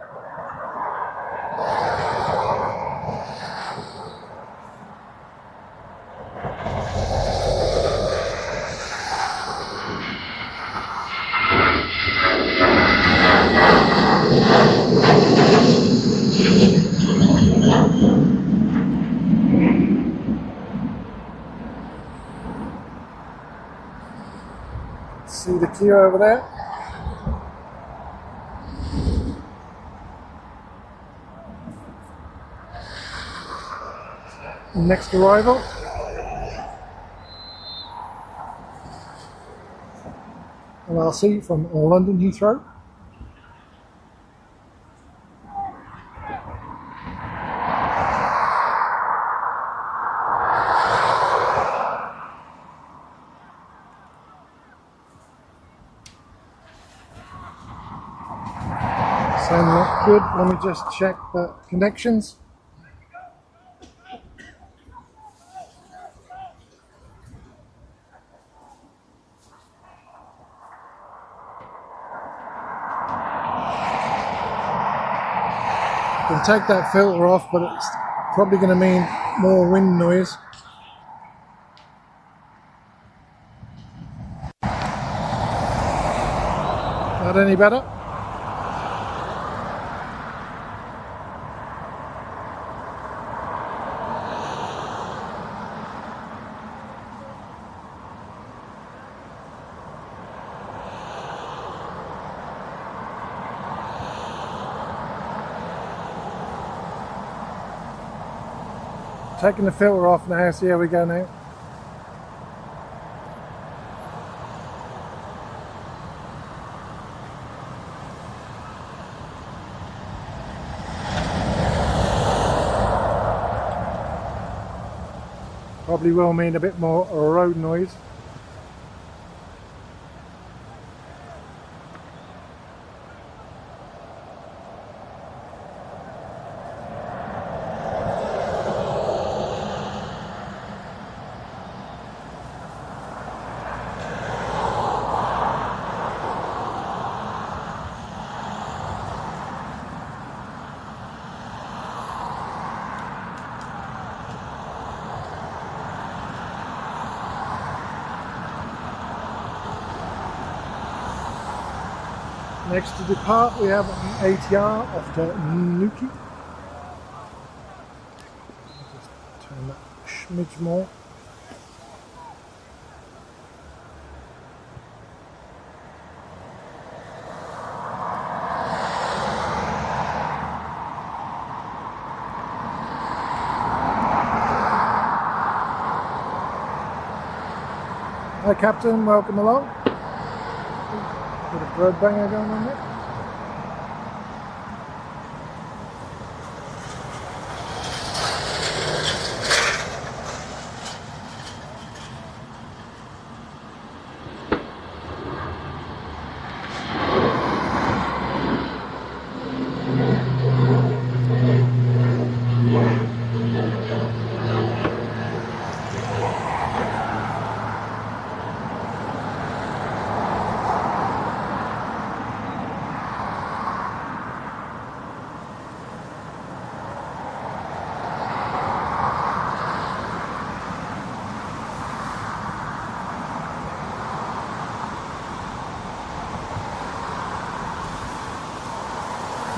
See the queue over there. Next arrival, LRC from London Heathrow. Sound not good. Let me just check the connections. Can take that filter off, but it's probably going to mean more wind noise. Not any better? Taking the filter off now, see how we go now. Probably will mean a bit more road noise. Next to depart, we have an ATR off to Nuki. Just turn that a smidge more. Hi Captain, welcome along. Bit of road banger going on there.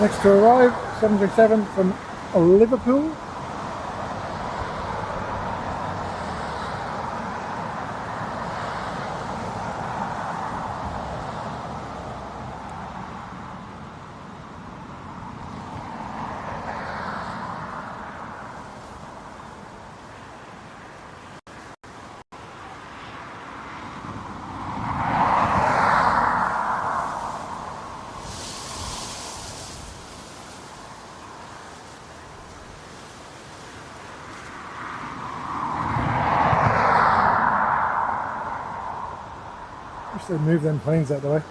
Next to arrive, 737 from Liverpool. Wish they'd move them planes out the way.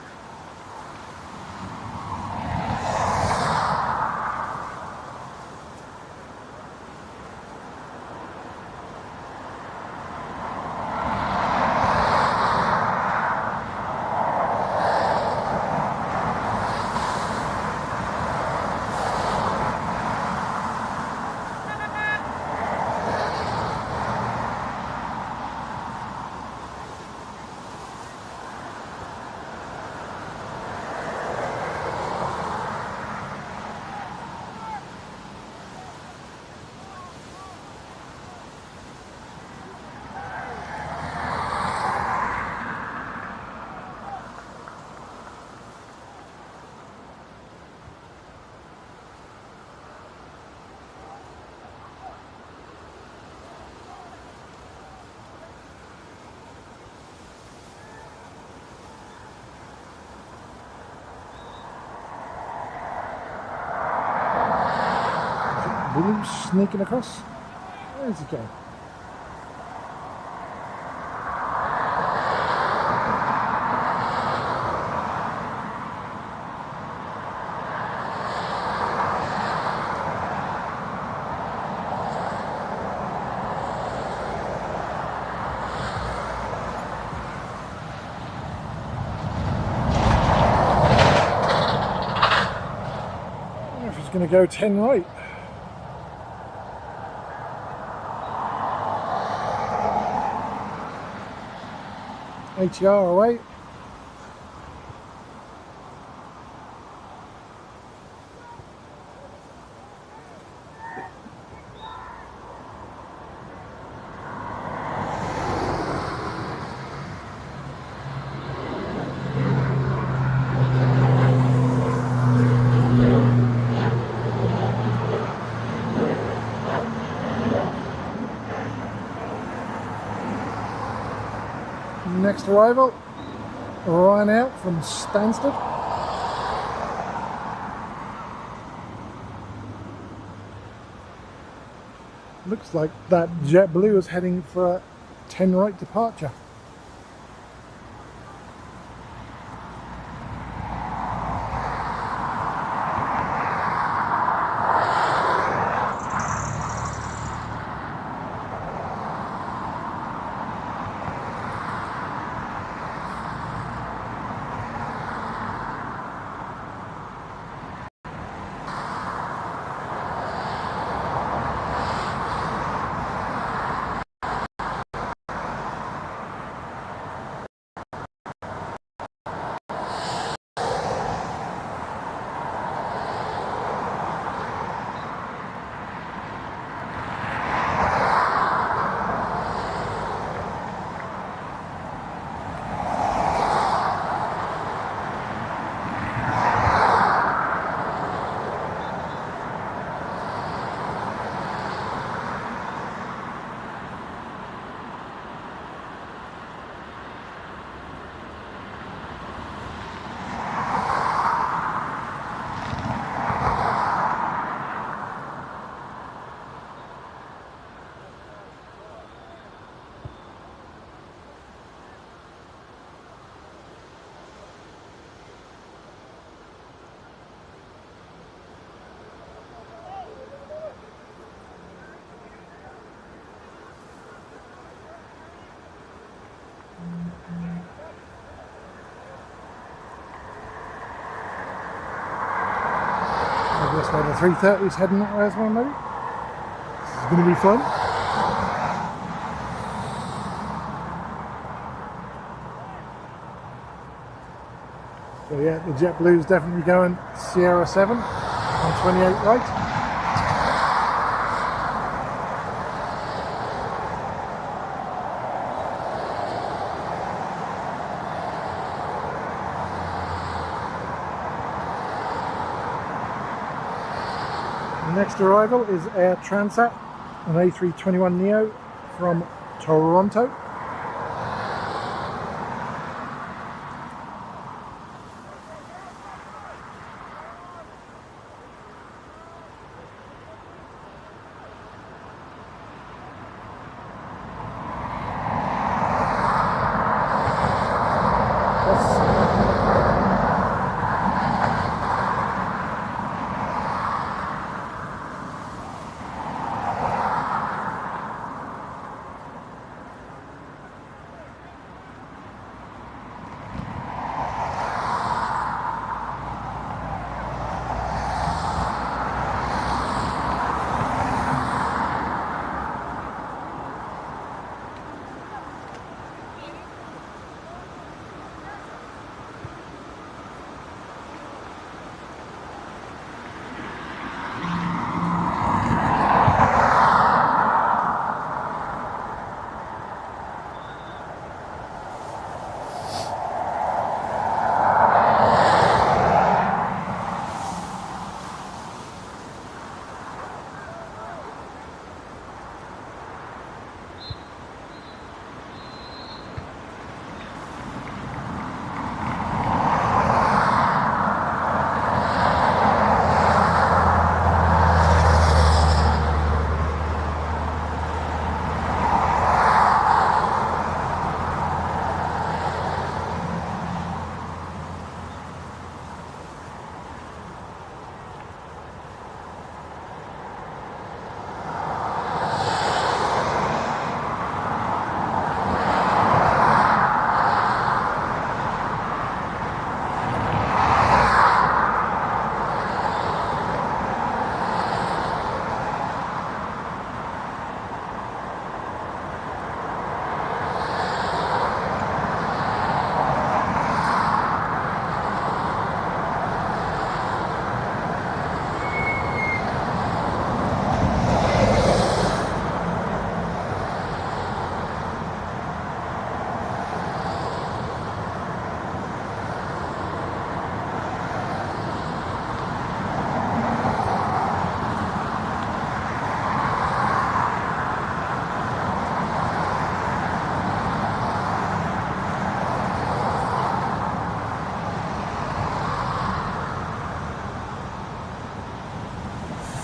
Blue sneaking across. Where's he going? I don't know if he's going to go 10 right. ATR away. Next arrival, Ryan out from Stansted. Looks like that JetBlue is heading for a 10 right departure. I guess where the 330's heading that way as well, maybe. This is going to be fun. So yeah, the JetBlue's definitely going Sierra 7. on 28 right. The next arrival is Air Transat, an A321neo from Toronto.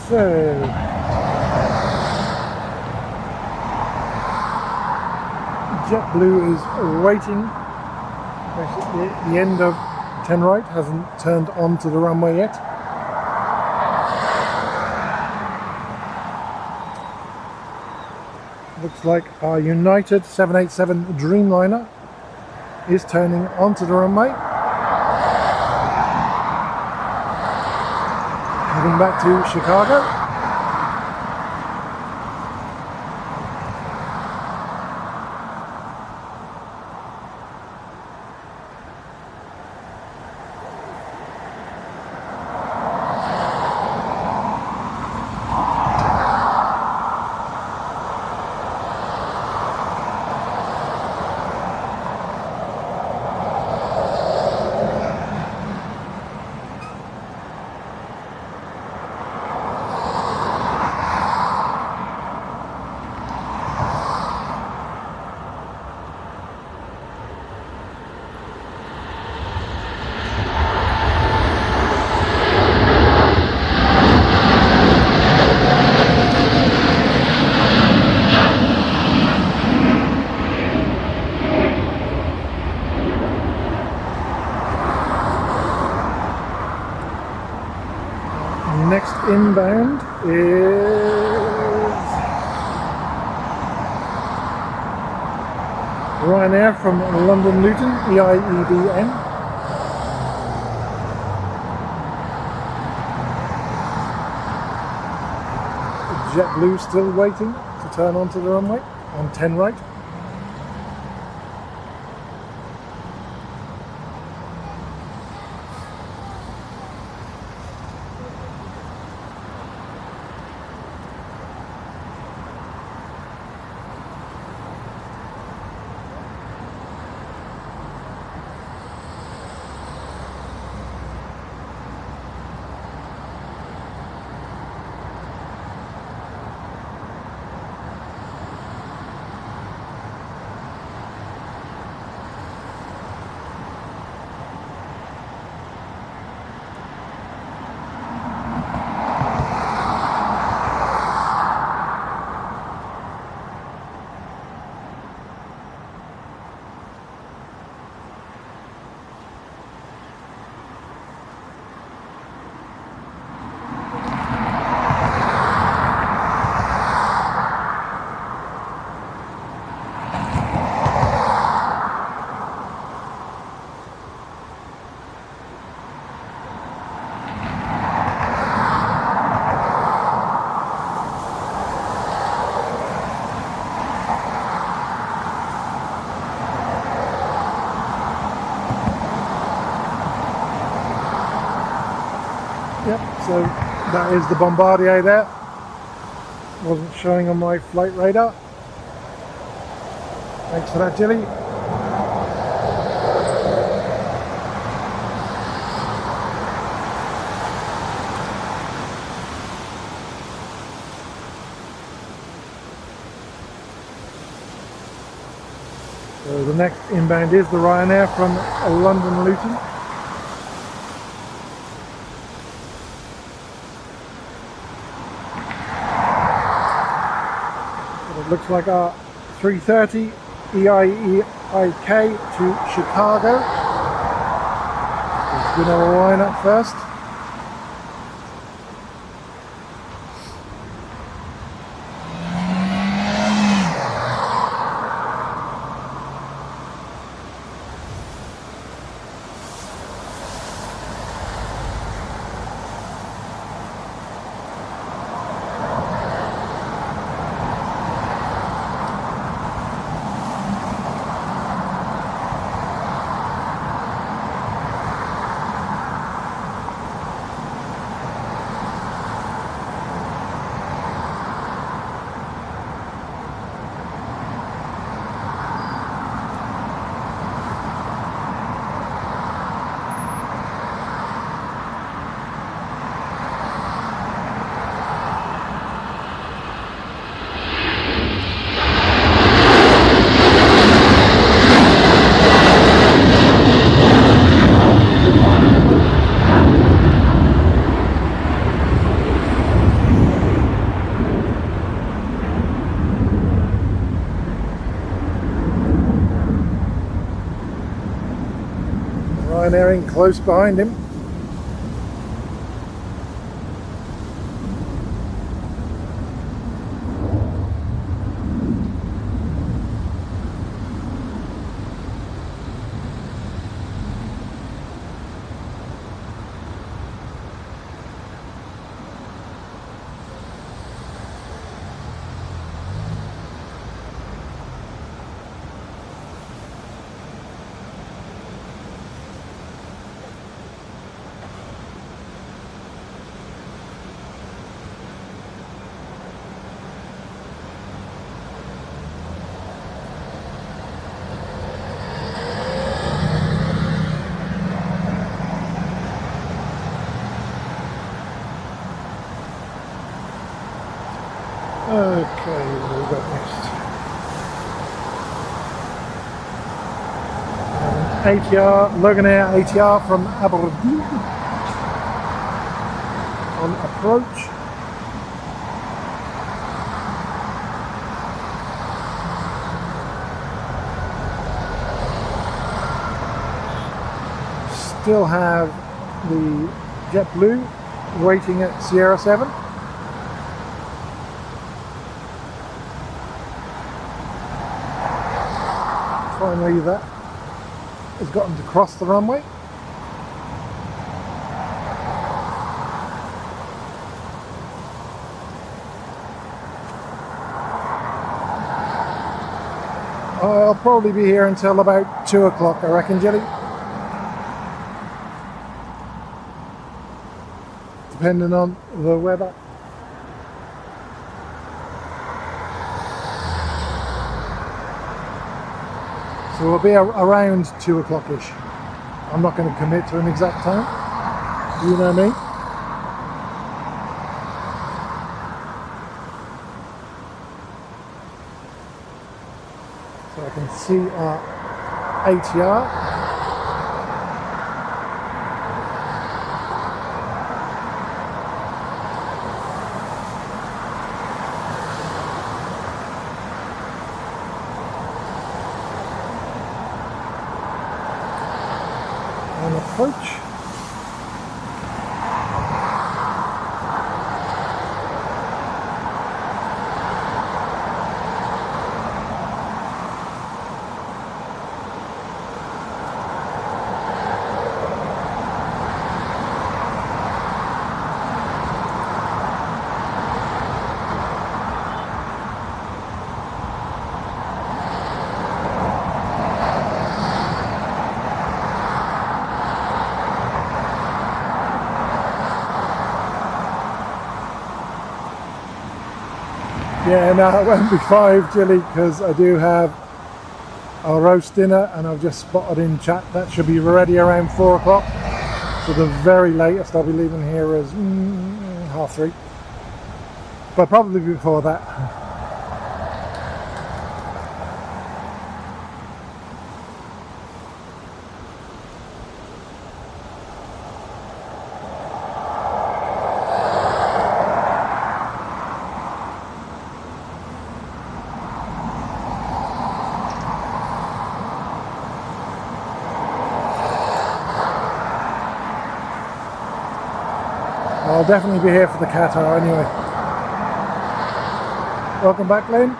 So, JetBlue is waiting. Actually, the end of 10 right hasn't turned onto the runway yet. Looks like our United 787 Dreamliner is turning onto the runway. Heading back to Chicago. Next inbound is Ryanair from London Luton, EIEBN. JetBlue still waiting to turn onto the runway on 10 right. Yep, so that is the Bombardier there. Wasn't showing on my flight radar. Thanks for that, Jilly. So the next inbound is the Ryanair from London Luton. It looks like our 330 EIEIK to Chicago. Let's do another line up first. Ryanair in close behind him. Okay, what have we got next? ATR, Loganair ATR from Aberdeen on approach. Still have the JetBlue waiting at Sierra 7. Finally that has gotten to cross the runway. I'll probably be here until about 2 o'clock, I reckon, Jelly. Depending on the weather. So we'll be around 2 o'clock-ish. I'm not going to commit to an exact time. You know me. So I can see our ATR. On approach. Yeah, no, it won't be 5, Jilly, because I do have a roast dinner, and I've just spotted in chat that should be ready around 4 o'clock. So the very latest I'll be leaving here is 3:30, but probably before that. I'll definitely be here for the Qatar anyway. Welcome back, Lynn.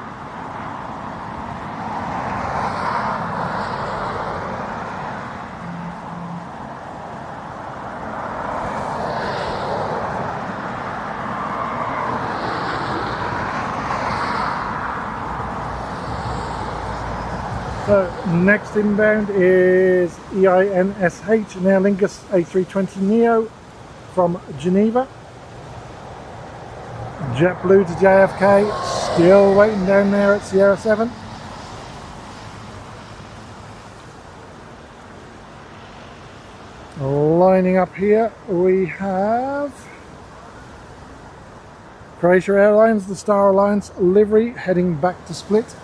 So next inbound is EINSH, an Aer Lingus A320neo from Geneva. JetBlue to JFK, still waiting down there at Sierra 7. Lining up here we have Croatia Airlines, the Star Alliance livery, heading back to Split.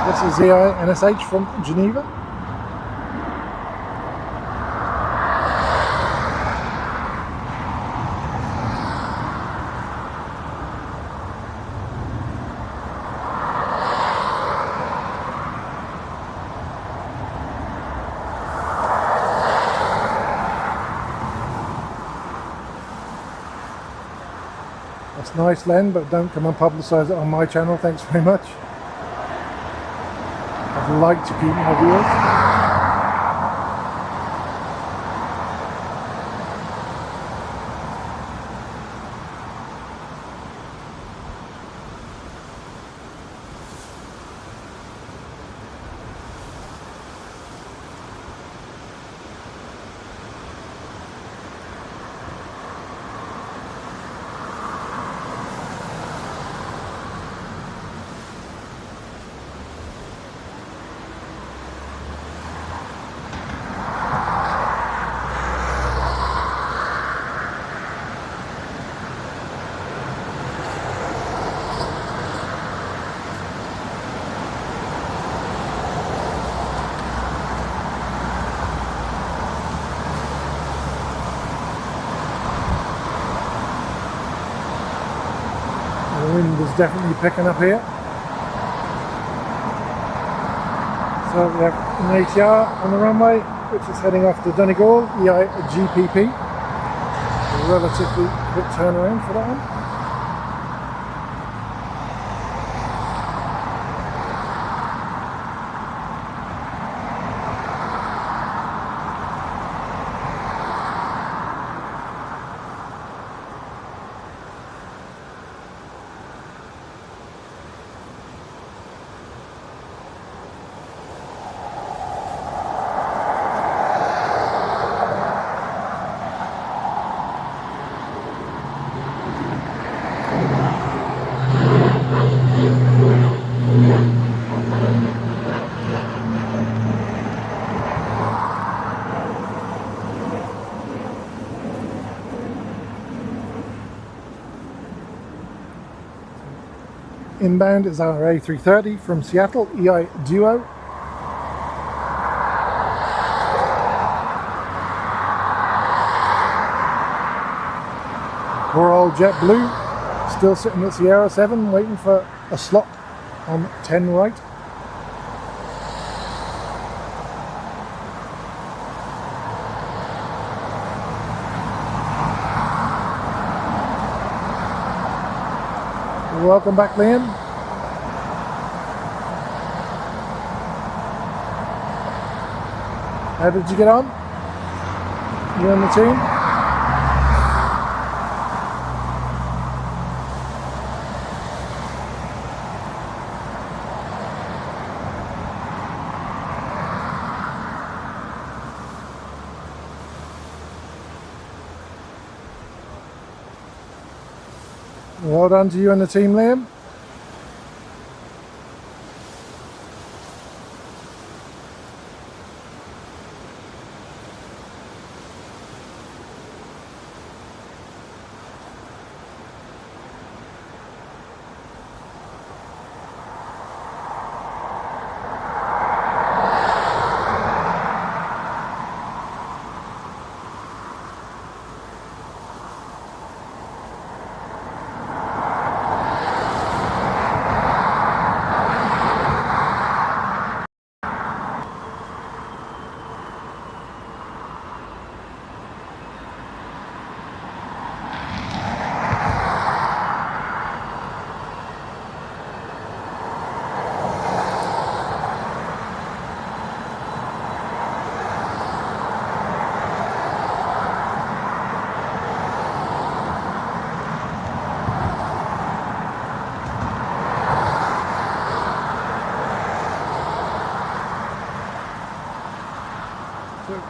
This is EINSH from Geneva. That's nice, Len, but don't come and publicise it on my channel, thanks very much. I'd like to keep my viewers. The wind is definitely picking up here. So we have an ATR on the runway, which is heading off to Donegal, EIGPP. A relatively quick turnaround for that one. Inbound is our A330 from Seattle, EI Duo. Poor old JetBlue, still sitting at Sierra 7, waiting for a slot on 10 right. Welcome back, Liam. How did you get on? You and the team? Well done to you and the team, Liam.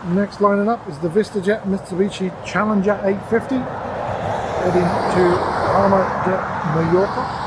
Next lining up is the VistaJet Mitsubishi Challenger 850 heading to Palma de Mallorca.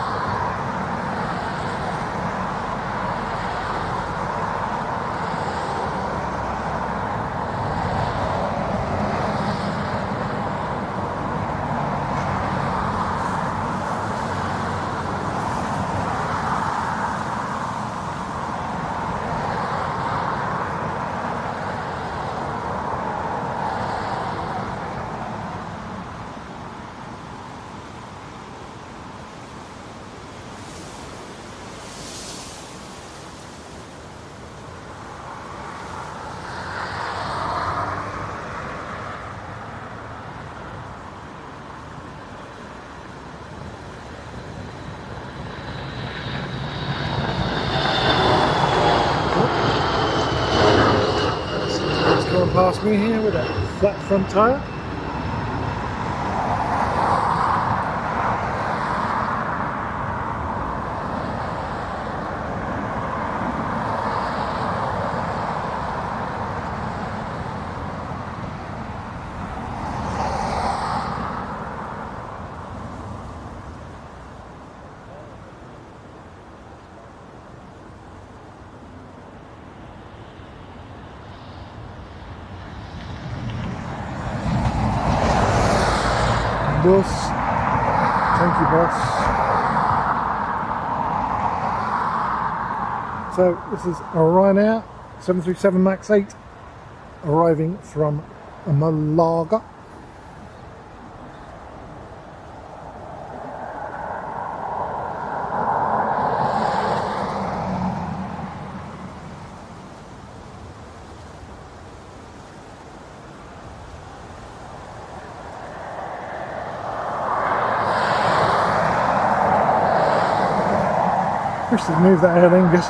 Past me here with a flat front tyre. Bus, thank you, boss. So this is a Ryanair 737 MAX 8 arriving from Malaga. Wish they'd move that Aer Lingus.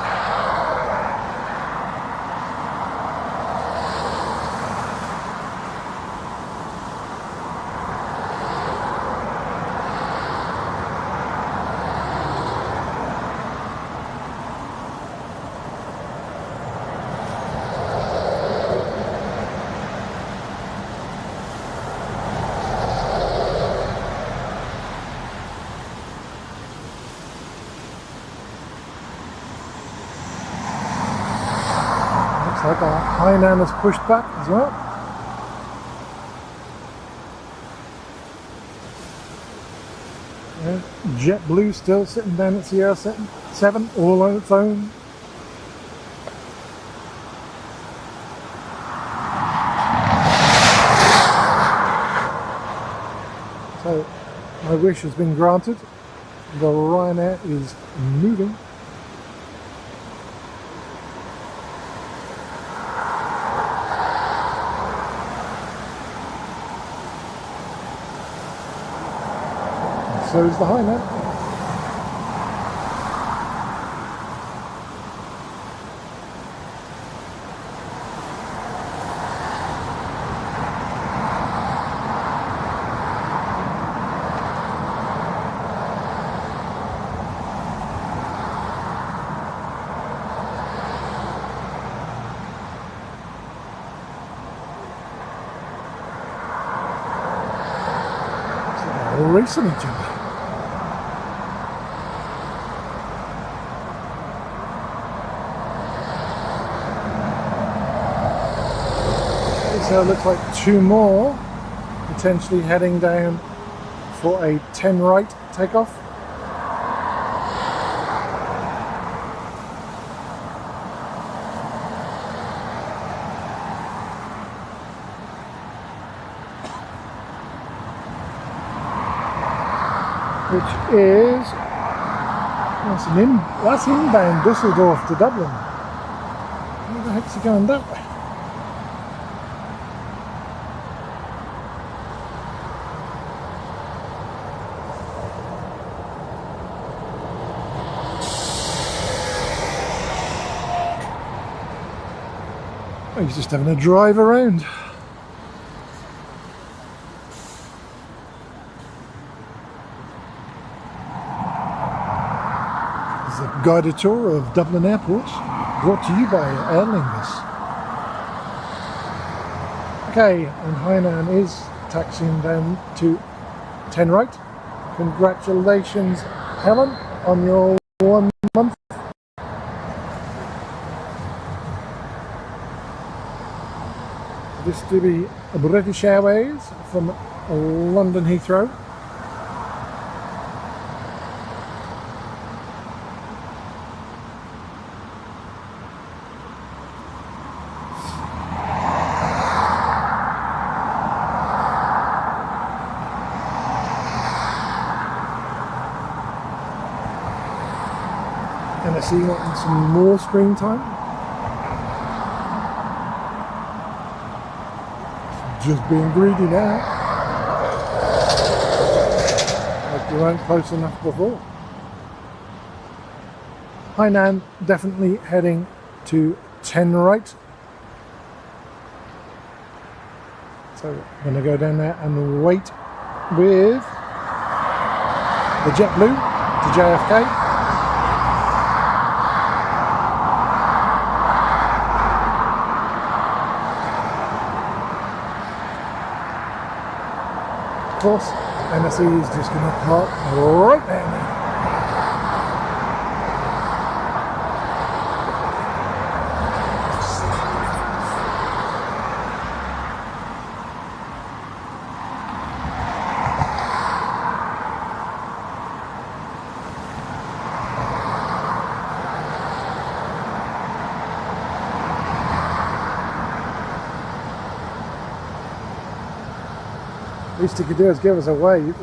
Looks like our Hainan has pushed back as well. And JetBlue still sitting down at Sierra 7 all on its own. So My wish has been granted. The Ryanair is moving. And so is the Hainan. Racing each other. Okay, so it looks like two more potentially heading down for a 10 right takeoff. Which is that's inbound Dusseldorf to Dublin. Where the heck's he going that way? Oh, he's just having a drive around. A guided tour of Dublin Airport, brought to you by Aer Lingus. Okay, and Hainan is taxiing down to 10 right. Congratulations, Helen, on your 1 month. This to be British Airways from London Heathrow. And I see you wanting some more screen time. Just being greedy now. Like you weren't close enough before. Hainan definitely heading to 10 right. So I'm going to go down there and wait with the JetBlue to JFK. Of course, NSE is just going to park right down there. Least he could do is give us a wave.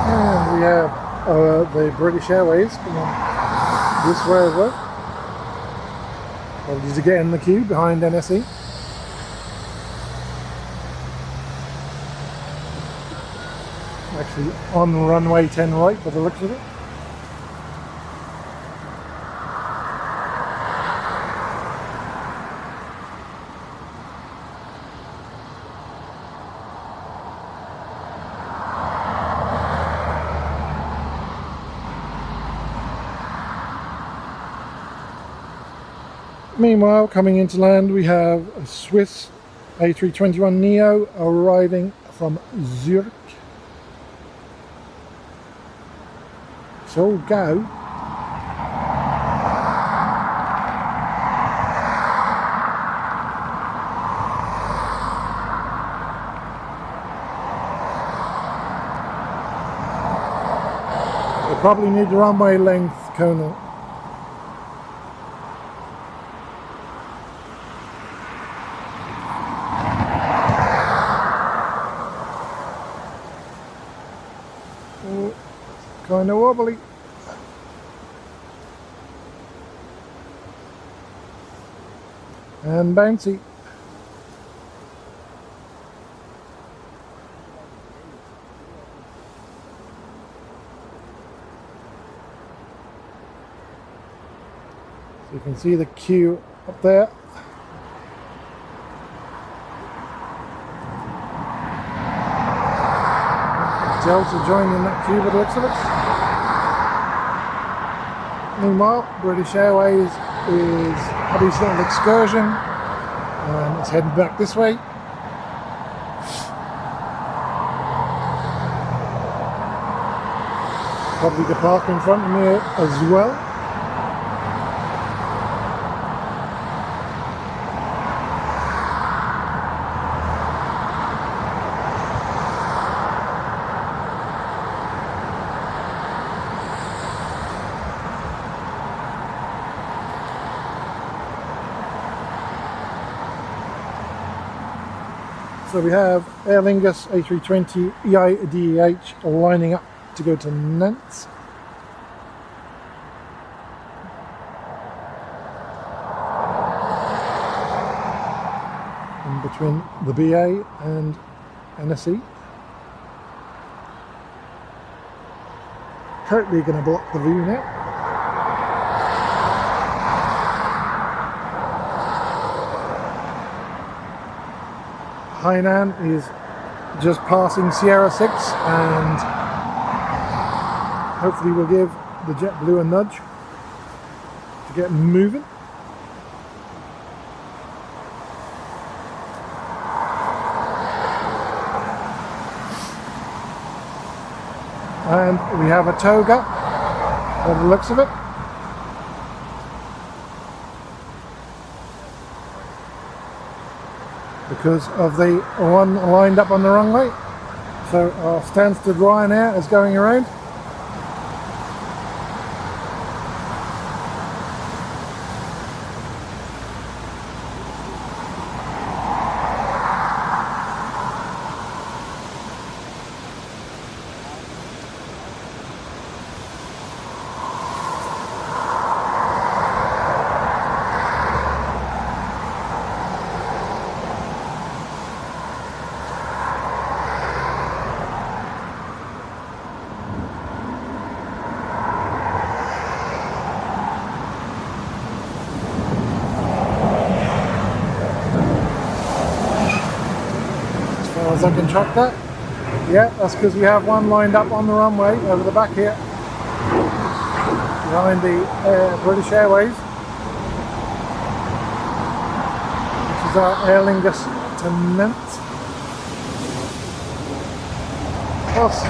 And we have the British Airways come on this way as well. Apologies to get in the queue behind NSE. Actually on runway 10 right by the looks of it. Meanwhile, coming into land, we have a Swiss A321neo arriving from Zurich. So go. They probably need the runway length, Colonel. kind of wobbly. And bouncy. So you can see the queue up there. Delta joining that queue by the looks of it. Meanwhile, British Airways is having a little excursion and it's heading back this way. Probably the park in front of me as well. So we have Aer Lingus A320 EIDH lining up to go to Nantes. In between the BA and NSE. Totally going to block the view now. Hainan is just passing Sierra 6 and hopefully we'll give the JetBlue a nudge to get moving. And we have a TOGA by the looks of it. Because of the one lined up on the runway. So our Stansted Ryanair is going around. As I can track that. Yeah, that's because we have one lined up on the runway over the back here behind the British Airways, which is our Aer Lingus to Nantes. Plus,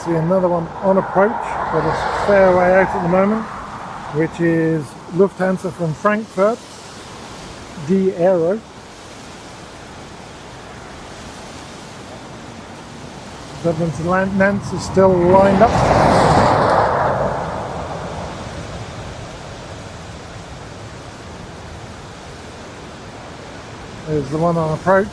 see another one on approach, but it's a fair way out at the moment, which is Lufthansa from Frankfurt, D Aero. Dublin to Nantes is still lined up. There's the one on approach.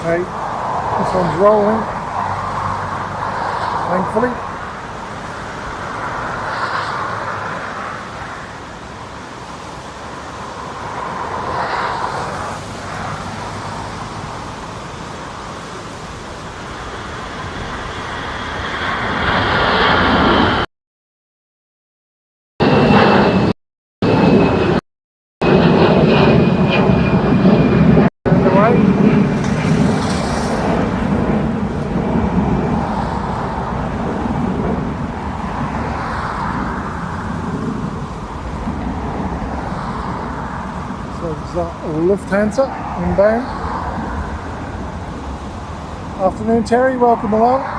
Okay, this one's rolling, thankfully. Lufthansa inbound. Afternoon, Terry, welcome along.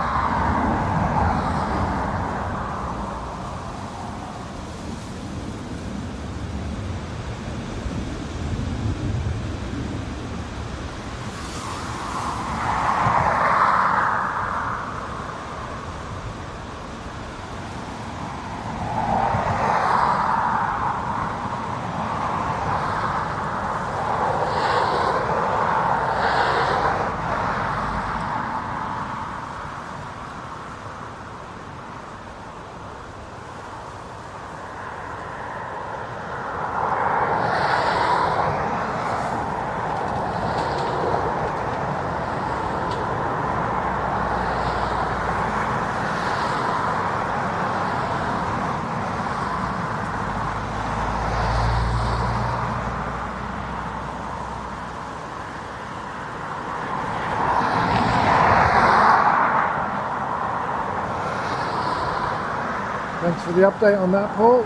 Thanks for the update on that, Paul.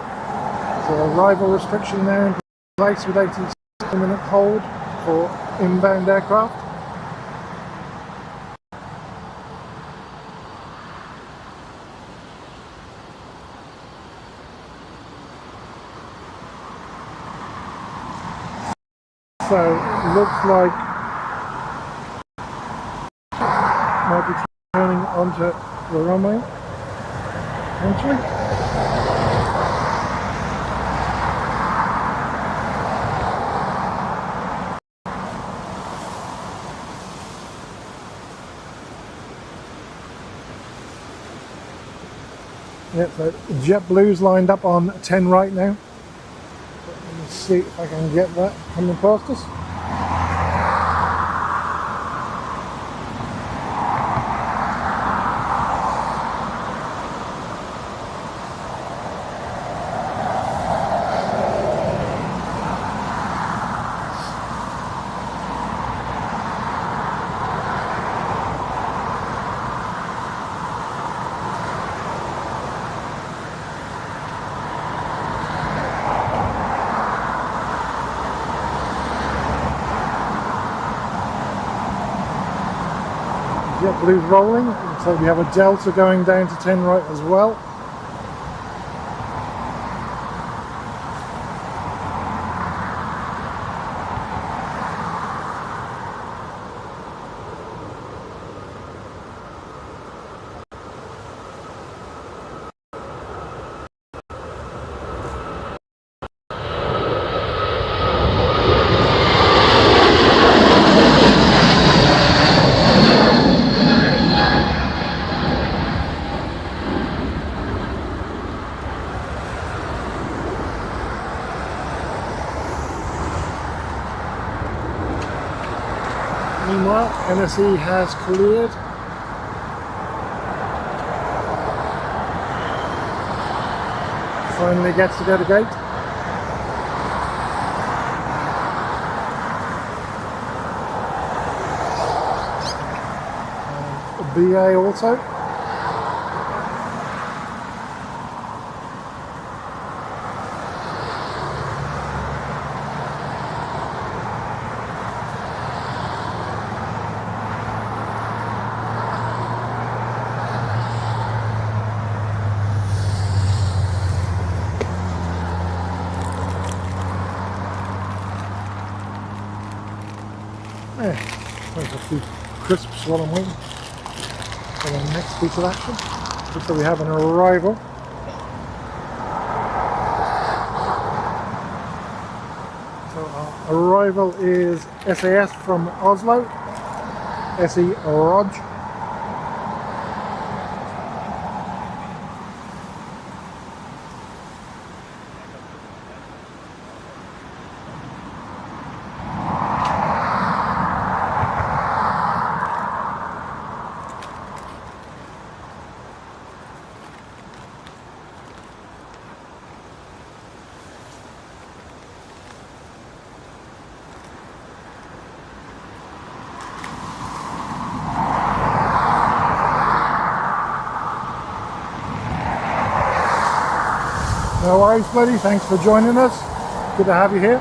So arrival restriction there in place with 86-minute hold for inbound aircraft. So it looks like might be turning onto the runway eventually. Yeah, so JetBlue's lined up on 10 right now. Let me see if I can get that coming past us. JetBlue's rolling, so we have a Delta going down to 10 right as well. Meanwhile, NSE has cleared. Finally gets to go to gate. And BA also. Yeah, there's a few crisps while I'm waiting for the next piece of action. Looks like we have an arrival. So our arrival is SAS from Oslo, SE Rog. No worries, buddy. Thanks for joining us. Good to have you here.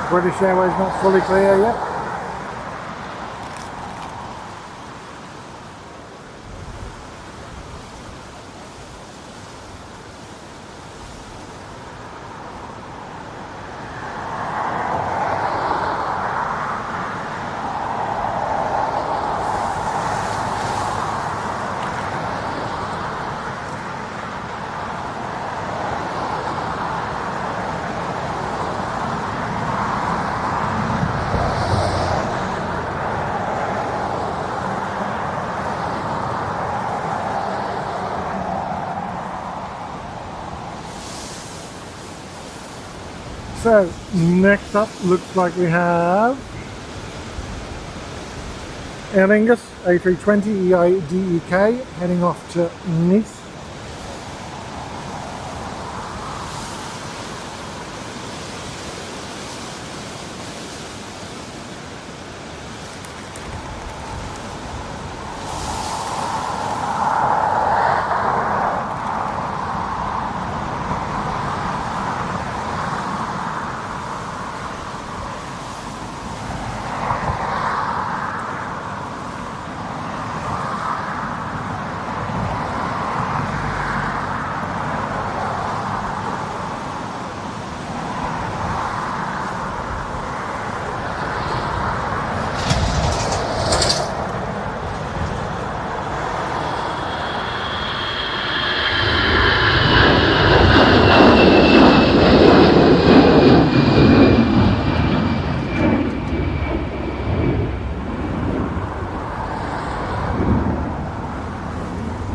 British Airways not fully clear yet. So next up looks like we have Aer Lingus A320 EIDEK heading off to Nice.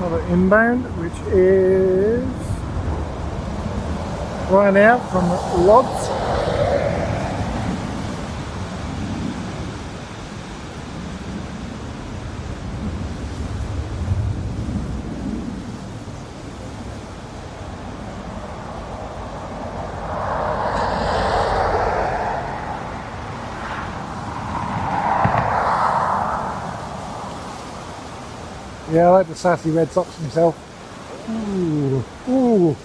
Another inbound, which is Ryanair from Lodz. Yeah, I like the sassy Red Sox myself. Ooh, ooh.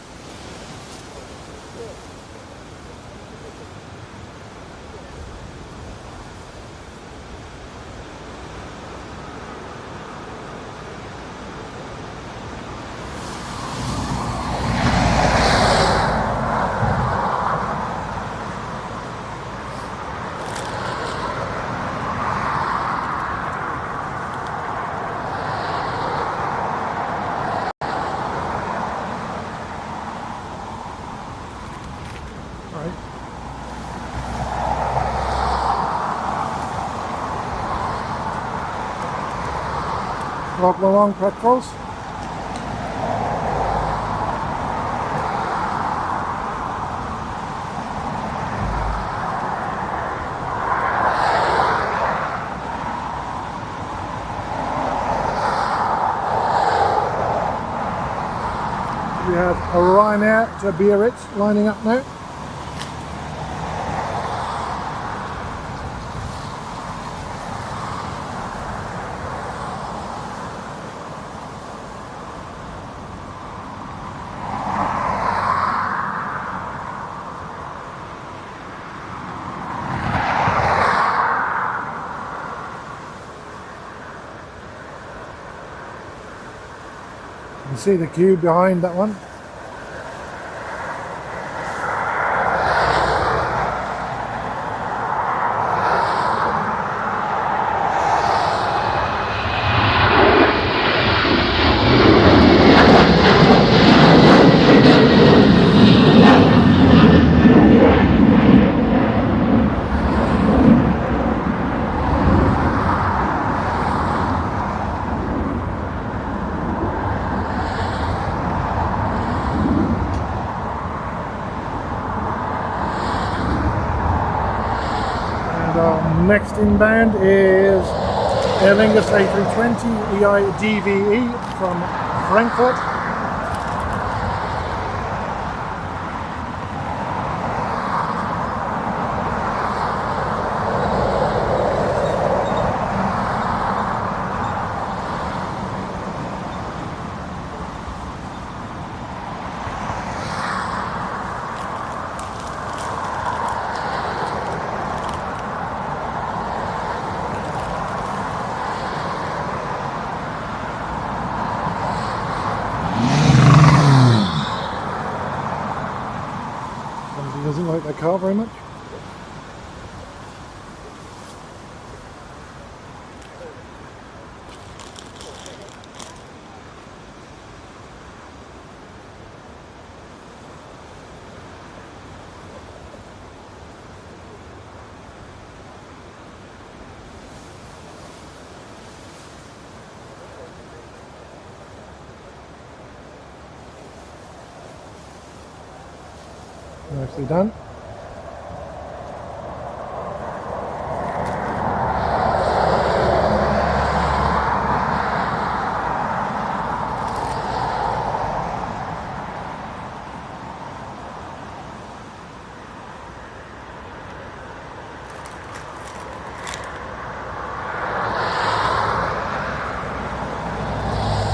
Walk along petrols. We have a Ryanair to Biarritz lining up now. You can see the queue behind that one. Next inbound is Aer Lingus A320 EIDVE from Frankfurt. car very much. Nicely done.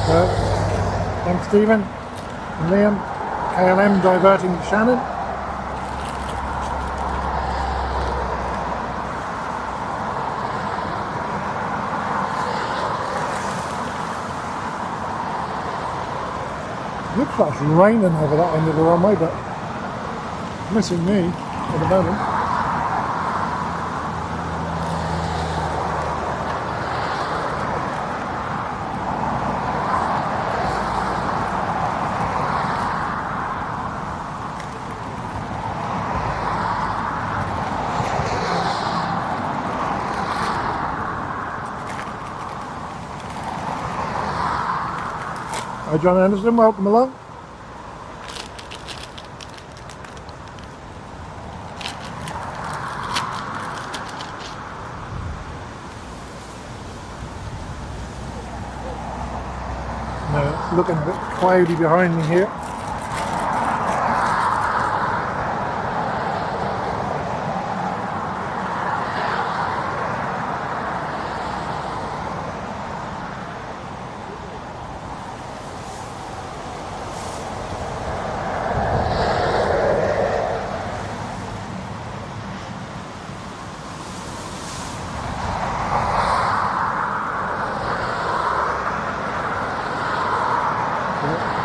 So, thanks Stephen and Liam. KLM diverting to Shannon. Looks like it's raining over that end of the runway, but missing me at the moment. Hi John Anderson, welcome along. Now it's looking a bit cloudy behind me here.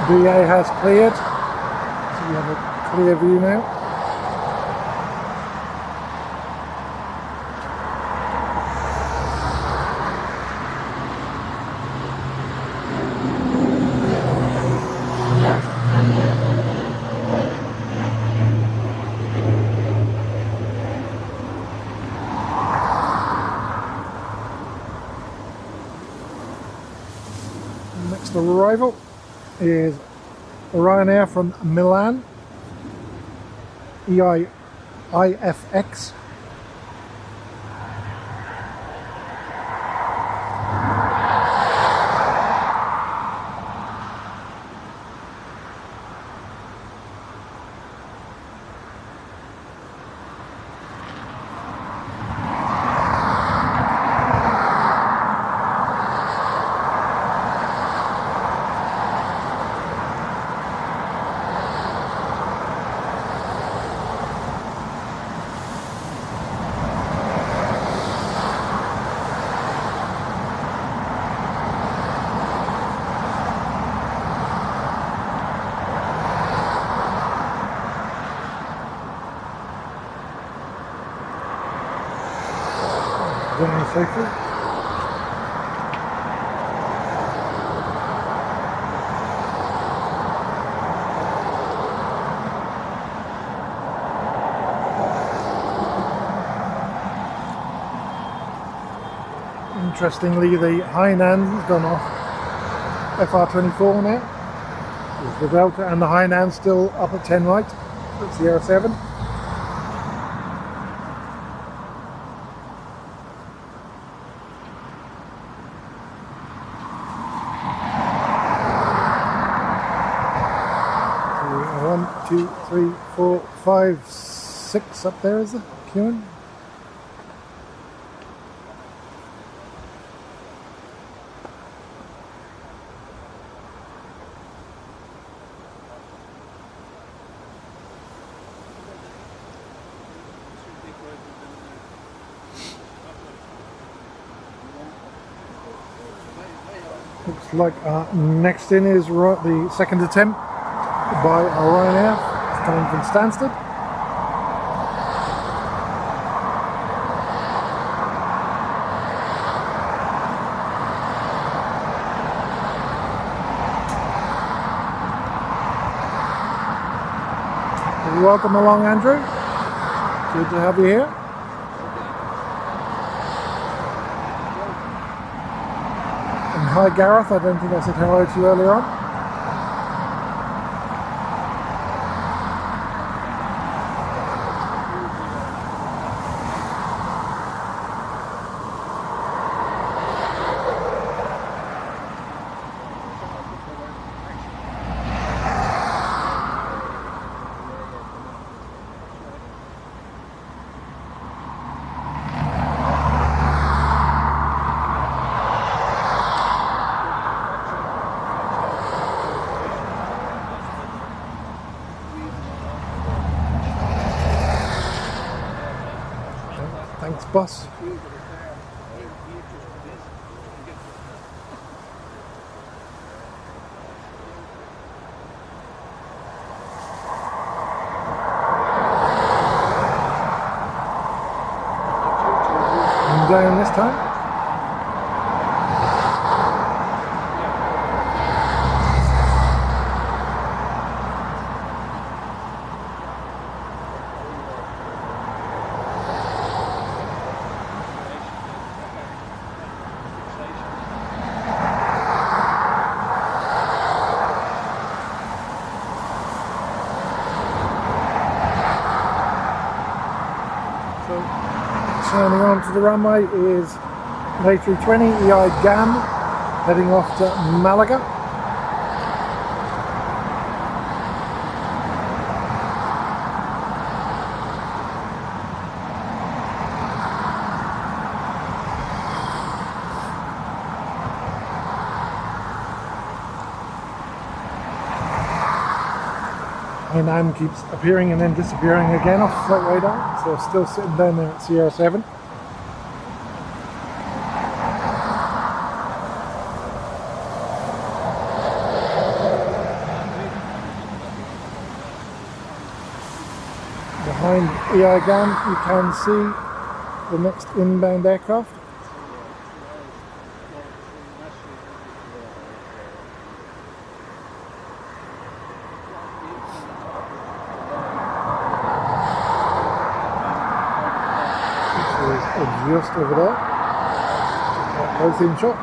VA has cleared, so we have a clear view now. Next arrival is Ryanair from Milan, EIFX. Going safely. Interestingly, the Hainan's gone off FR24 now. There's the Delta and the Hainan still up at 10 right. That's the Air 7. So 1, 2, 3, 4, 5, 6 up there is it? Queuing. Looks like next in is the second attempt by Ryanair, coming from Stansted. Welcome along, Andrew. Good to have you here. And hi, Gareth. I don't think I said hello to you earlier on. Thanks, boss. I'm down this time. Turning onto the runway is an A320 EI GAM heading off to Malaga. My name keeps appearing and then disappearing again off floatway down, so still sitting down there at Sierra 7. Behind EI GAM you can see the next inbound aircraft. Just over there, both in shot.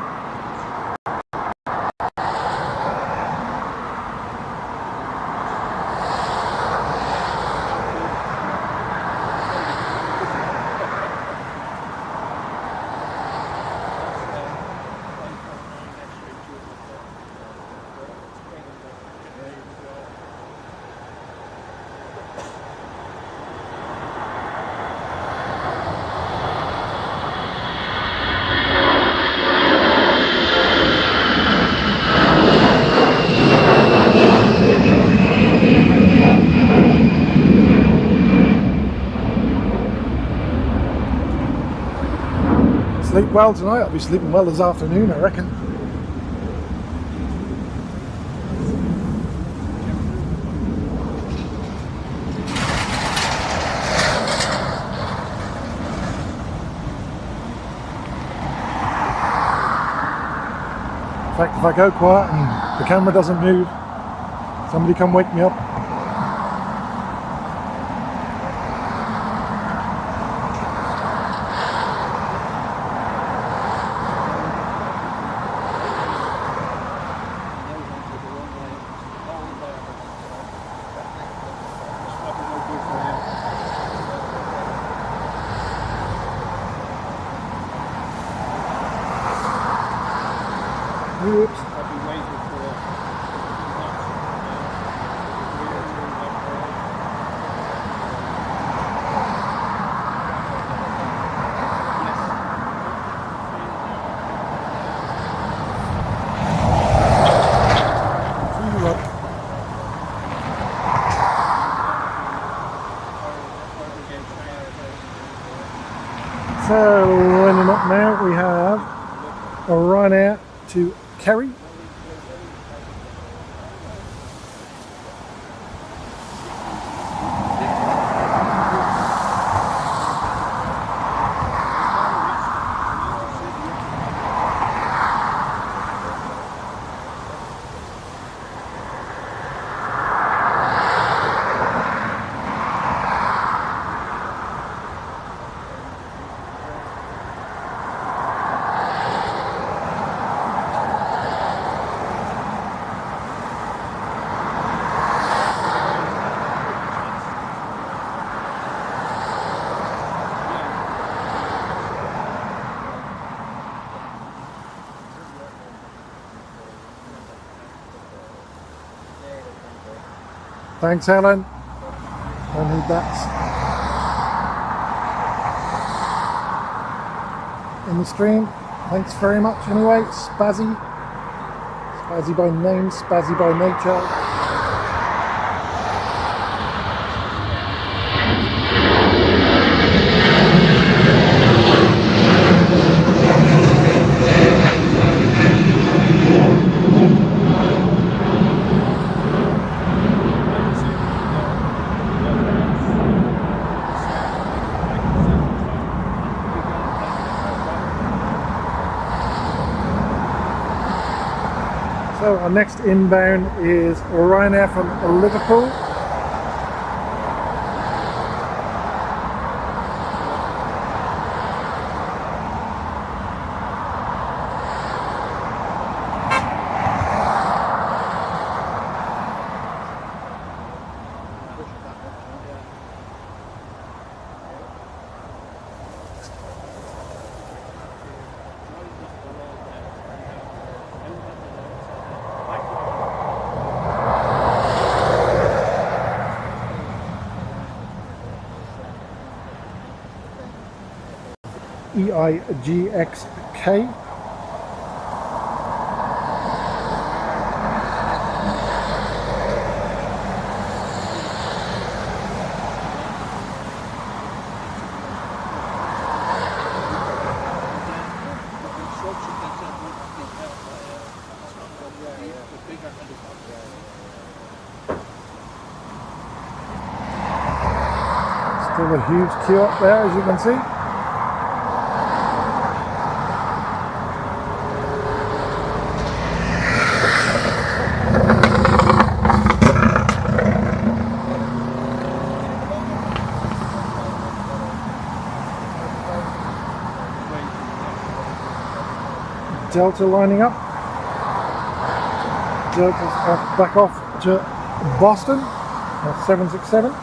Sleep well tonight. I'll be sleeping well this afternoon, I reckon. In fact, if I go quiet and the camera doesn't move, somebody come wake me up. Oops.
I'll be waiting for
So lining up now, we have a run out to Kerry. Thanks, Helen. Don't need that in the stream. Thanks very much anyway, Spazzy. Spazzy by name, Spazzy by nature. So our next inbound is Ryanair from Liverpool. EIGXK. Still a huge queue up there, as you can see. Delta lining up. Delta's back off to Boston, 767.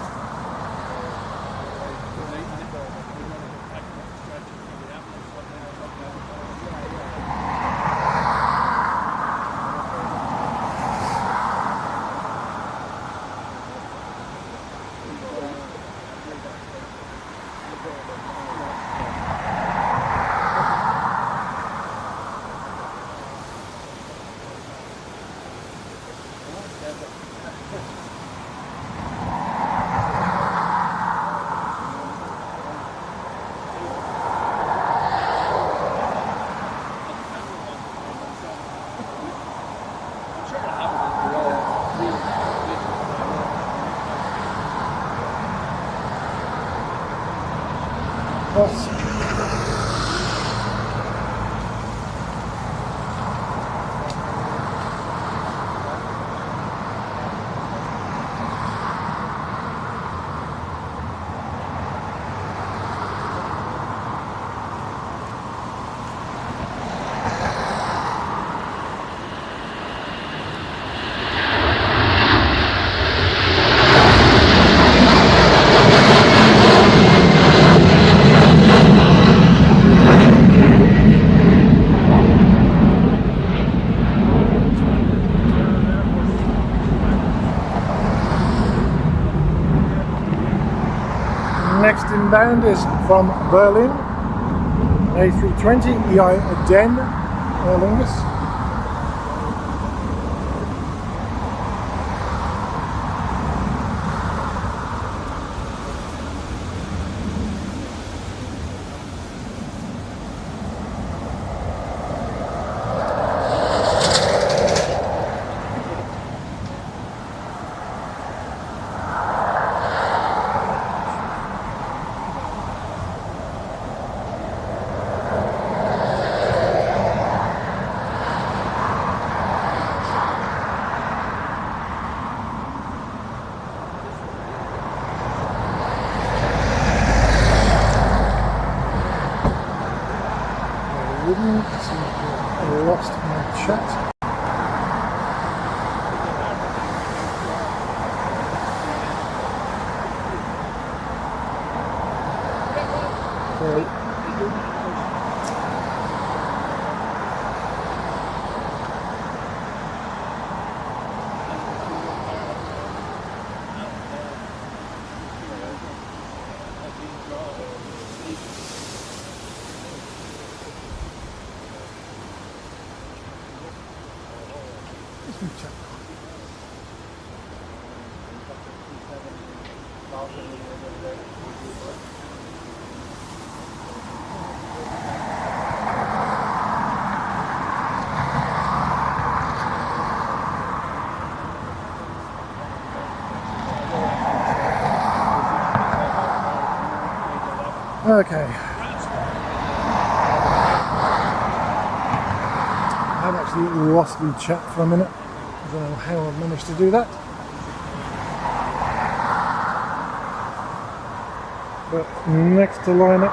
Next inbound is from Berlin, A320 EI Den Aer Lingus. I lost my chat. Okay. I've actually lost the chat for a minute. I don't know how I've managed to do that. But next to line up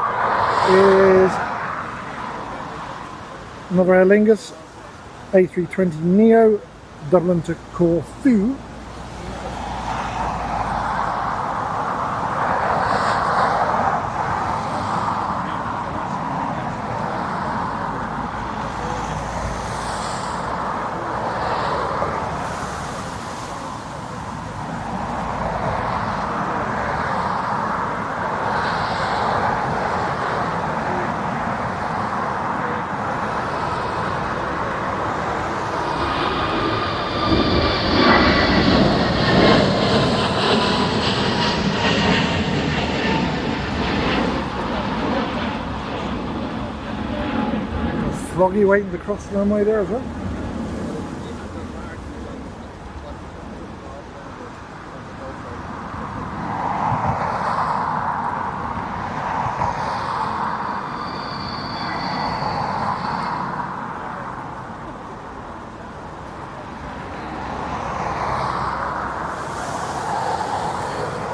is another Aer Lingus A320 Neo, Dublin to Corfu. Froggy waiting to cross the runway there as well.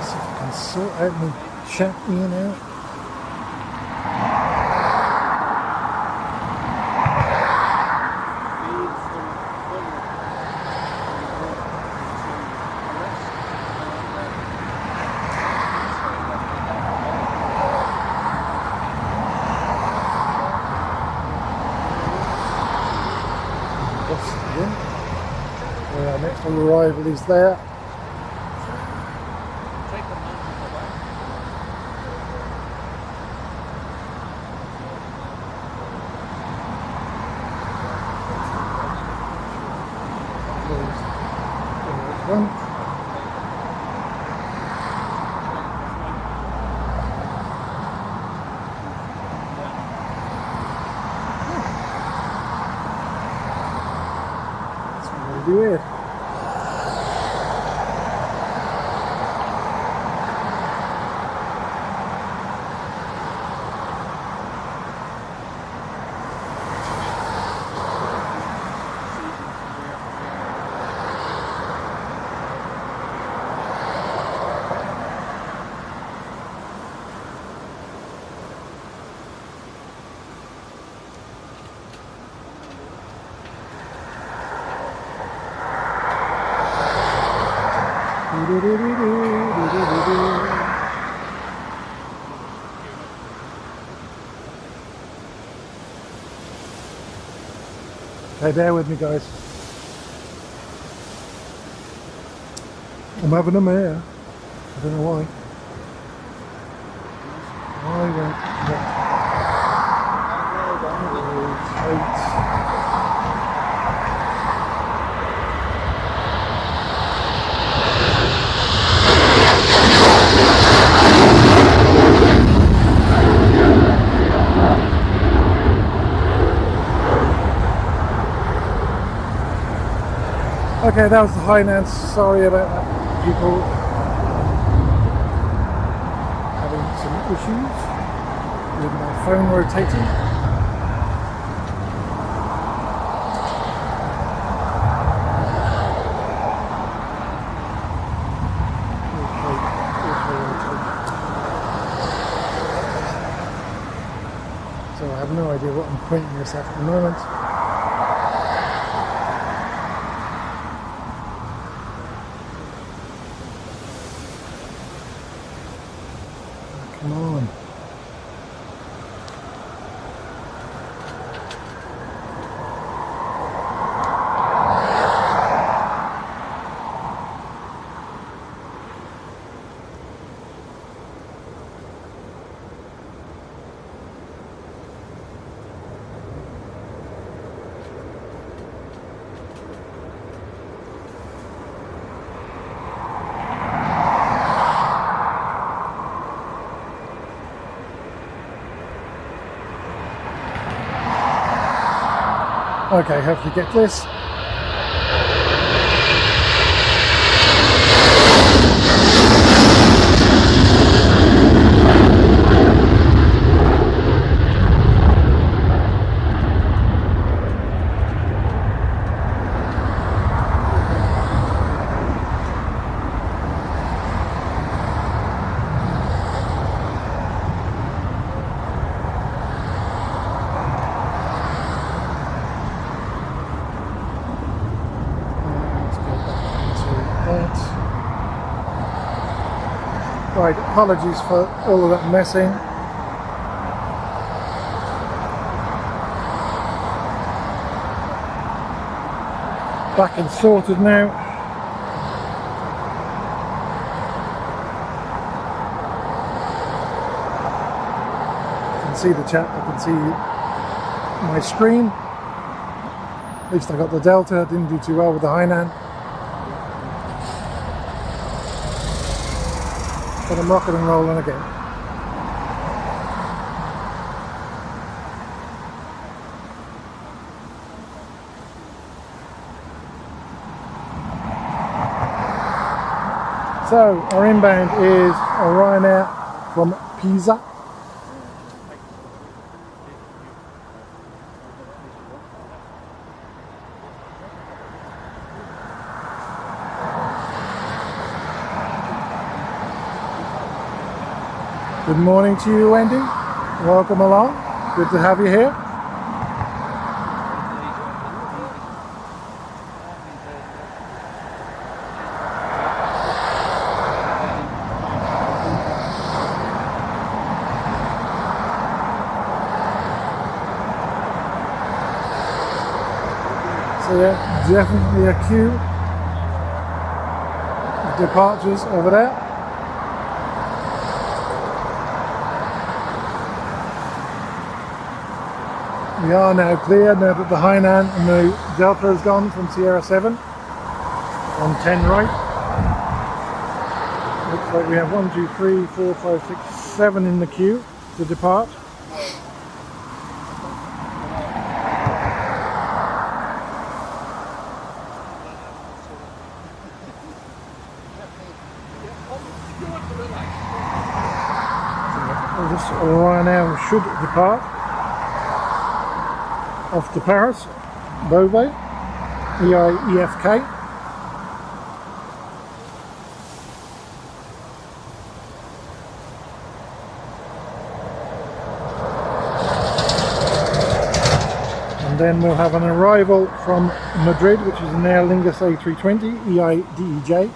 See if I can sort out my chat in and out. Next arrival is there. That's really weird. Okay, bear with me, guys. I'm having a mare. I don't know why. I Okay, that was the Highnance. Sorry about that, people. Having some issues with my phone rotating. So I have no idea what I'm pointing this at the moment. Come on. Okay, hopefully get this. Right, apologies for all of that messing. Back and sorted now. I can see the chat, I can see my screen. At least I got the Delta, I didn't do too well with the Hainan. But I'm rocking and rolling again. So our inbound is a Ryanair from Pisa. Good morning to you, Wendy. Welcome along. Good to have you here. So yeah, definitely a queue of departures over there. We are now clear now that the Hainan and the Delta has gone from Sierra 7 on 10 right. Looks like we have 1, 2, 3, 4, 5, 6, 7 in the queue to depart. This Ryanair should depart off to Paris, Beauvais, EIEFK. And then we'll have an arrival from Madrid, which is an Aer Lingus A320, EIDEJ.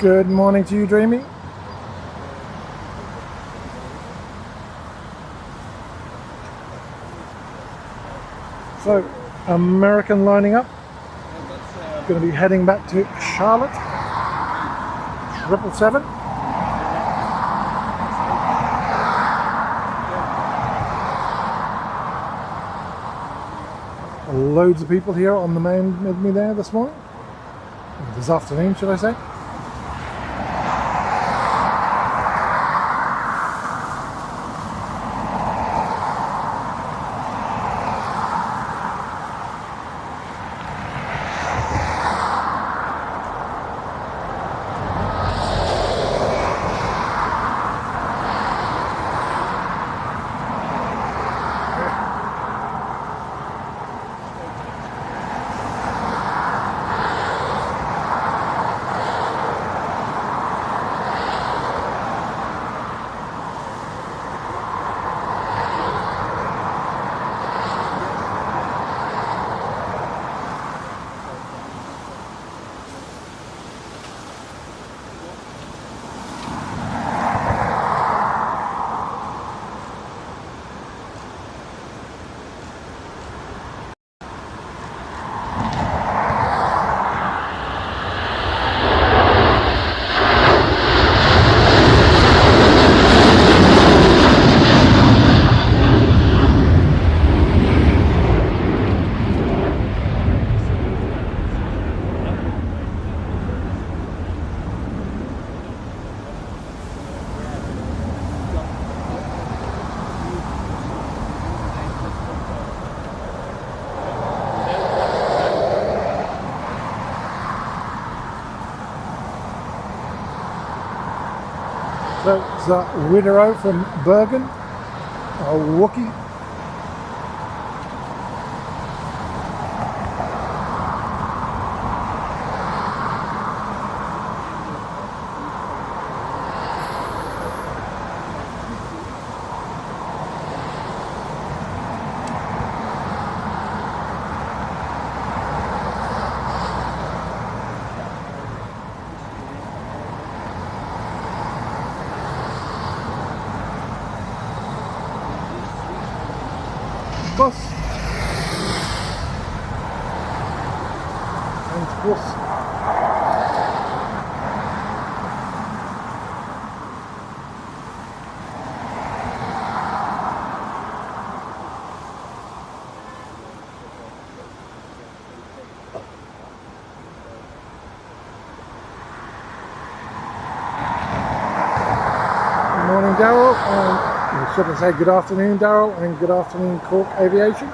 Good morning to you, Dreamy. So, American lining up. Going to be heading back to Charlotte. 777. Loads of people here on the main with me there this morning. This afternoon, should I say. So it's a Widow from Bergen, a Wookie. Bus and bus. Good morning, Daryl. Should I say good afternoon, Daryl, and good afternoon, Cork Aviation.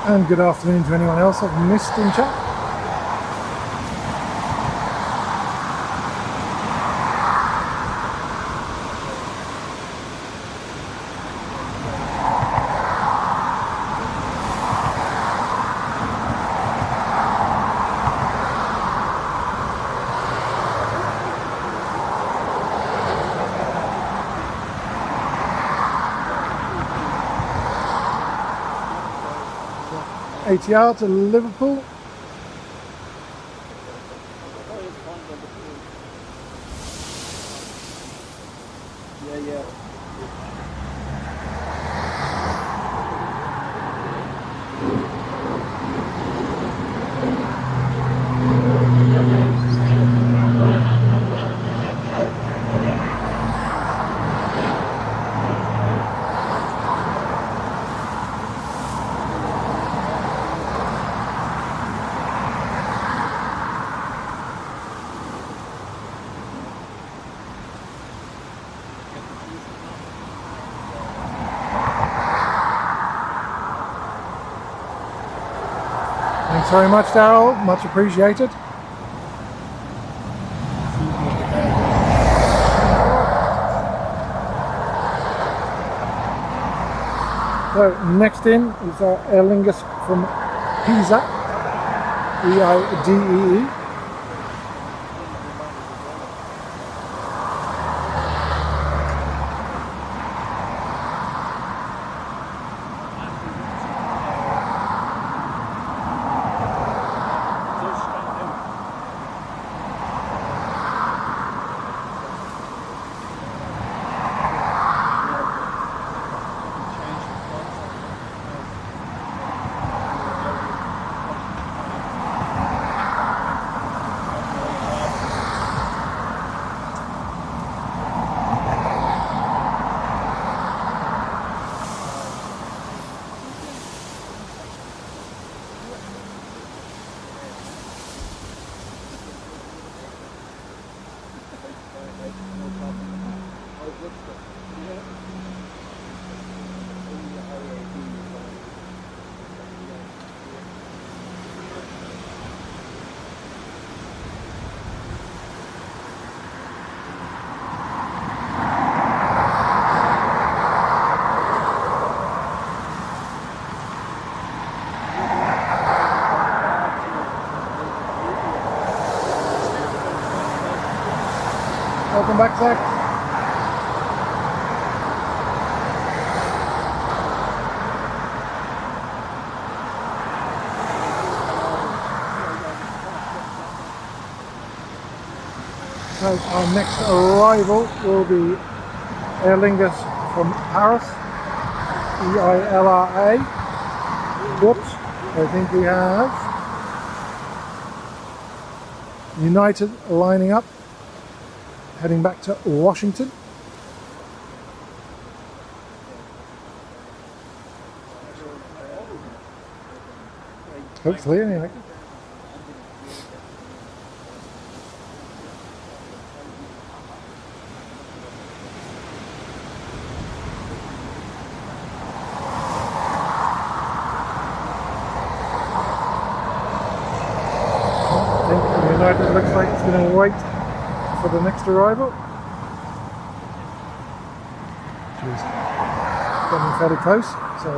And good afternoon to anyone else I've missed in chat. ATR to Liverpool.
Yeah.
Thanks very much, Daryl. Much appreciated. So next in is Aer Lingus from Pisa, EIDEE. Welcome back, Zach. So our next arrival will be Aer Lingus from Paris, EILRA. Whoops, I think we have United lining up, heading back to Washington. Hopefully, anyway. United looks like it's going to wait for the next arrival. She's getting fairly close, so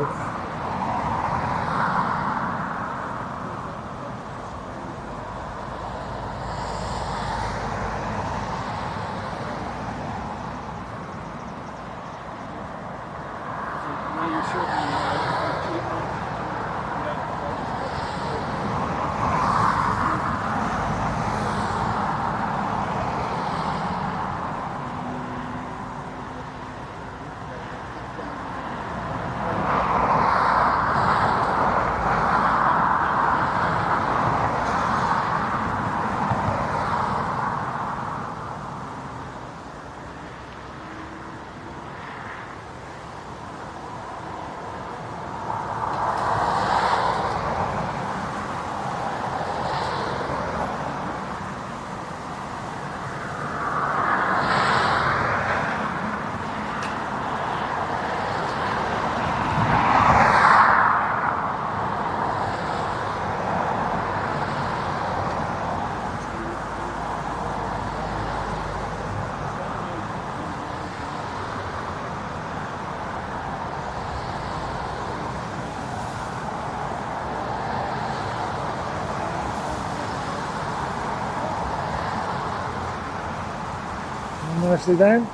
nicely down.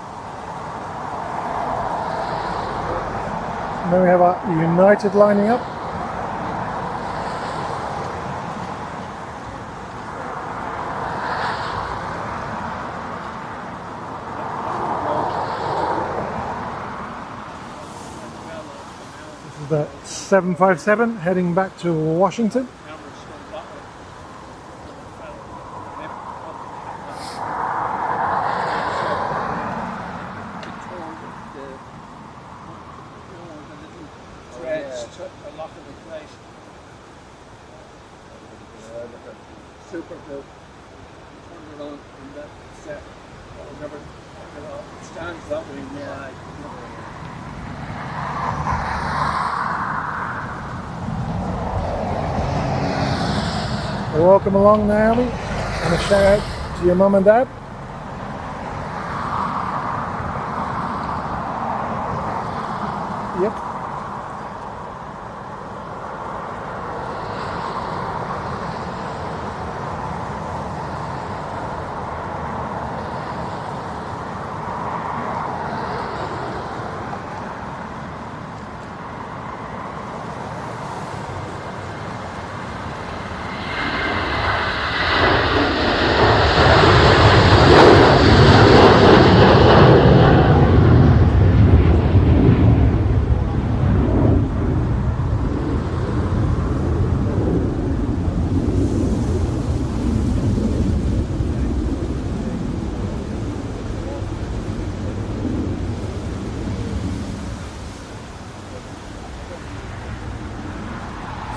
And then we have our United lining up. This is the 757 heading back to Washington.
Super glue. Turn it on and that set. Never it stands that way. Yeah.
Well, welcome along, Naomi, and a shout out to your mum and dad. Yep.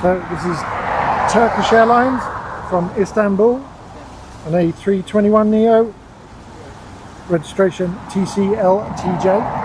So this is Turkish Airlines from Istanbul, an A321neo, registration TCLTJ.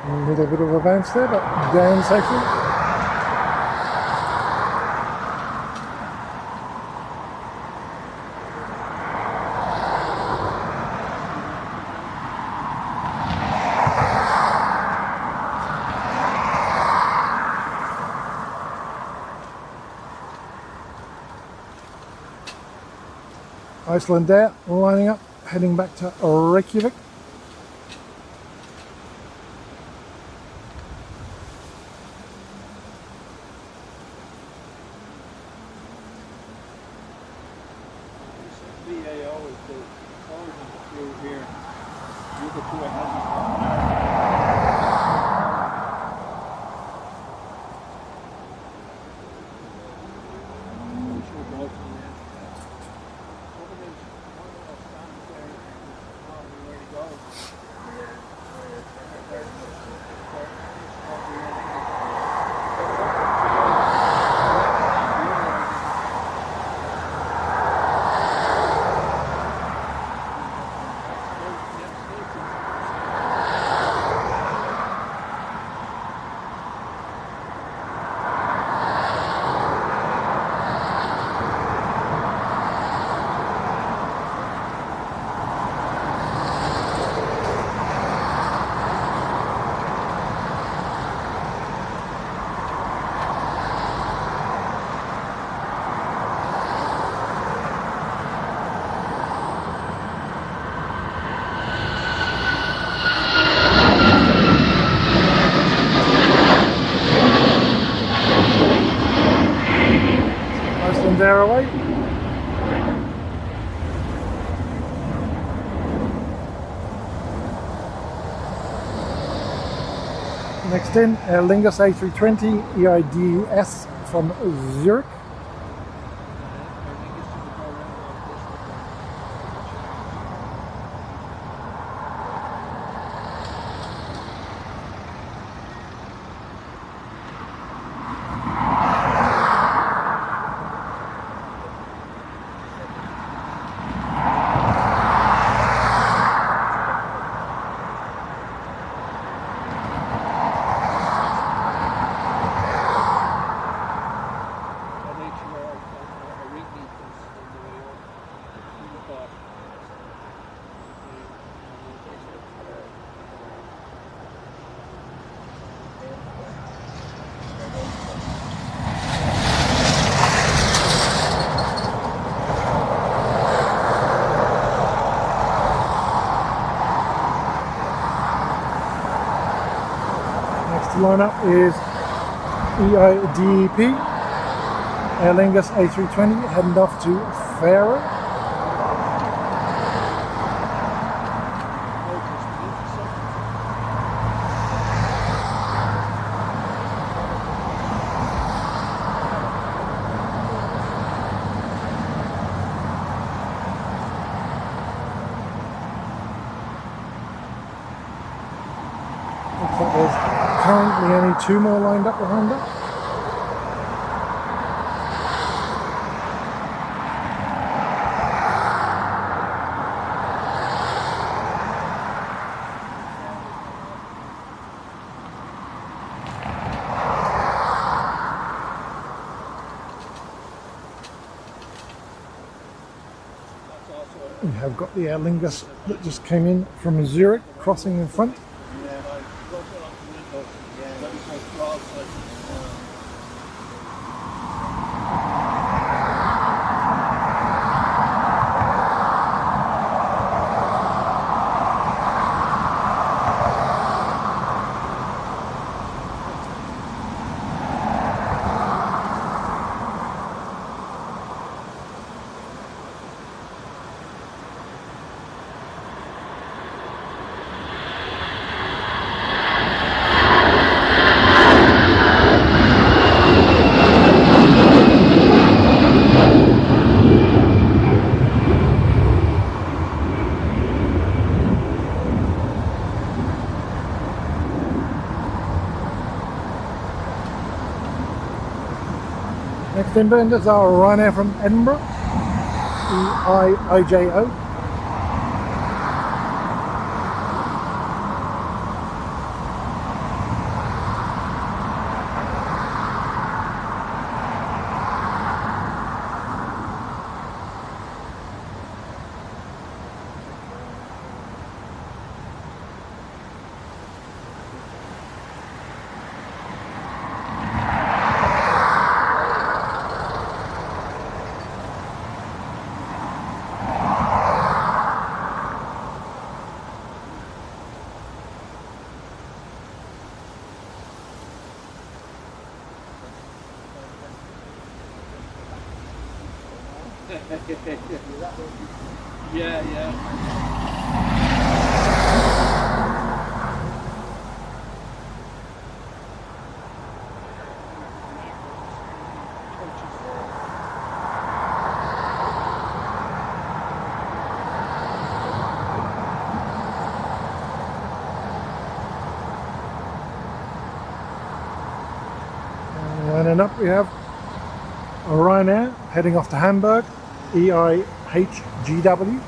A little bit of a bounce there, but down safely. Iceland Air lining up, heading back to Reykjavik.
BAO is the origin through here. You go through ahead. There away. Next in, Aer Lingus A320 EIDS from Zurich. Lineup is EIDP, Aer Lingus A320 heading off to Faroe. Looks like there's currently only two more lined up behind that. We have got the Aer Lingus that just came in from Zurich, crossing in front. Next inbound is our Ryanair from Edinburgh, EIJO. Yeah, yeah.
Lining up, we have a Ryanair heading off to Hamburg, EIHGW.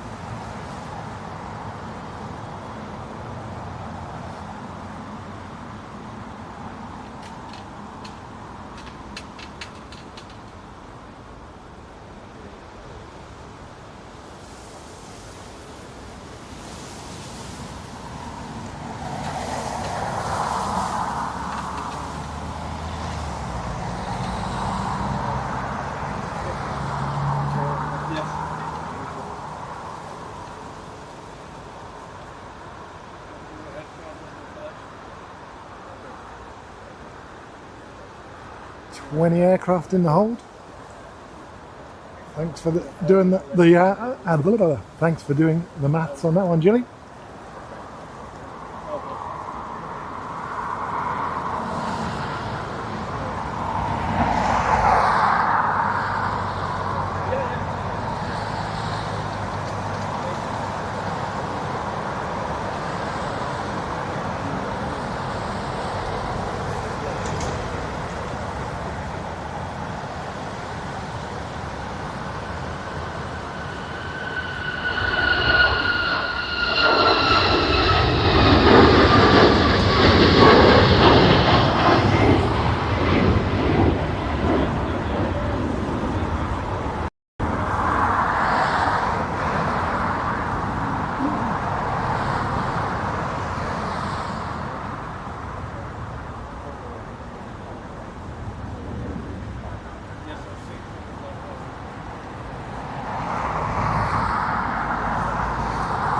Yes.
20 aircraft in the hold. Thanks for thanks for doing the maths on that one, Jilly.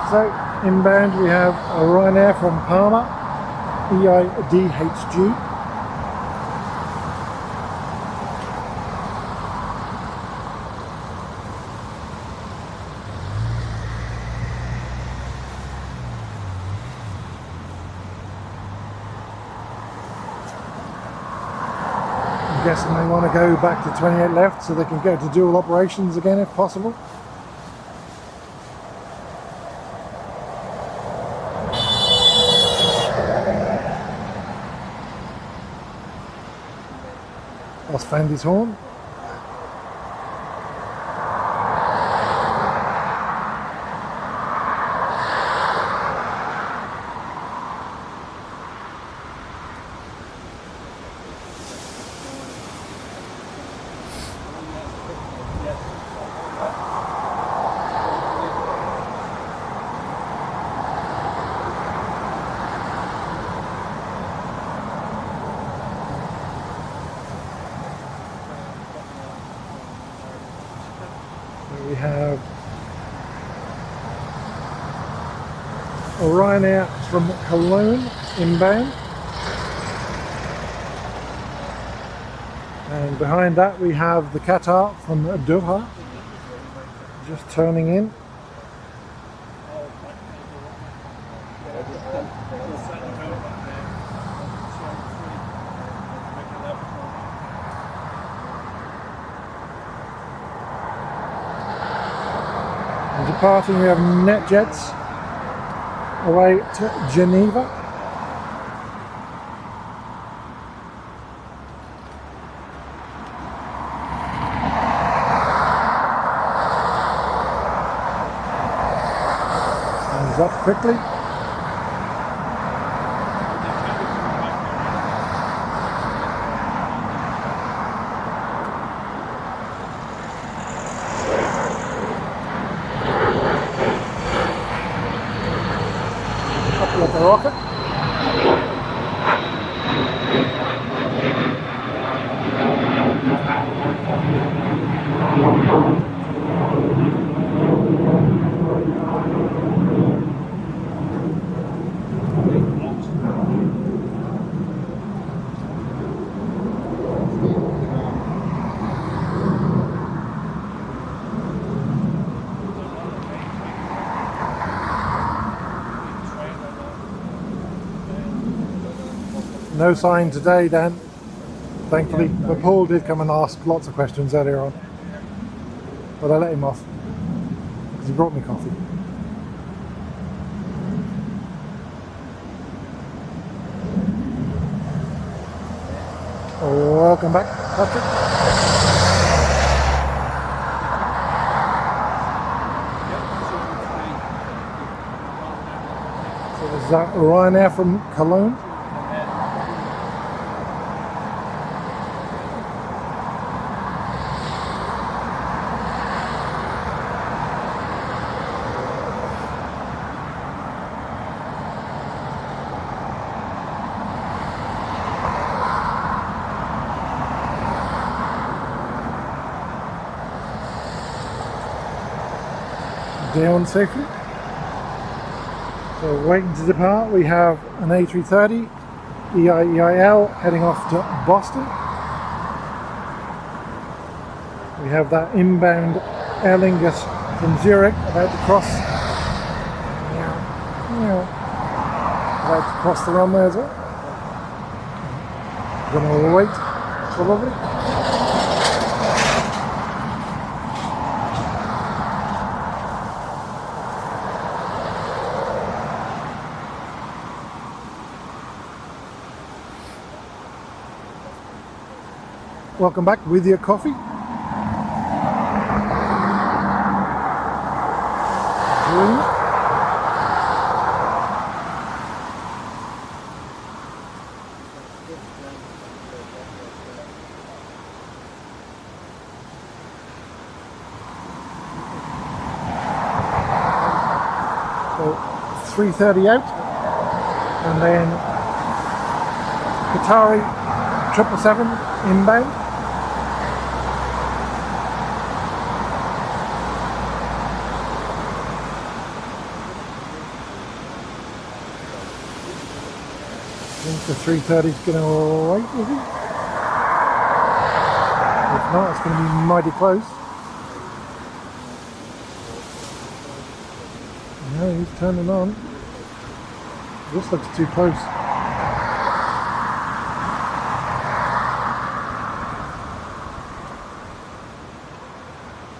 So, inbound we have a Ryanair from Parma, EIDHG. I'm guessing they want to go back to 28 left so they can go to dual operations again if possible. Lost Fandy's horn. We have a Ryanair from Cologne inbound, and behind that we have the Qatar from Doha just turning in. Departing, we have NetJets away to Geneva. Stands up quickly. With the rocket. No sign today, Dan, thankfully. But Paul did come and ask lots of questions earlier on. But I let him off because he brought me coffee. Welcome back, Patrick. So is that Ryanair from Cologne? Down safely. So waiting to depart, we have an A330 EIL heading off to Boston. We have that inbound Aer Lingus from Zurich about to cross. About to cross the runway as well. Gonna wait probably. Welcome back with your coffee. Brilliant. So 3:30 out, and then Qatari 777 inbound. I think the 330 is going to wait, is it? If not, it's going to be mighty close. No, he's turning on. This looks too close.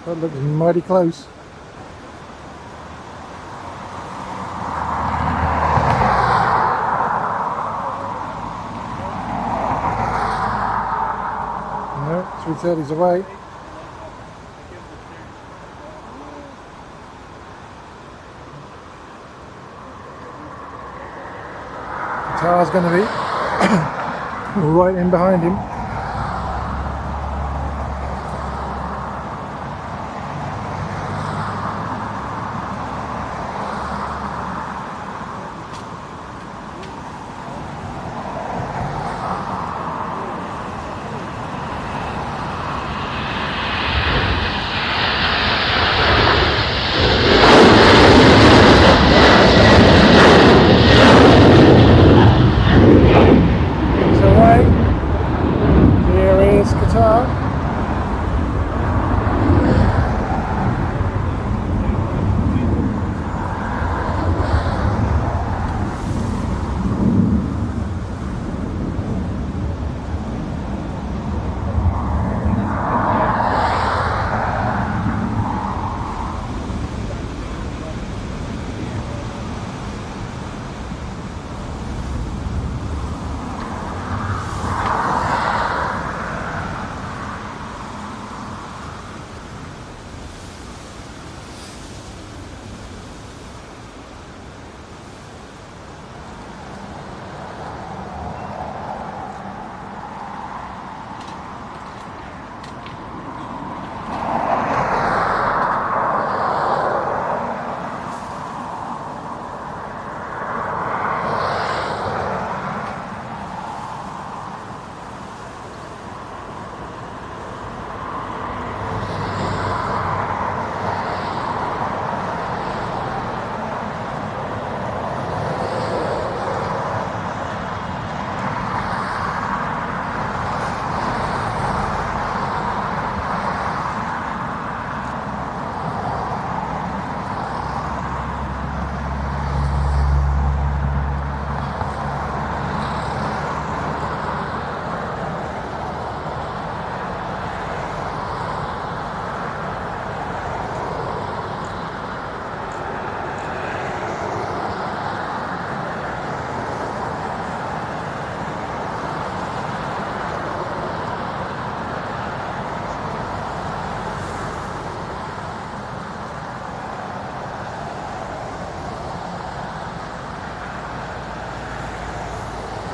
That looks mighty close. No, 330's away. Qatar's going to be right in behind him.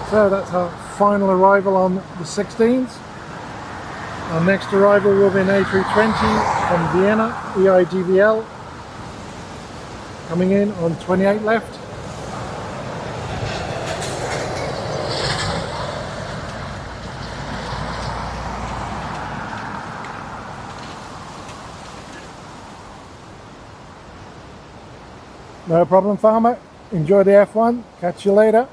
So that's our final arrival on the 16th. Our next arrival will be an A320 from Vienna, EIDVL, coming in on 28 left. No problem, farmer. Enjoy the F1. Catch you later.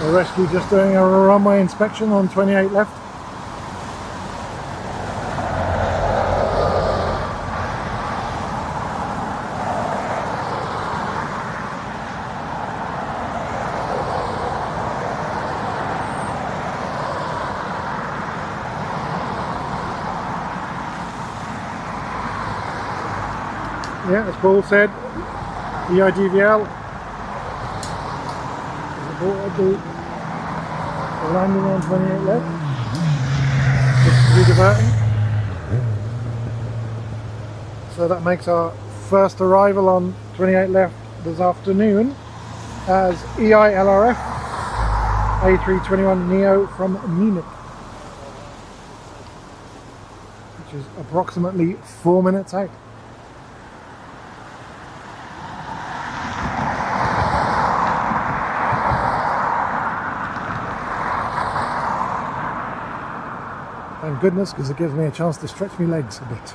The rescue just doing a runway inspection on 28 left. Yeah, as Paul said, EIDVL the landing on 28 left. Just rediverting. So that makes our first arrival on 28 left this afternoon as EILRF A321neo from Munich, which is approximately 4 minutes out. Thank goodness, because it gives me a chance to stretch my legs a bit.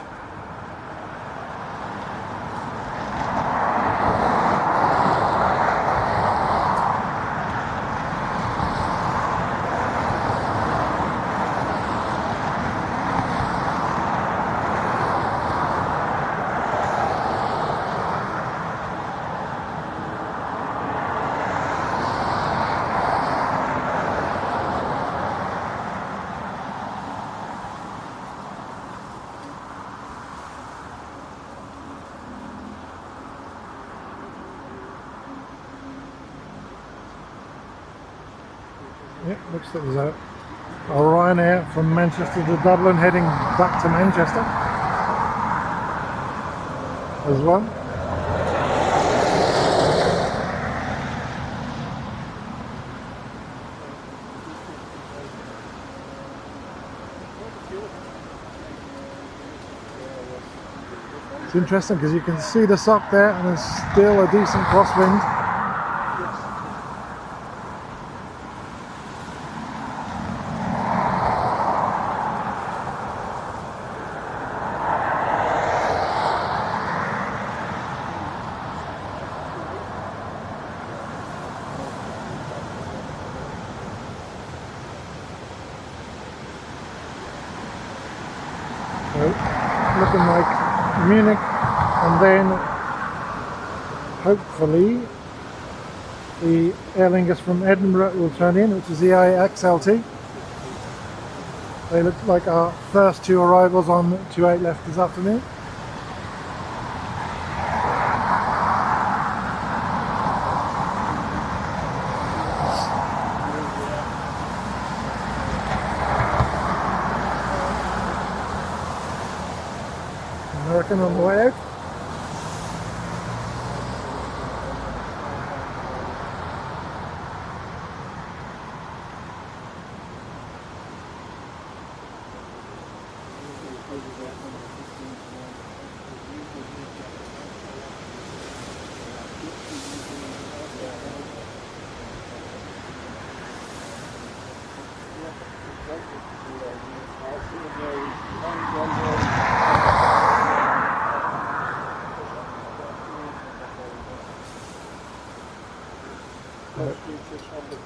Yep, looks like there's a Ryanair from Manchester to Dublin heading back to Manchester as well. It's interesting because you can see the sock there and there's still a decent crosswind. So, looking like Munich, and then hopefully the Aer Lingus from Edinburgh will turn in, which is the IXLT. They look like our first two arrivals on 28 left this afternoon. American on the way out.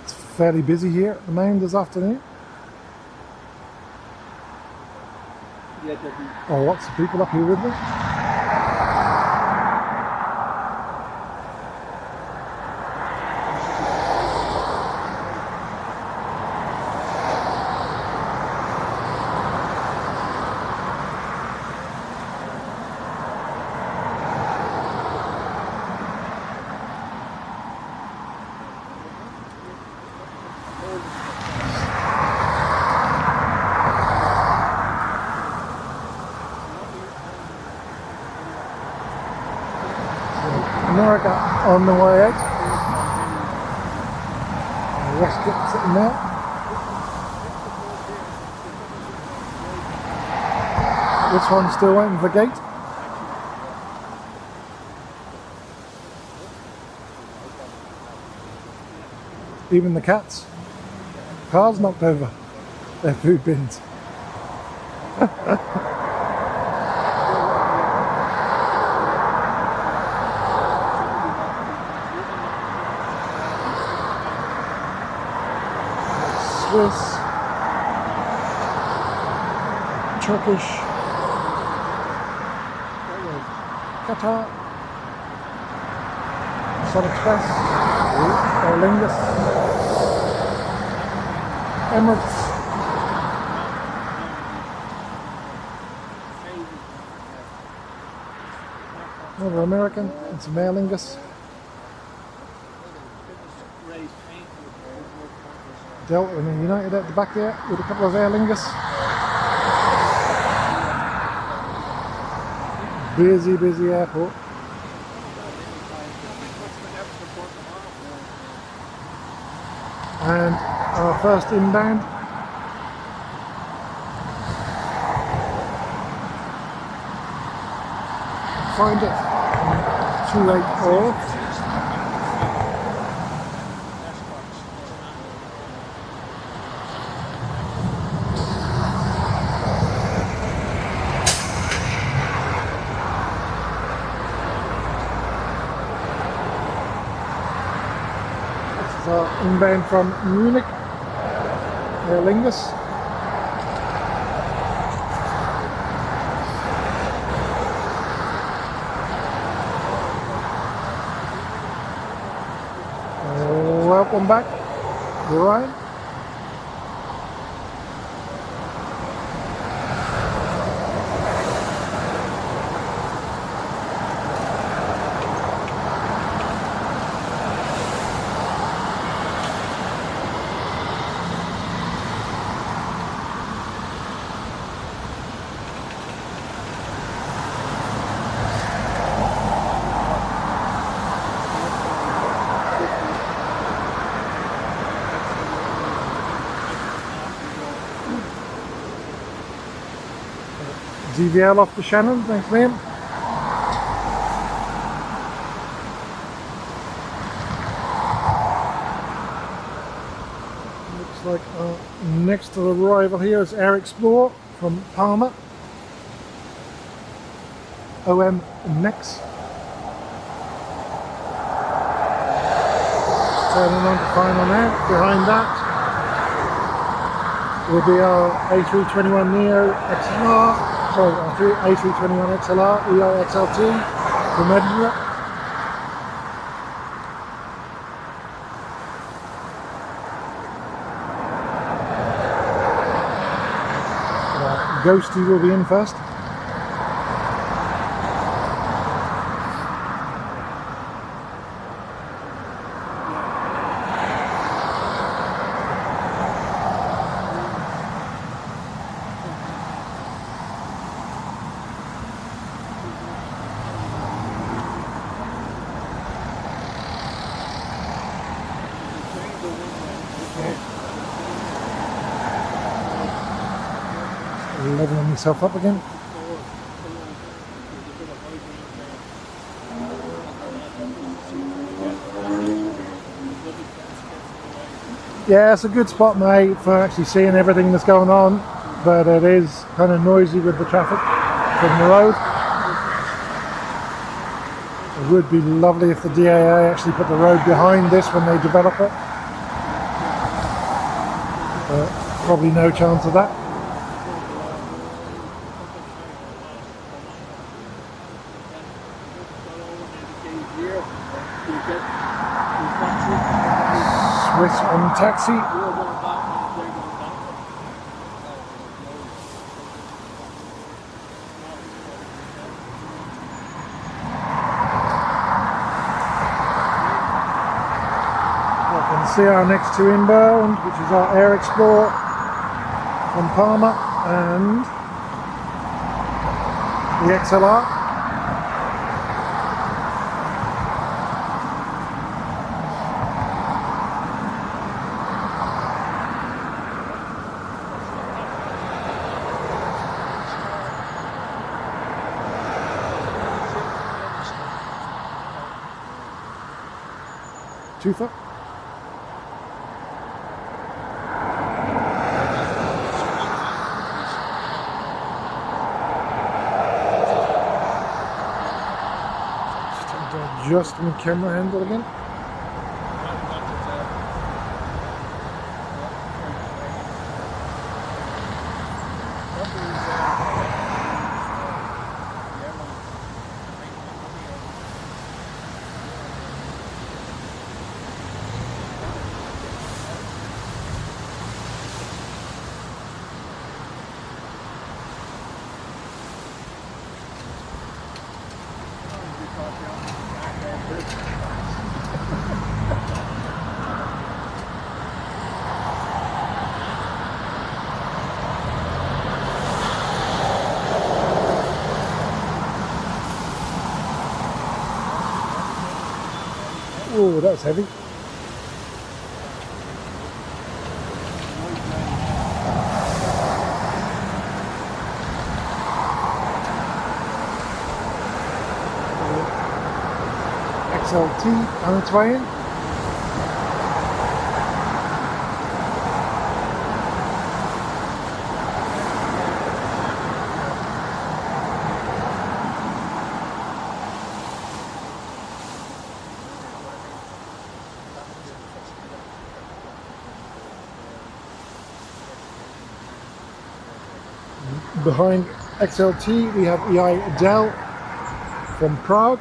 It's fairly busy here at the moment this afternoon.
Yeah, there'll be
Oh, lots of people up here with me. America on the way out. The rest get sitting there. This one's still waiting for gate. Even the cats. Cars knocked over their food bins. Swiss, Turkish, Qatar, Sun Express, Aer Lingus, Emirates, another American, and some Aer Lingus. Delta and United at the back there with a couple of Aer Lingus. Busy, busy airport. And our first inbound. Find it. 284. Inbound from Munich, Aer Lingus. Welcome back, Ryan. DVL off to Shannon, thanks ma'am. Looks like next to the arrival here is Air Explorer from Palma. OM next. Turning on to final now. Behind that will be our A321neo XLR. Sorry, our A321 XLR EIXLT from Edinburgh. Ghosty will be in first. Leveling myself up again. Yeah, it's a good spot, mate, for actually seeing everything that's going on. but it is kind of noisy with the traffic from the road. It would be lovely if the DAA actually put the road behind this when they develop it. But probably no chance of that. Swiss on taxi. See our next two inbound, which is our Air Explorer from Palma and the XLR. Toother. Just my camera handle again. Oh, that's heavy. XLT on its way in. Behind XLT we have EI Adele from Prague.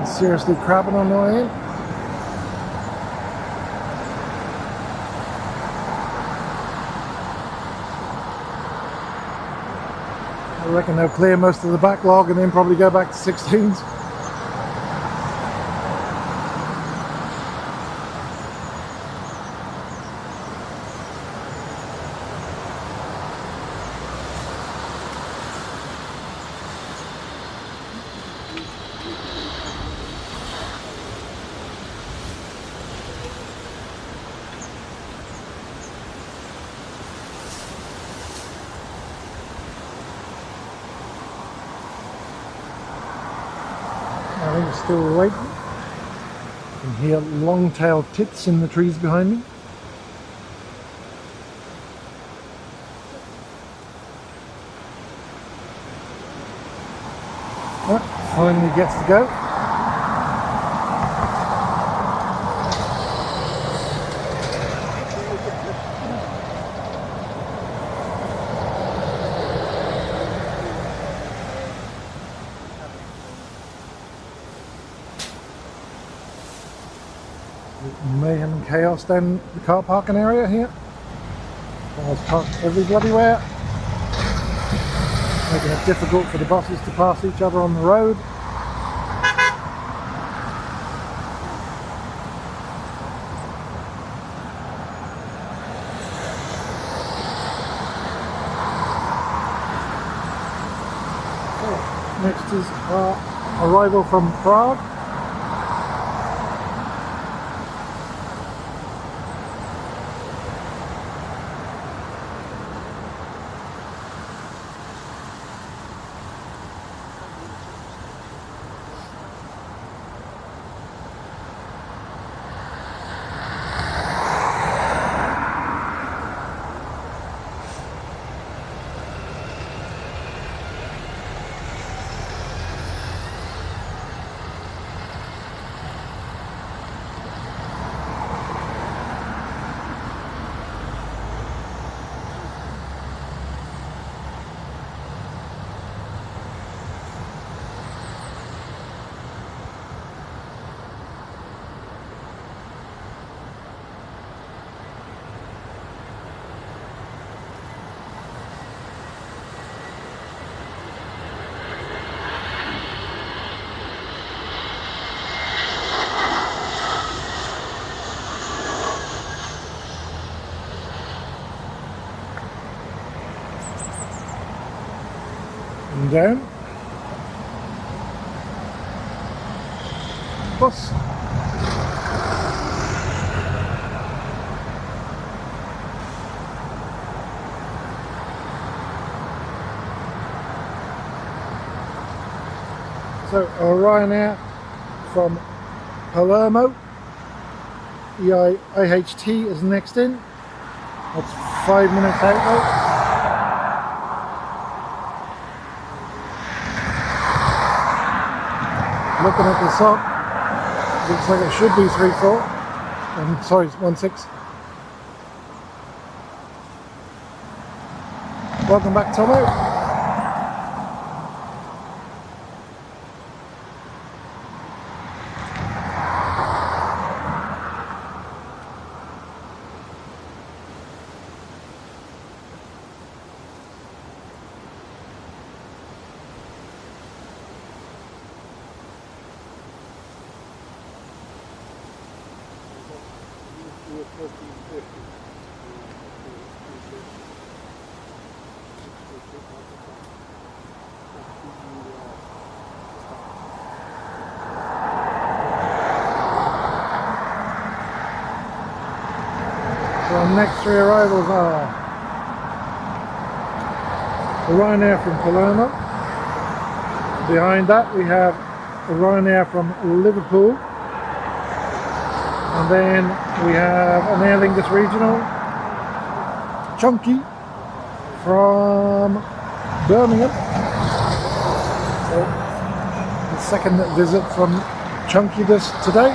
Seriously crapping on the way in. I reckon they'll clear most of the backlog and then probably go back to 16s. I think it's still waiting. You can hear long-tailed tits in the trees behind me. Oh, finally gets to go. Mayhem and chaos down the car parking area here. Cars parked every bloody where, making it difficult for the buses to pass each other on the road. Next is our arrival from Prague. And down. Bus. So Ryanair from Palermo. IHT is next in. That's 5 minutes out though. Looking at the song, looks like it should be 3-4. Sorry, 1-6. Welcome back, Tomo. So our next 3 arrivals are the Ryanair from Palermo. Behind that we have the Ryanair from Liverpool. And then we have an Aer Lingus regional, Chunky from Birmingham. So the second visit from Chunky today.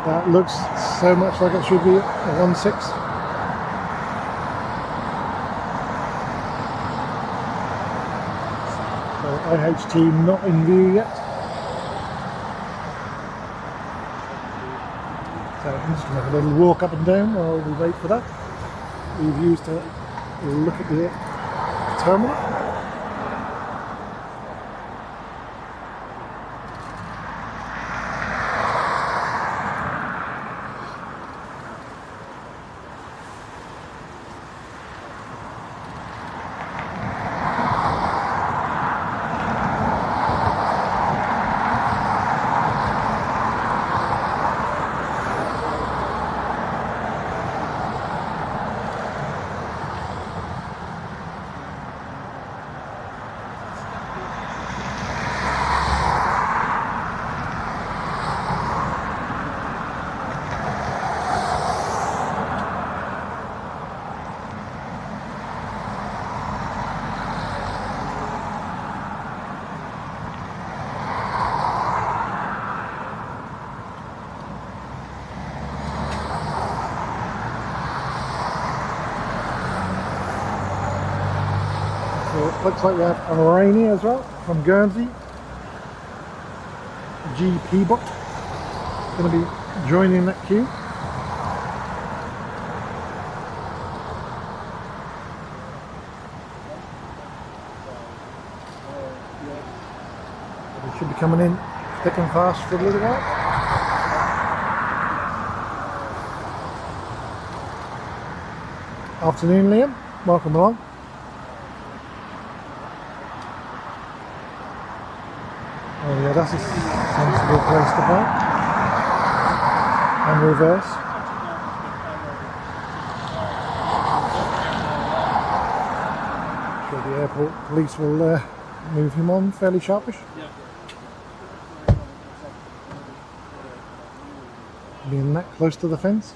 That looks so much like it should be a 1-6. IHT not in view yet. So I'm just going to have a little walk up and down while we wait for that. We've used to look at the terminal. So it looks like we have a Rainy as well from Guernsey. GP bot going to be joining that queue. They should be coming in thick and fast for a little while. Afternoon, Liam. Welcome along. Oh yeah, that's a sensible place to park. And reverse. Sure, the airport police will move him on fairly sharpish. Being that close to the fence.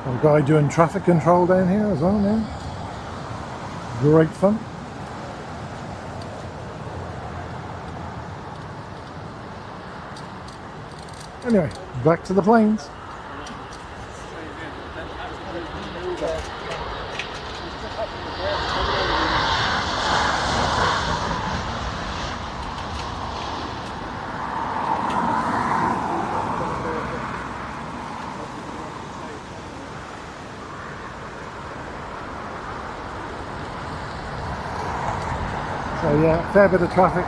A guy doing traffic control down here as well now. Great fun. Anyway, back to the planes. So yeah, fair bit of traffic.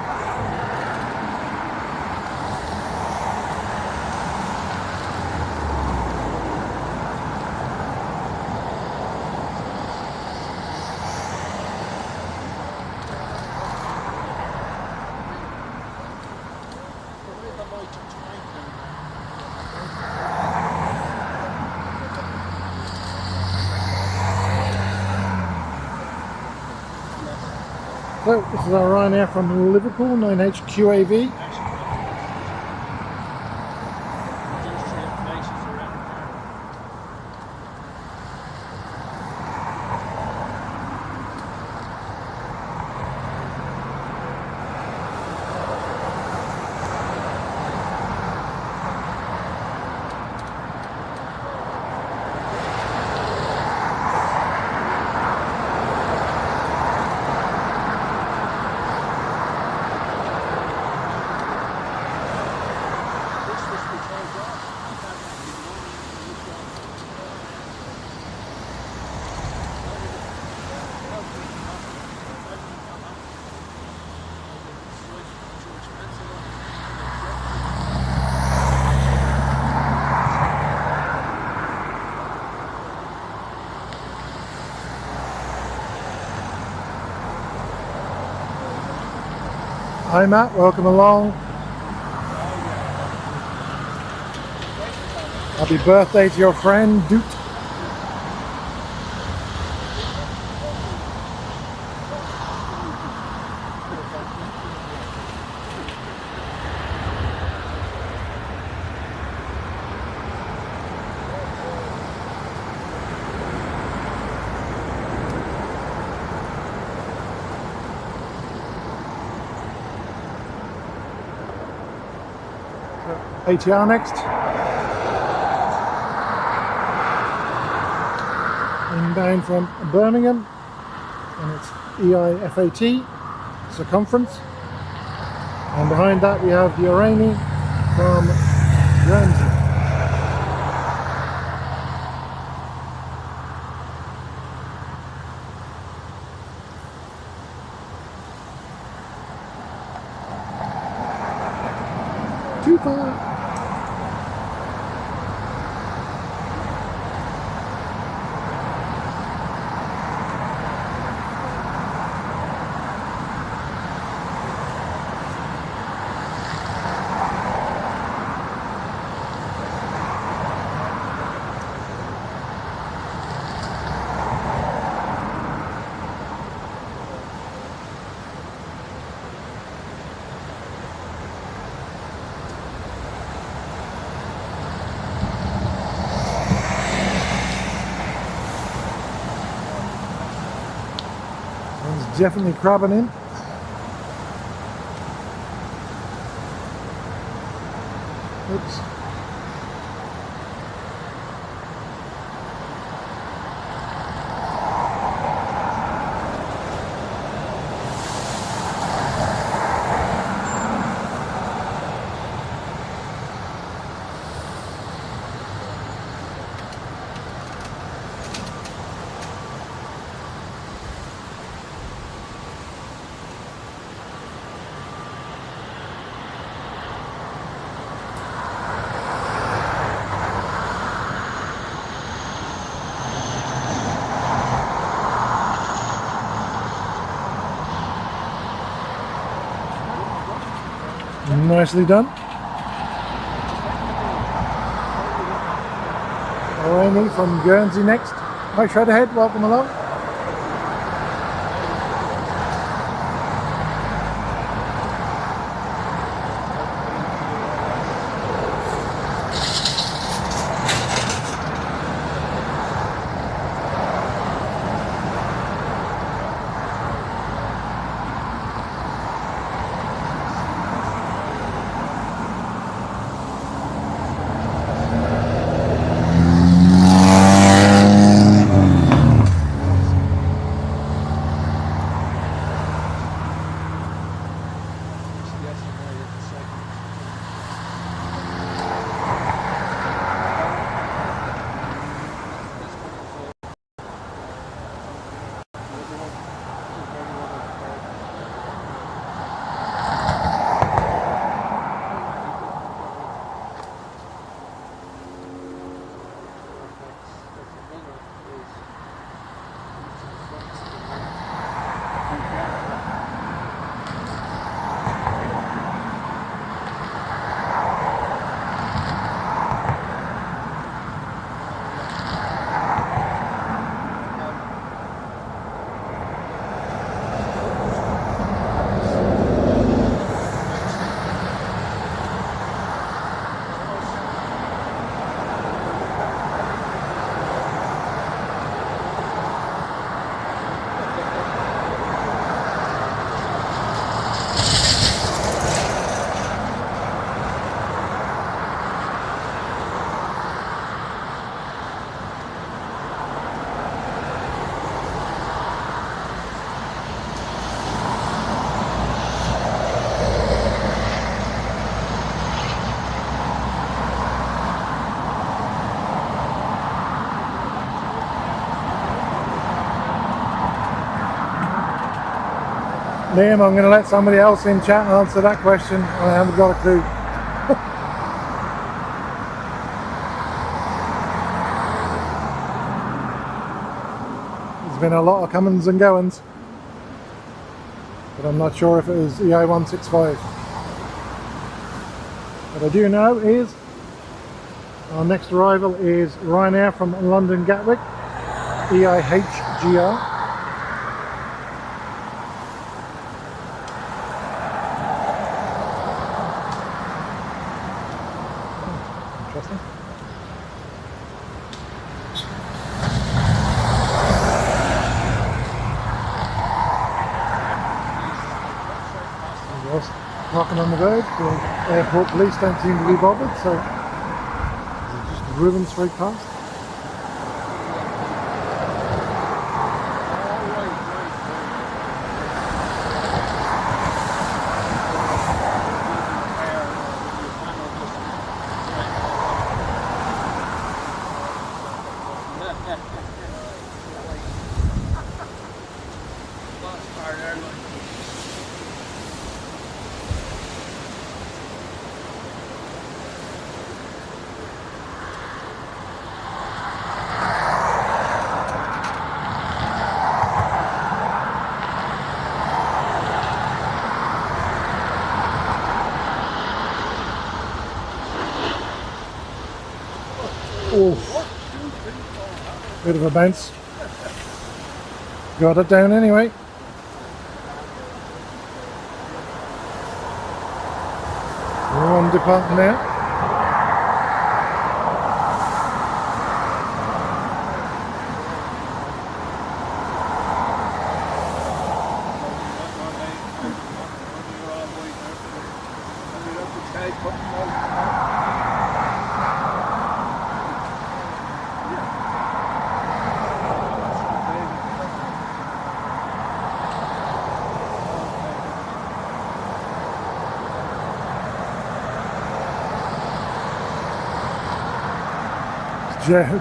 So this is our Ryanair from Liverpool, 9HQAV. Hi Matt, welcome along. Happy birthday to your friend Doot. ATR next. Inbound from Birmingham, and it's EIFAT circumference. And behind that we have the Irani from Guernsey. Too far. One's definitely crabbing in. Oops. Nicely done. Amy from Guernsey next. Hi Shredderhead, welcome along. Liam, I'm going to let somebody else in chat answer that question. I haven't got a clue. There's been a lot of comings and goings, but I'm not sure if it was EI165. What I do know is our next arrival is Ryanair from London Gatwick, EIHGR. Knocking on the road, the airport police don't seem to be bothered, so they're just ruined straight past. Bit of a bounce. Got it down anyway. We're on departing now.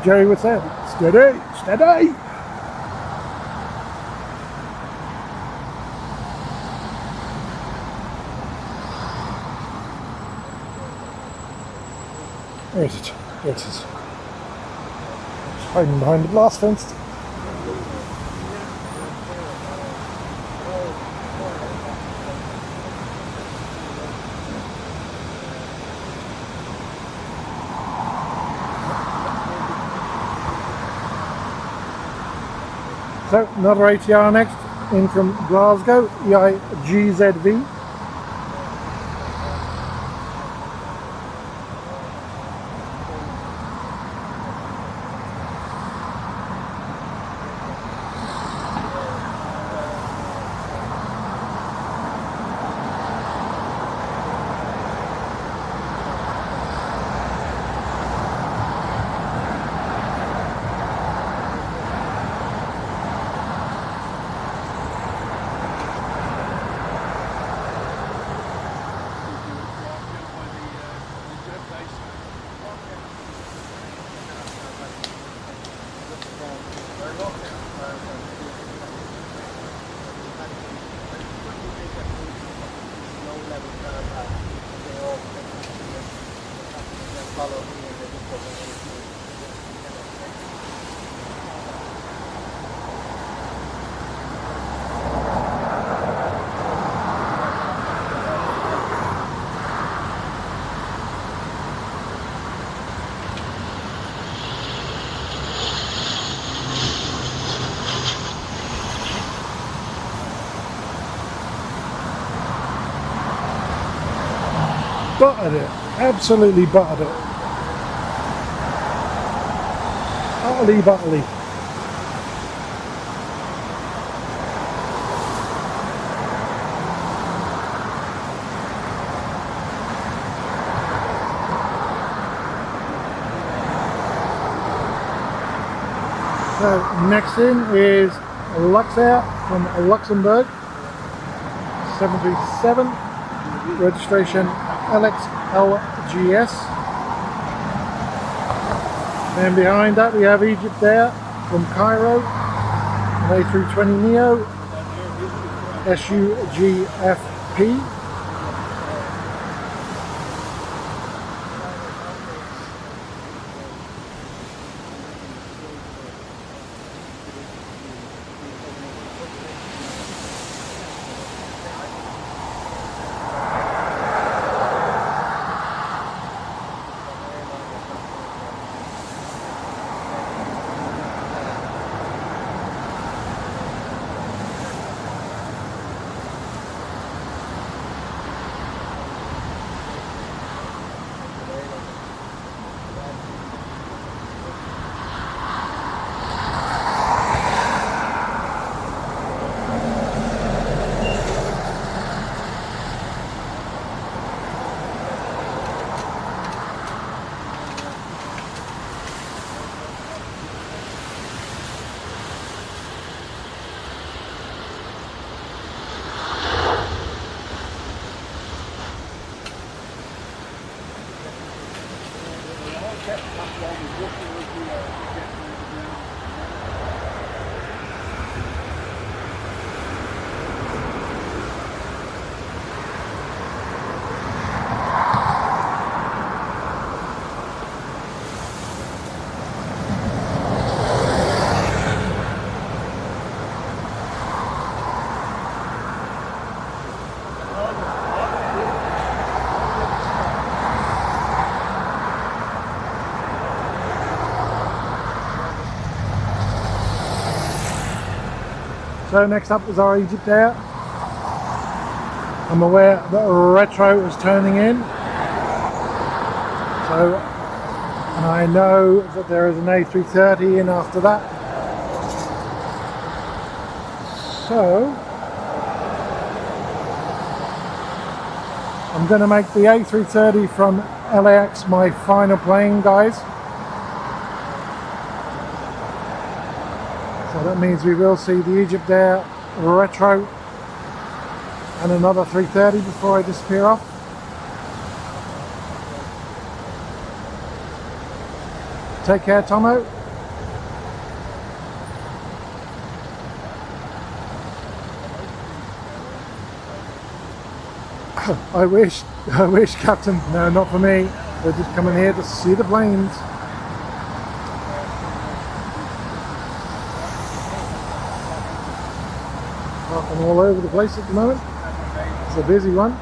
Jerry would say, steady, steady. Where is it? There it is. Hiding behind the glass fence. So another ATR next, in from Glasgow, EIGZV. Buttered it, absolutely buttered it. Utterly butterly. So next in is Luxair from Luxembourg, 737, registration LXLGS. And behind that we have Egypt Air from Cairo, an A320neo, SUGFP. So next up is our Egypt Air. I'm aware that retro is turning in. So, and I know that there is an A330 in after that. So, I'm going to make the A330 from LAX my final plane, guys. So that means we will see the Egypt Air retro and another 330 before I disappear off. Take care, Tomo. I wish, Captain. No, not for me. We're just coming here to see the planes. Parking all over the place at the moment. It's a busy one.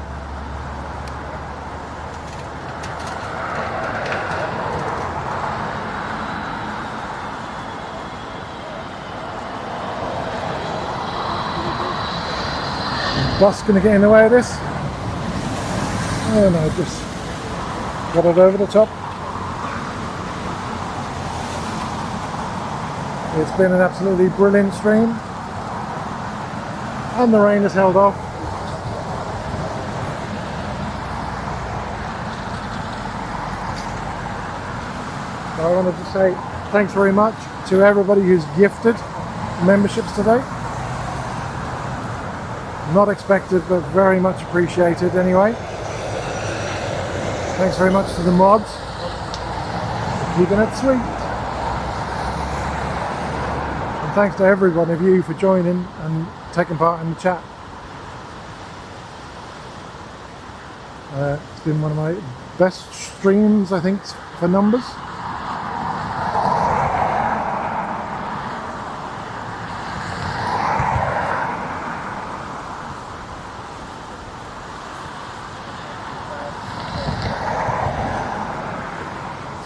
bus going to get in the way of this? And I just got it over the top. It's been an absolutely brilliant stream, and the rain has held off. So I wanted to say thanks very much to everybody who's gifted memberships today. Not expected, but very much appreciated anyway. Thanks very much to the mods for keeping it sweet. And thanks to every one of you for joining and taking part in the chat. It's been one of my best streams, I think, for numbers.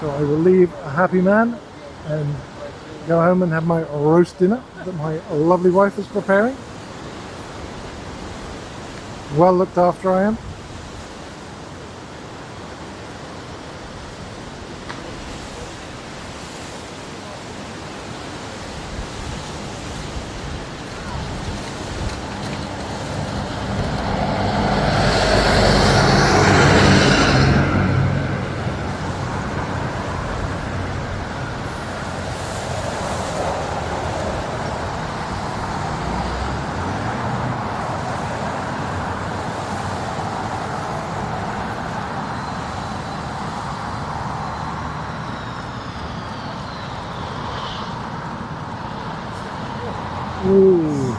So I will leave a happy man and go home and have my roast dinner that my lovely wife is preparing. Well looked after I am. Ooh,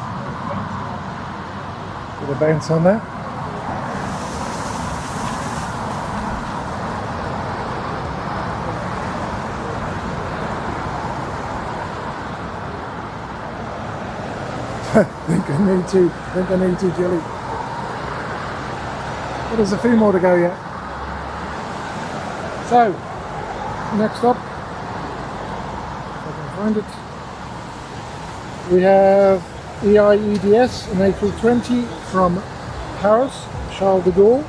bit of bounce on that. think I need to, Jilly. But there's a few more to go yet. So, next up, if I can find it. We have EIEDS, an A320 from Paris, Charles de Gaulle.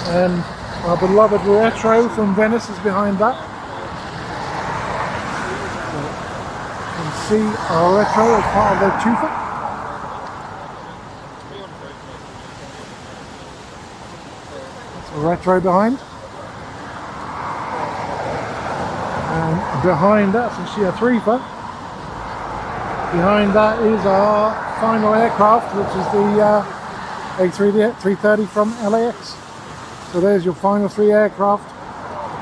And our beloved Retro from Venice is behind that. So you can see our Retro as part of their TOGA. That's a Retro behind. And behind that's actually a threefer. Behind that is our final aircraft, which is the A330 from LAX. So there's your final three aircraft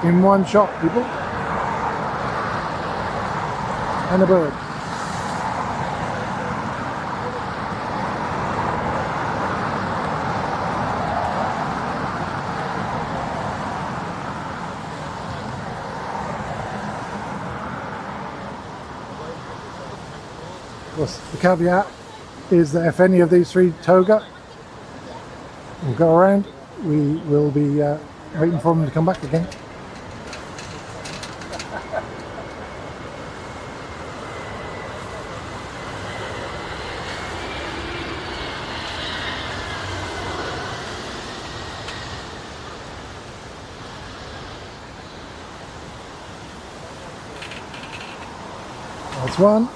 in one shot, people. And a bird. Of course, the caveat is that if any of these three TOGA will go around, we will be waiting for them to come back again. That's one.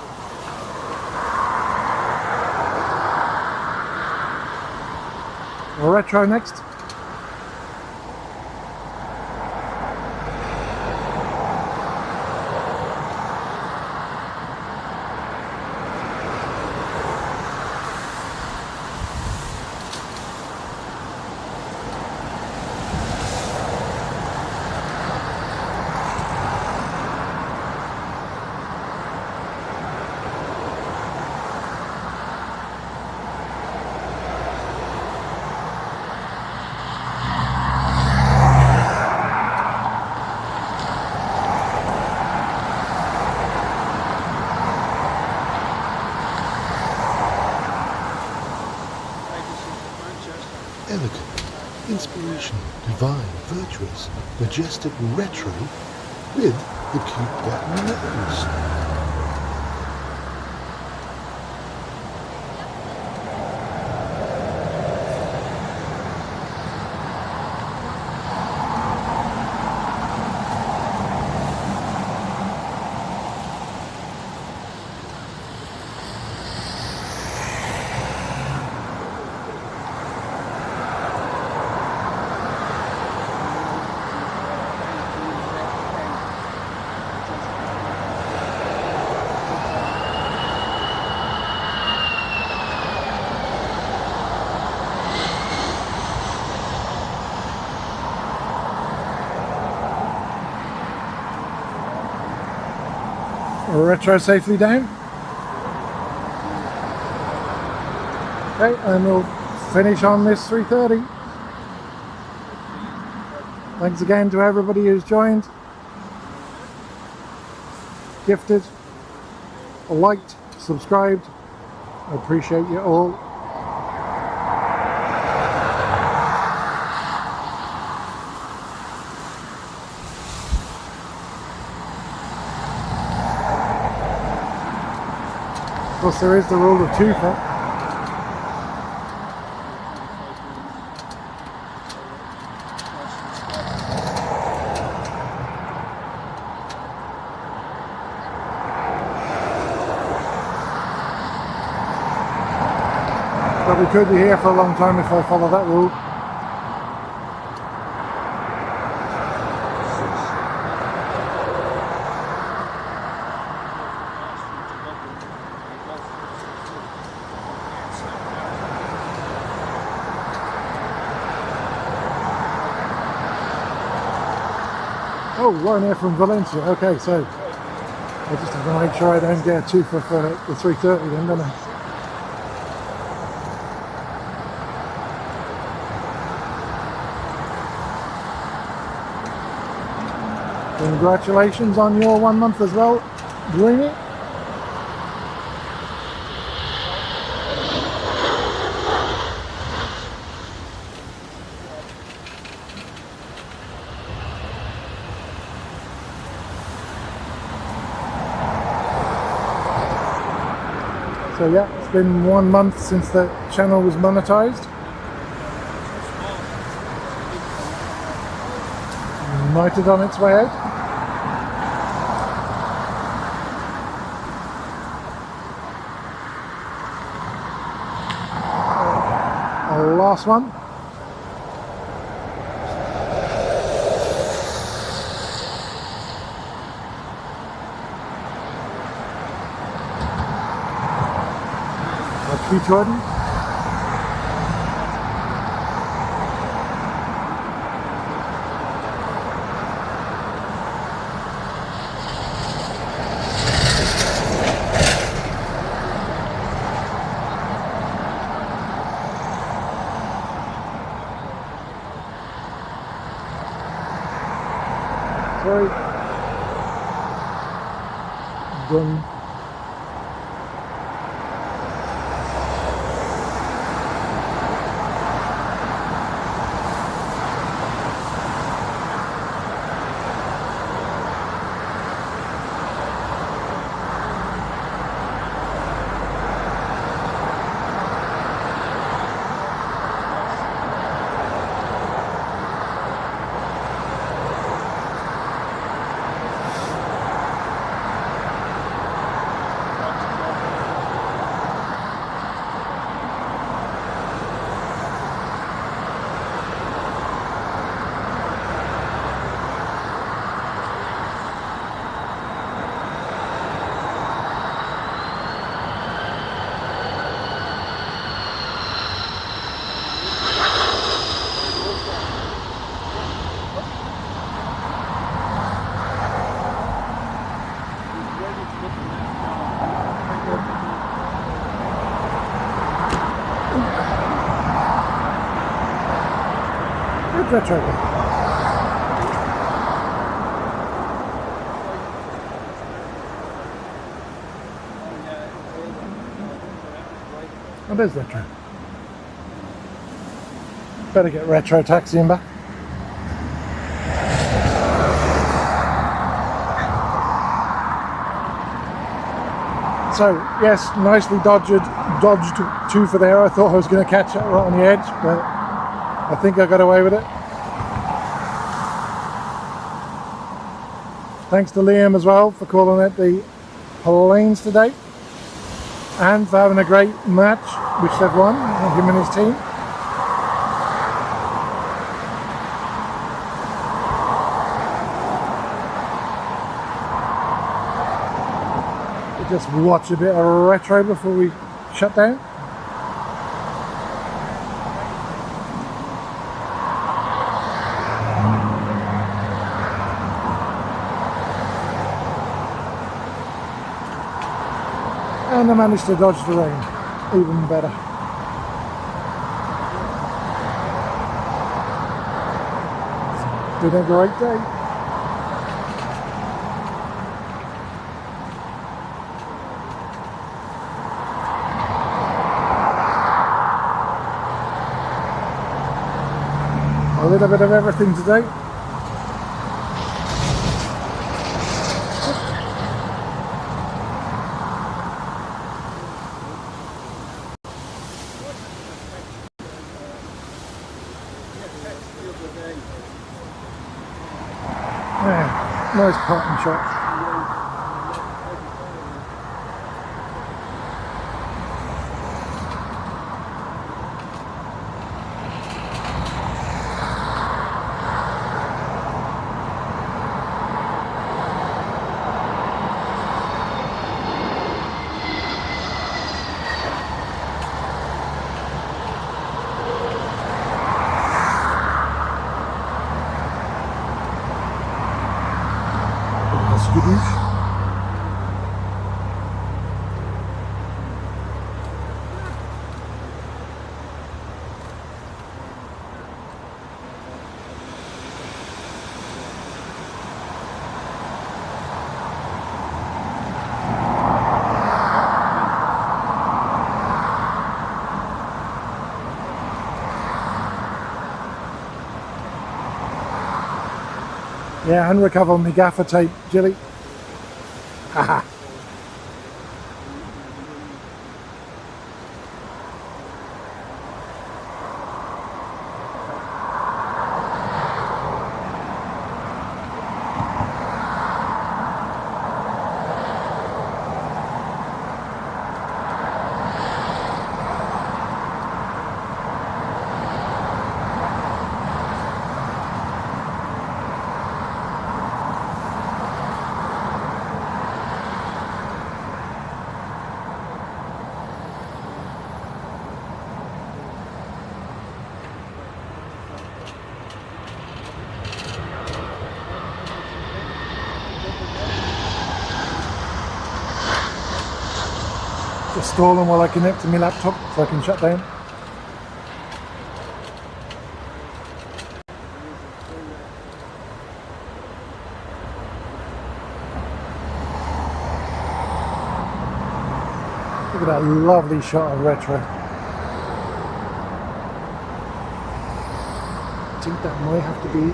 Retro next.
Elegant, inspirational, divine, virtuous, majestic retro with the cute button nose.
retro safely down. Okay, and we'll finish on this 330. Thanks again to everybody who's joined, gifted, liked, subscribed. I appreciate you all. Of course, there is the rule of two for. But we could be here for a long time if I follow that rule. Oh, Ryanair from Valencia. Okay, so I just have to make sure I don't get a twofer for the 330 then, don't I? Congratulations on your 1 month as well, Dreamy. So yeah, it's been 1 month since the channel was monetized. Might it on its way out. Last one. Keep Jordan. Sorry. Done. Retro. What is retro? Better get retro taxiing back. So yes, nicely dodged two for there. I thought I was going to catch that right on the edge, but I think I got away with it. Thanks to Liam as well for calling out the planes today and for having a great match, which they've won, him and his team. We'll just watch a bit of retro before we shut down. And I managed to dodge the rain, even better. It's been a great day. A little bit of everything today. Yeah, nice parting shot. That's good news. Yeah, and recover my gaffer tape, Jilly. Haha. Just stalling while I connect to my laptop so I can shut down. Look at that lovely shot of retro. I think that might have to be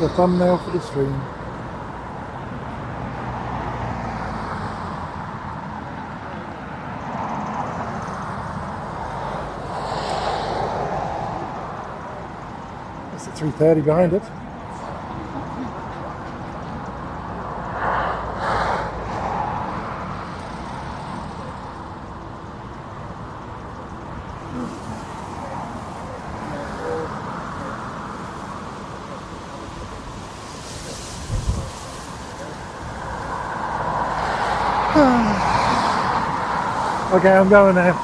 the thumbnail for the stream. That's at 3:30 behind it. Okay, I'm going now.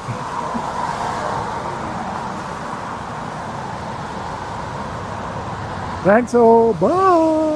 Thanks all, bye!